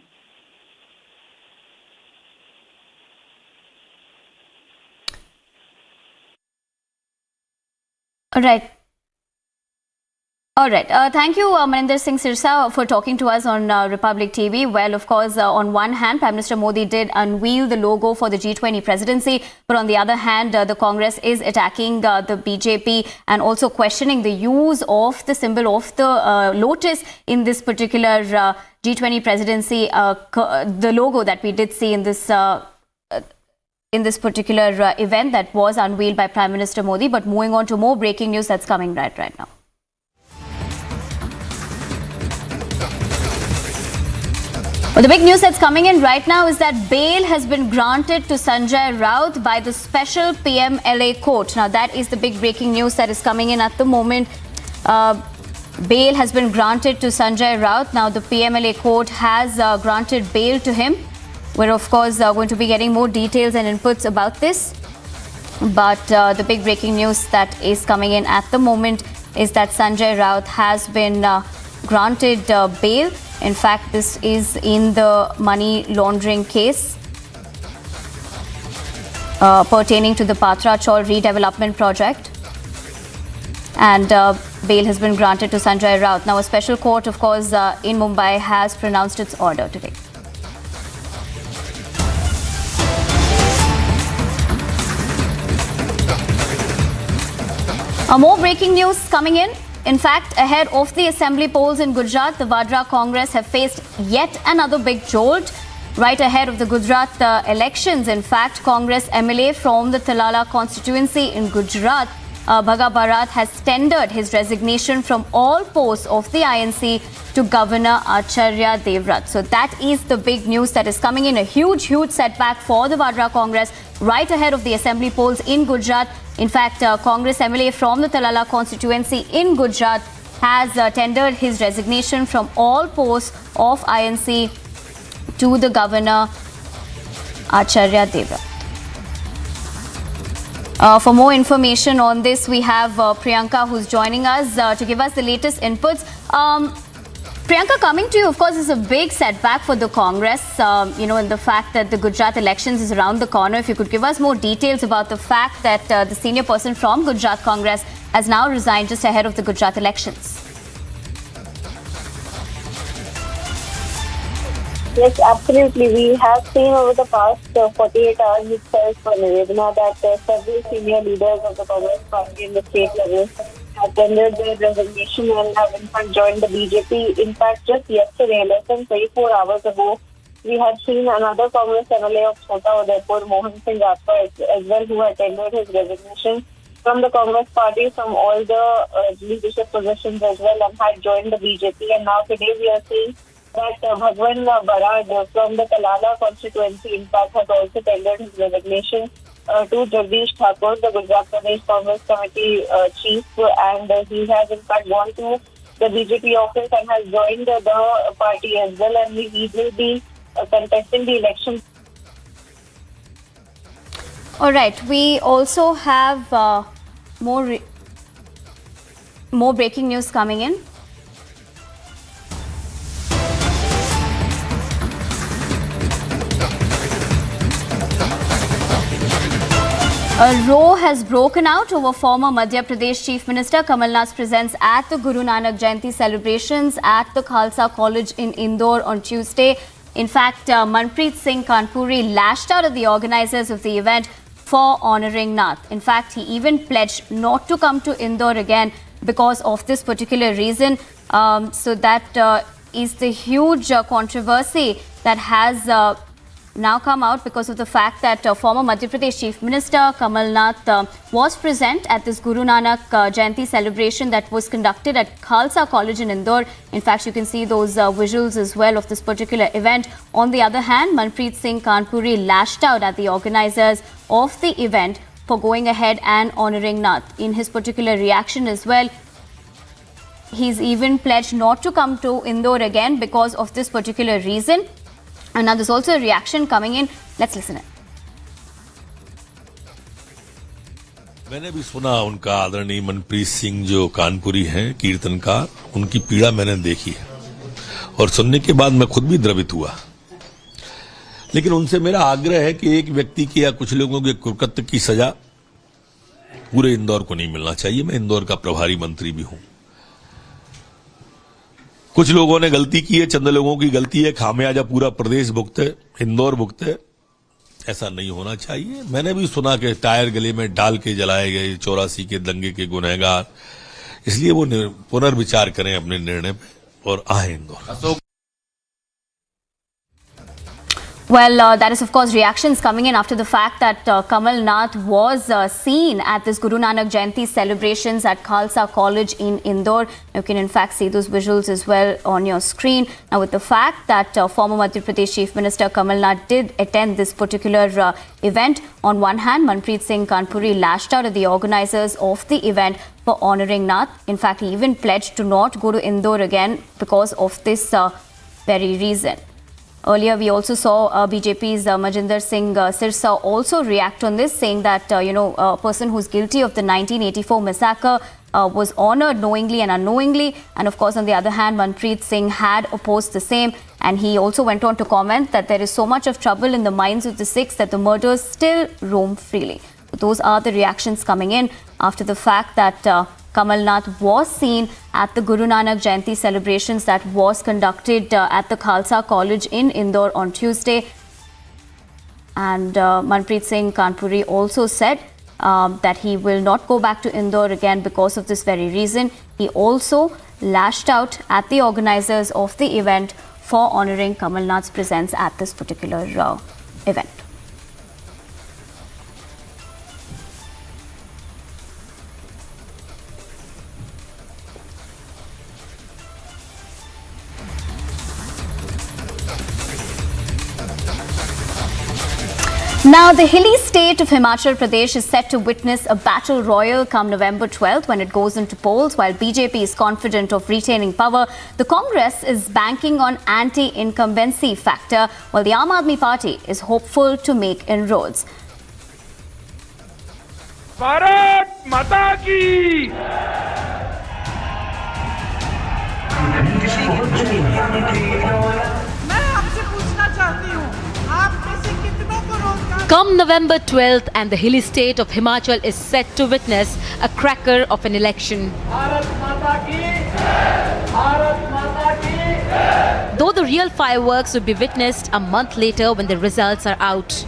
Right. All right. Thank you, Maninder Singh Sirsa, for talking to us on Republic TV. Well, of course, on one hand, Prime Minister Modi did unveil the logo for the G20 presidency. But on the other hand, the Congress is attacking the BJP and also questioning the use of the symbol of the lotus in this particular G20 presidency, the logo that we did see in this particular event that was unveiled by Prime Minister Modi. But moving on to more breaking news that's coming right now. Well, the big news that's coming in right now is that bail has been granted to Sanjay Raut by the special PMLA court. Now, that is the big breaking news that is coming in at the moment. Bail has been granted to Sanjay Raut. Now, the PMLA court has granted bail to him. We're, of course, going to be getting more details and inputs about this. But the big breaking news that is coming in at the moment is that Sanjay Raut has been granted bail. In fact, this is in the money laundering case pertaining to the Patra Chaul redevelopment project. And bail has been granted to Sanjay Raut. Now, a special court, of course, in Mumbai has pronounced its order today. More breaking news coming in. In fact, ahead of the assembly polls in Gujarat, the Vadra Congress have faced yet another big jolt. Right ahead of the Gujarat elections, in fact, Congress MLA from the Talala constituency in Gujarat, Bhaga Bharat, has tendered his resignation from all posts of the INC to Governor Acharya Devrat. So that is the big news that is coming in. A huge setback for the Vadra Congress right ahead of the assembly polls in Gujarat. In fact, Congress MLA from the Talala constituency in Gujarat has tendered his resignation from all posts of INC to the Governor Acharya Devrat. For more information on this, we have Priyanka, who's joining us to give us the latest inputs. Priyanka, coming to you, of course, is a big setback for the Congress, in the fact that the Gujarat elections is around the corner. If you could give us more details about the fact that the senior person from Gujarat Congress has now resigned just ahead of the Gujarat elections. Yes, absolutely. We have seen over the past 48 hours itself, Nivedana, that several senior leaders of the Congress party in the state level have tendered their resignation and have in fact joined the BJP. In fact, just yesterday, less than 24 hours ago, we had seen another Congress MLA of Chota Udaipur, Mohan Singh Rathwar, as well, who had tendered his resignation from the Congress party, from all the leadership positions as well, and had joined the BJP. And now today we are seeing that Bhagwan Barad from the Talala constituency, in fact, has also tendered his resignation to Jagdish Thakur, the Gujarat Pradesh Congress Committee chief, and he has in fact gone to the BJP office and has joined the party as well, and he will be contesting the election. All right, we also have more breaking news coming in. A row has broken out over former Madhya Pradesh Chief Minister Kamal Nath's presence at the Guru Nanak Jayanti celebrations at the Khalsa College in Indore on Tuesday. In fact, Manpreet Singh Kanpuri lashed out at the organizers of the event for honouring Nath. In fact, he even pledged not to come to Indore again because of this particular reason. So that is the huge controversy that has now come out because of the fact that former Madhya Pradesh Chief Minister Kamal Nath was present at this Guru Nanak Jayanti celebration that was conducted at Khalsa College in Indore. In fact, you can see those visuals as well of this particular event. On the other hand, Manpreet Singh Kanpuri lashed out at the organizers of the event for going ahead and honouring Nath. In his particular reaction as well, he's even pledged not to come to Indore again because of this particular reason. And now there's also a reaction coming in. Let's listen it. मैंने भी सुना उनका आदरणीय मनप्रीत सिंह जो कानपुरी हैं कीर्तनकार, उनकी पीड़ा मैंने देखी है और सुनने के बाद मैं खुद भी द्रवित हुआ। लेकिन उनसे मेरा आग्रह है कि एक व्यक्ति की या कुछ लोगों के कुकृत्य की सजा पूरे इंदौर को नहीं मिलना चाहिए। मैं इंदौर का प्रभारी मंत्री भी हूं। कुछ लोगों ने गलती की है, चंद लोगों की गलती है, खामियाजा पूरा प्रदेश भुगते, इंदौर भुगते। ऐसा नहीं होना चाहिए। मैंने भी सुना कि टायर गले में डाल के जलाए गए 84 के दंगे के गुनहगार, इसलिए वो पुनर्विचार करें अपने निर्णय पे और आए Indore. Well, that is of course reactions coming in after the fact that Kamal Nath was seen at this Guru Nanak Jayanti celebrations at Khalsa College in Indore. You can in fact see those visuals as well on your screen. Now with the fact that former Madhya Pradesh Chief Minister Kamal Nath did attend this particular event, on one hand Manpreet Singh Kanpuri lashed out at the organizers of the event for honouring Nath. In fact, he even pledged to not go to Indore again because of this very reason. Earlier, we also saw BJP's Majinder Singh Sirsa also react on this, saying that, a person who's guilty of the 1984 massacre was honoured knowingly and unknowingly. And of course, on the other hand, Manpreet Singh had opposed the same. And he also went on to comment that there is so much of trouble in the minds of the Sikhs that the murderers still roam freely. So those are the reactions coming in after the fact that Kamal Nath was seen at the Guru Nanak Jayanti celebrations that was conducted at the Khalsa College in Indore on Tuesday. And Manpreet Singh Kanpuri also said that he will not go back to Indore again because of this very reason. He also lashed out at the organizers of the event for honouring Kamal Nath's presence at this particular event. Now, the hilly state of Himachal Pradesh is set to witness a battle royal come November 12th when it goes into polls. While BJP is confident of retaining power, the Congress is banking on anti-incumbency factor, while the Aam Aadmi Party is hopeful to make inroads. Bharat माता की मैं आपसे पूछना चाहती हूँ, आप में से कितनों को रोजगार? Come November 12th and the hilly state of Himachal is set to witness a cracker of an election. Bharat माता की, भारत माता की। Though the real fireworks will be witnessed a month later when the results are out.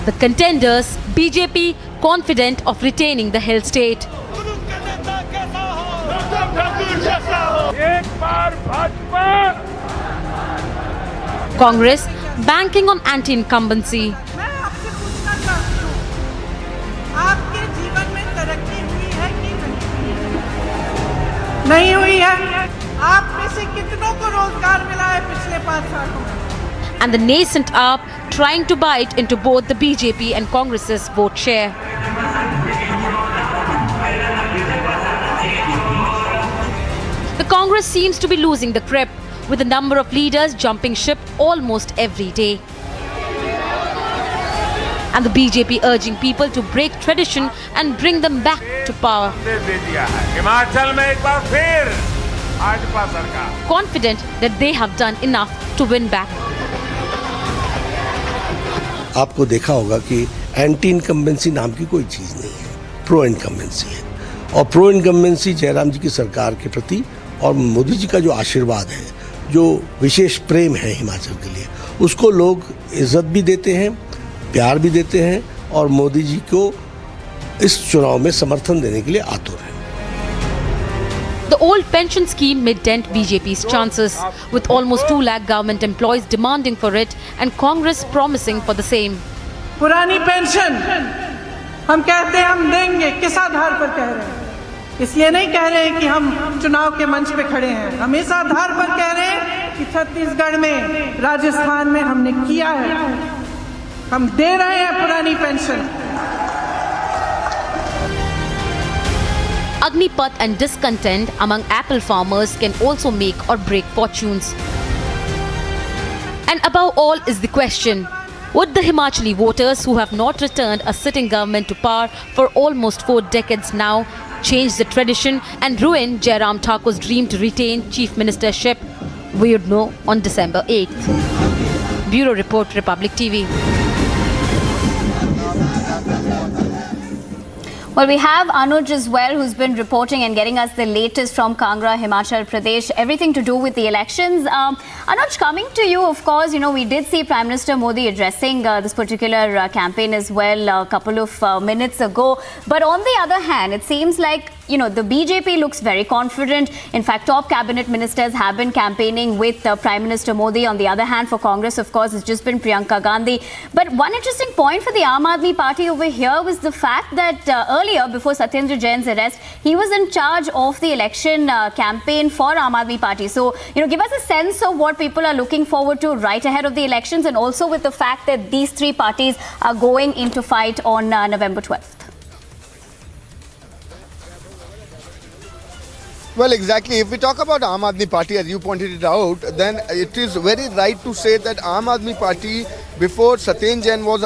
The contenders, BJP, confident of retaining the hill state. Congress banking on anti-incumbency. मैं आपसे पूछना चाहती हूँ, आपके जीवन में तरक्की हुई है कि नहीं हुई है? आप में से कितनों को रोजगार मिला है पिछले 5 सालों में? And the nascent AAP trying to bite into both the BJP and Congress's vote share. The Congress seems to be losing the grip, with the number of leaders jumping ship almost every day. and the BJP urging people to break tradition and bring them back to power. Himachal में एक बार फिर भाजपा सरकार. Confident that they have done enough to win back. आपको देखा होगा कि anti incumbency नाम की कोई चीज़ नहीं है, प्रो इनकम्बेंसी है. और प्रो इनकम्बेंसी जयराम जी की सरकार के प्रति और मोदी जी का जो आशीर्वाद है, जो विशेष प्रेम है हिमाचल के लिए, उसको लोग इज्जत भी देते हैं, प्यार भी देते हैं और मोदी जी को इस चुनाव में समर्थन देने के लिए आतुर हैं. The old pension scheme may dent BJP's chances, with almost 2 lakh government employees demanding for it and Congress promising for the same. पुरानी पेंशन हम कहते हैं हम देंगे, किस आधार पर कह रहे हैं? इसलिए नहीं कह रहे हैं कि हम चुनाव के मंच पे खड़े हैं, हम इस आधार पर कह रहे हैं कि छत्तीसगढ़ में, राजस्थान में हमने किया है, हम दे रहे हैं पुरानी pension. Agnipath and discontent among apple farmers can also make or break fortunes. And above all is the question, would the Himachali voters who have not returned a sitting government to power for almost 4 decades now change the tradition and ruin Jairam Thakur's dream to retain chief ministership? We would know on December 8th. Bureau Report, Republic TV. Well, we have Anuj as well, who's been reporting and getting us the latest from Kangra, Himachal Pradesh, everything to do with the elections. Anuj, coming to you, of course, you know, we did see Prime Minister Modi addressing this particular campaign as well a couple of minutes ago. But on the other hand, it seems like, you know, the BJP looks very confident. In fact, top cabinet ministers have been campaigning with Prime Minister Modi. On the other hand, for Congress, of course, it's just been Priyanka Gandhi. But one interesting point for the Aam Aadmi Party over here was the fact that earlier, before Satyendra Jain's arrest, he was in charge of the election campaign for Aam Aadmi Party. So, you know, give us a sense of what people are looking forward to right ahead of the elections, and also with the fact that these 3 parties are going into fight on November 12th. Well, exactly. If we talk about Aam Aadmi Party, as you pointed it out, then it is very right to say that Aam Aadmi Party, before Satyendra Jain was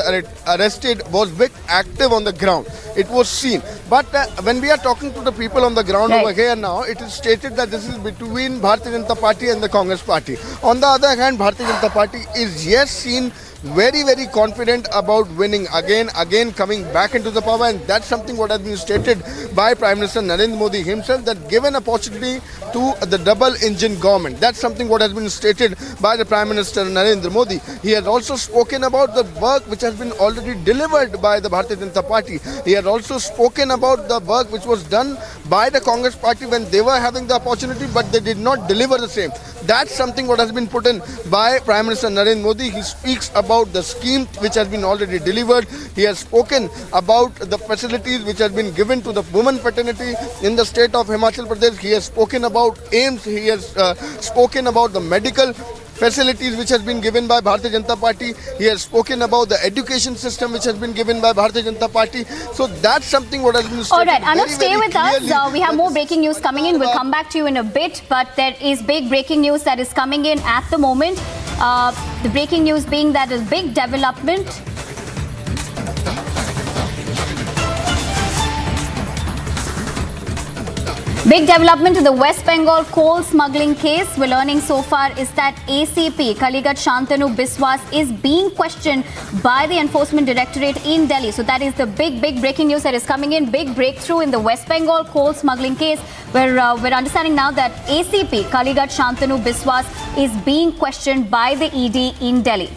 arrested, was very active on the ground. It was seen. But when we are talking to the people on the ground over here now, it is stated that this is between Bharatiya Janata Party and the Congress Party. On the other hand, Bharatiya Janata Party is yes seen very, very confident about winning again coming back into the power, and that's something what has been stated by Prime Minister Narendra Modi himself, that given opportunity to the double engine government. That's something what has been stated by the Prime Minister Narendra Modi. He has also spoken about the work which has been already delivered by the Bharatiya Janata Party. He has also spoken about the work which was done by the Congress Party when they were having the opportunity, but they did not deliver the same. That's something what has been put in by Prime Minister Narendra Modi. He speaks about the scheme which has been already delivered. He has spoken about the facilities which has been given to the women fraternity in the state of Himachal Pradesh. He has spoken about AIMS. He has spoken about the medical facilities which has been given by Bharatiya Janata Party. He has spoken about the education system which has been given by Bharatiya Janata Party. So that's something what has been stated. All right, Anuj, very, stay very with us. We have more breaking news coming in. We'll come back to you in a bit. But there is big breaking news that is coming in at the moment. The breaking news being that a big development. Big development in the West Bengal coal smuggling case. We're learning so far is that ACP Kaligat Shantanu Biswas is being questioned by the Enforcement Directorate in Delhi. So that is the big breaking news that is coming in. Big breakthrough in the West Bengal coal smuggling case, where we're understanding now that ACP Kaligat Shantanu Biswas is being questioned by the ED in Delhi.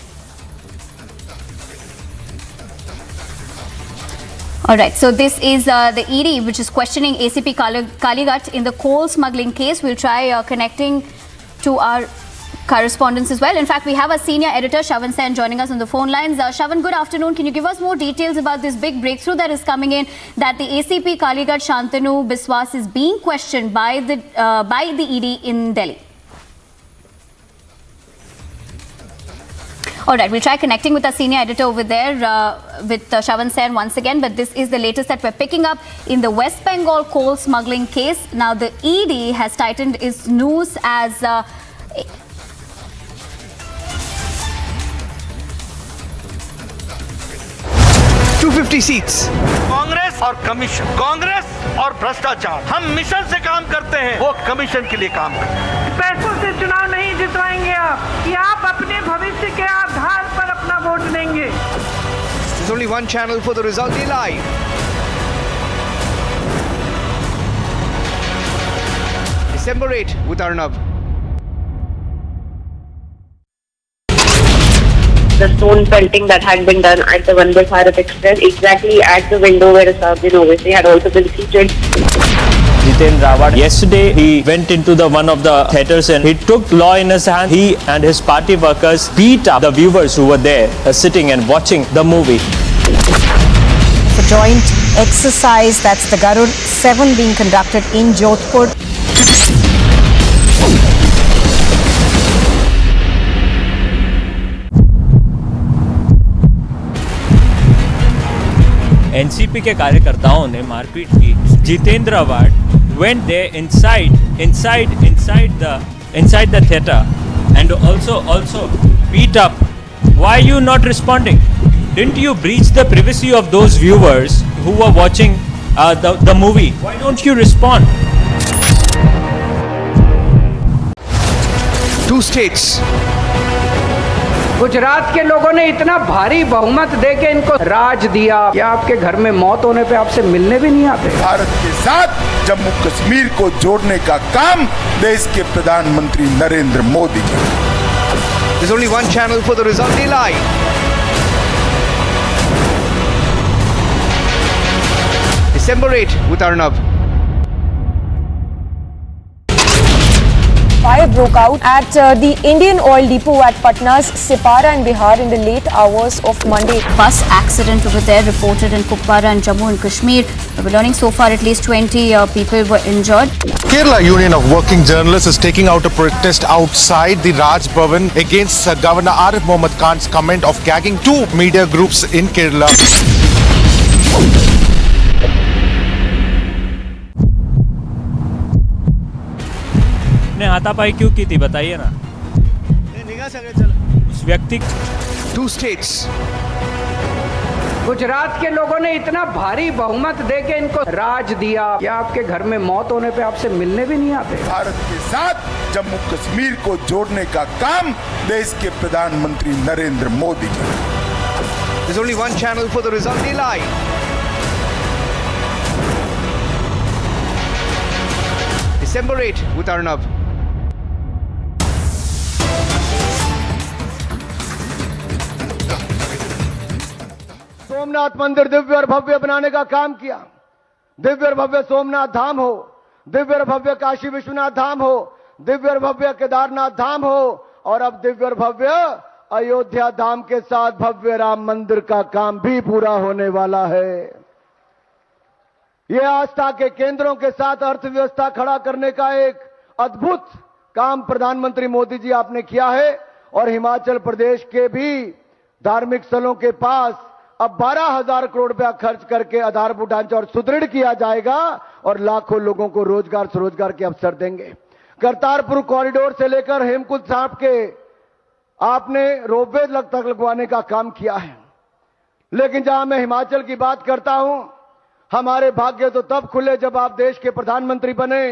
All right, so this is the ED which is questioning ACP Kaligat in the coal smuggling case. We'll try connecting to our correspondents as well. In fact, we have a senior editor, Shavan Sen, joining us on the phone lines. Shavan, good afternoon. Can you give us more details about this big breakthrough that is coming in, that the ACP Kaligat Shantanu Biswas is being questioned by the ED in Delhi? All right, we'll try connecting with our senior editor over there, with Shavan Sen once again. But this is the latest that we're picking up in the West Bengal coal smuggling case. Now, the ED has tightened its noose as 250 seats. Congress और commission, Congress और भ्रष्टाचार, हम mission से काम करते हैं, वो commission के लिए काम करते हैं। पैसों से चुनाव नहीं जितवाएंगे आप, कि आप अपने भविष्य के आधार पर अपना वोट देंगे। There's only one channel for the result day live. December 8 with Arnav. The stone pelting that had been done at the Vande Bharat Express, exactly at the window where Assaduddin Owaisi had also been seated. Jitendra Rawat, yesterday he went into one of the theatres and he took law in his hand. He and his party workers beat up the viewers who were there sitting and watching the movie. The joint exercise, that's the Garud 7 being conducted in Jodhpur. NCP के कार्यकर्ताओं ने मारपीट की. Jitendra award went there inside the theatre and also beat up. Why are you not responding? Didn't you breach the privacy of those viewers who were watching the movie? Why don't you respond? 2 states. Gujarat के लोगों ने इतना भारी बहुमत देके इनको राज दिया, या आपके घर में मौत होने पे आपसे मिलने भी नहीं आते। भारत के साथ जम्मू कश्मीर को जोड़ने का काम देश के प्रधानमंत्री Narendra Modi ji. There's only one channel for the result day live. December 8 with Arnav. Fire broke out at the Indian Oil Depot at Patna's Sipara in Bihar in the late hours of Monday. Bus accident over there reported in Kupwara and Jammu and Kashmir. We're learning so far at least 20 people were injured. Kerala Union of Working Journalists is taking out a protest outside the Raj Bhavan against Governor Arif Mohammad Khan's comment of gagging 2 media groups in Kerala. हाथापाई क्यों की थी बताइए ना. उस व्यक्ति 2 states. Gujarat के लोगों ने इतना भारी बहुमत देके इनको राज दिया, या आपके घर में मौत होने पे आपसे मिलने भी नहीं आते। भारत के साथ जम्मू कश्मीर को जोड़ने का काम देश के प्रधानमंत्री Narendra Modi ji. There's only one channel for the result day live. December 8 with Arnav. Somnath मंदिर दिव्य और भव्य बनाने का काम किया। दिव्य और भव्य सोमनाथ धाम हो, दिव्य और भव्य काशी विश्वनाथ धाम हो, दिव्य और भव्य केदारनाथ धाम हो, और अब दिव्य और भव्य अयोध्या धाम के साथ भव्य राम मंदिर का काम भी पूरा होने वाला है। यह आस्था के केंद्रों के साथ अर्थव्यवस्था खड़ा करने का एक अद्भुत काम प्रधानमंत्री मोदी जी आपने किया है, और हिमाचल प्रदेश के भी धार्मिक स्थलों के पास अब 12,000 करोड़ रुपया खर्च करके आधारभूत ढांचा और सुदृढ़ किया जाएगा, और लाखों लोगों को रोजगार स्वरोजगार के अवसर देंगे। करतारपुर कॉरिडोर से लेकर हेमकुंड साहिब के आपने रोपवे तक लगवाने का काम किया है। लेकिन जहां मैं हिमाचल की बात करता हूं, हमारे भाग्य तो तब खुले जब आप देश के प्रधानमंत्री बने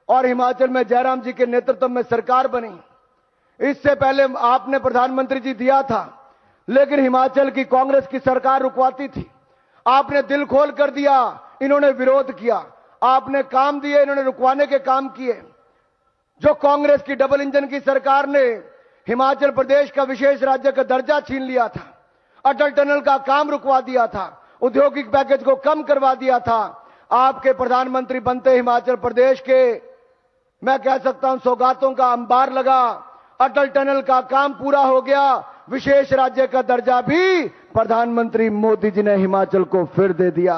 और हिमाचल में जयराम जी के नेतृत्व में सरकार बनी। इससे पहले आपने प्रधानमंत्री जी दिया था, लेकिन हिमाचल की कांग्रेस की सरकार रुकवाती थी। आपने दिल खोल कर दिया, इन्होंने विरोध किया। आपने काम दिए, इन्होंने रुकवाने के काम किए। जो कांग्रेस की डबल इंजन की सरकार ने हिमाचल प्रदेश का विशेष राज्य का दर्जा छीन लिया था, अटल टनल का काम रुकवा दिया था, औद्योगिक पैकेज को कम करवा दिया था। आपके प्रधानमंत्री बनते हिमाचल प्रदेश के, मैं कह सकता हूं, सौगातों का अंबार लगा। अटल टनल का काम पूरा हो गया, विशेष राज्य का दर्जा भी प्रधानमंत्री मोदी जी ने हिमाचल को फिर दे दिया,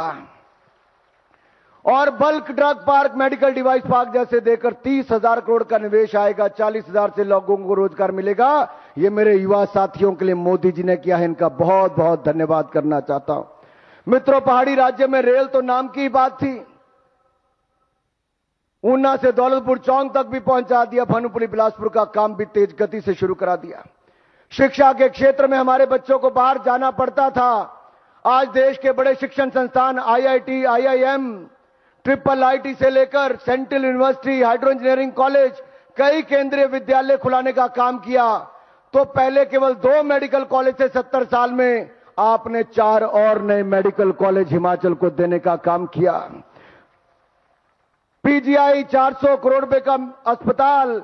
और bulk drug park, medical device park जैसे देकर 30,000 करोड़ का निवेश आएगा, 40,000 से लोगों को रोजगार मिलेगा। ये मेरे युवा साथियों के लिए मोदी जी ने किया है, इनका बहुत बहुत धन्यवाद करना चाहता हूं। मित्रों, पहाड़ी राज्य में रेल तो नाम की ही बात थी, ऊना से दौलतपुर चौक तक भी पहुंचा दिया। भानुपुरी बिलासपुर का काम भी तेज गति से शुरू करा दिया। शिक्षा के क्षेत्र में हमारे बच्चों को बाहर जाना पड़ता था, आज देश के बड़े शिक्षण संस्थान IIT, IIM, IIIT से लेकर central university, hydro engineering college, कई केंद्रीय विद्यालय खुलाने का काम किया। तो पहले केवल 2 मेडिकल कॉलेज थे 70 साल में, आपने 4 और नए मेडिकल कॉलेज हिमाचल को देने का काम किया। PGI 400 करोड़ रुपए का अस्पताल,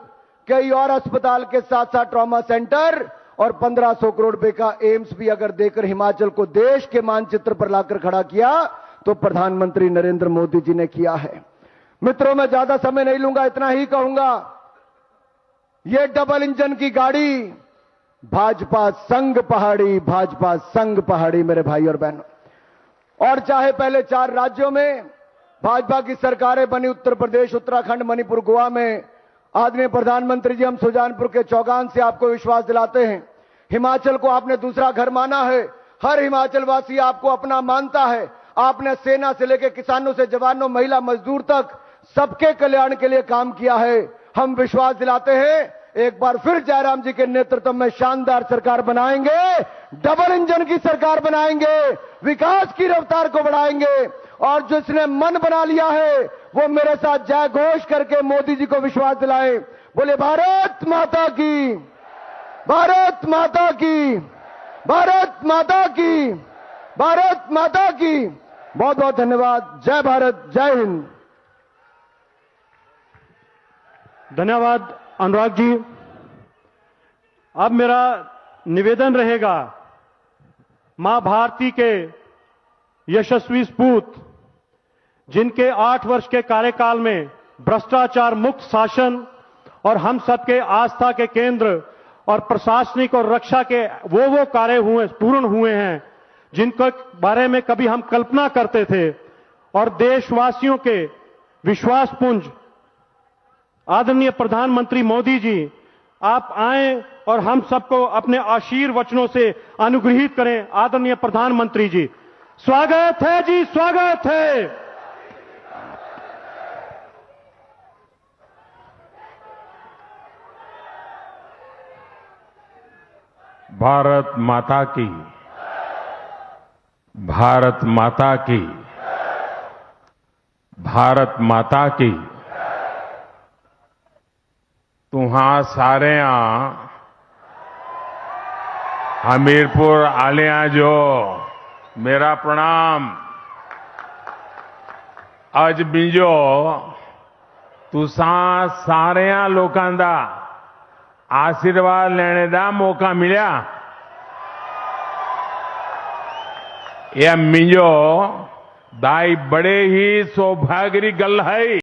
कई और अस्पताल के साथ साथ ट्रॉमा सेंटर और 1500 करोड़ रुपए का एम्स भी अगर देकर हिमाचल को देश के मानचित्र पर लाकर खड़ा किया तो प्रधानमंत्री नरेंद्र मोदी जी ने किया है। मित्रों, मैं ज्यादा समय नहीं लूंगा, इतना ही कहूंगा, ये डबल इंजन की गाड़ी भाजपा संग पहाड़ी, भाजपा संग पहाड़ी मेरे भाई और बहनों। और चाहे पहले 4 राज्यों में भाजपा की सरकारें बनी, उत्तर प्रदेश, उत्तराखंड, मणिपुर, गोवा में, आदरणीय प्रधानमंत्री जी, हम सुजानपुर के चौगान से आपको विश्वास दिलाते हैं, हिमाचल को आपने दूसरा घर माना है। हर हिमाचल वासी आपको अपना मानता है। आपने सेना से लेकर किसानों से जवानों, महिला, मजदूर तक सबके कल्याण के लिए काम किया है। हम विश्वास दिलाते हैं एक बार फिर जयराम जी के नेतृत्व में शानदार सरकार बनाएंगे, डबल इंजन की सरकार बनाएंगे, विकास की रफ्तार को बढ़ाएंगे। और जिसने मन बना लिया है वो मेरे साथ जय घोष करके मोदी जी को विश्वास दिलाए। बोले भारत माता की, भारत माता की, भारत माता की, भारत माता की। बहुत बहुत धन्यवाद। जय भारत, जय हिंद। धन्यवाद अनुराग जी। अब मेरा निवेदन रहेगा, मां भारती के यशस्वी सपूत, जिनके 8 वर्ष के कार्यकाल में भ्रष्टाचार मुक्त शासन और हम सबके आस्था के केंद्र और प्रशासनिक और रक्षा के वो कार्य पूर्ण हुए हैं जिनके बारे में कभी हम कल्पना करते थे। और देशवासियों के विश्वास पुंज आदरणीय प्रधानमंत्री मोदी जी, आप आए और हम सबको अपने आशीर्वचनों से अनुग्रहित करें। आदरणीय प्रधानमंत्री जी, स्वागत है जी, स्वागत है। भारत माता की, भारत माता की, भारत माता की। तुहां सारे हमीरपुर आलिया जो मेरा प्रणाम। अज बिंजो तुसा सारे लोकां दा आशीर्वाद लेने का मौका मिला। यह मिंजो दाई बड़े ही सौभाग्य की गल है।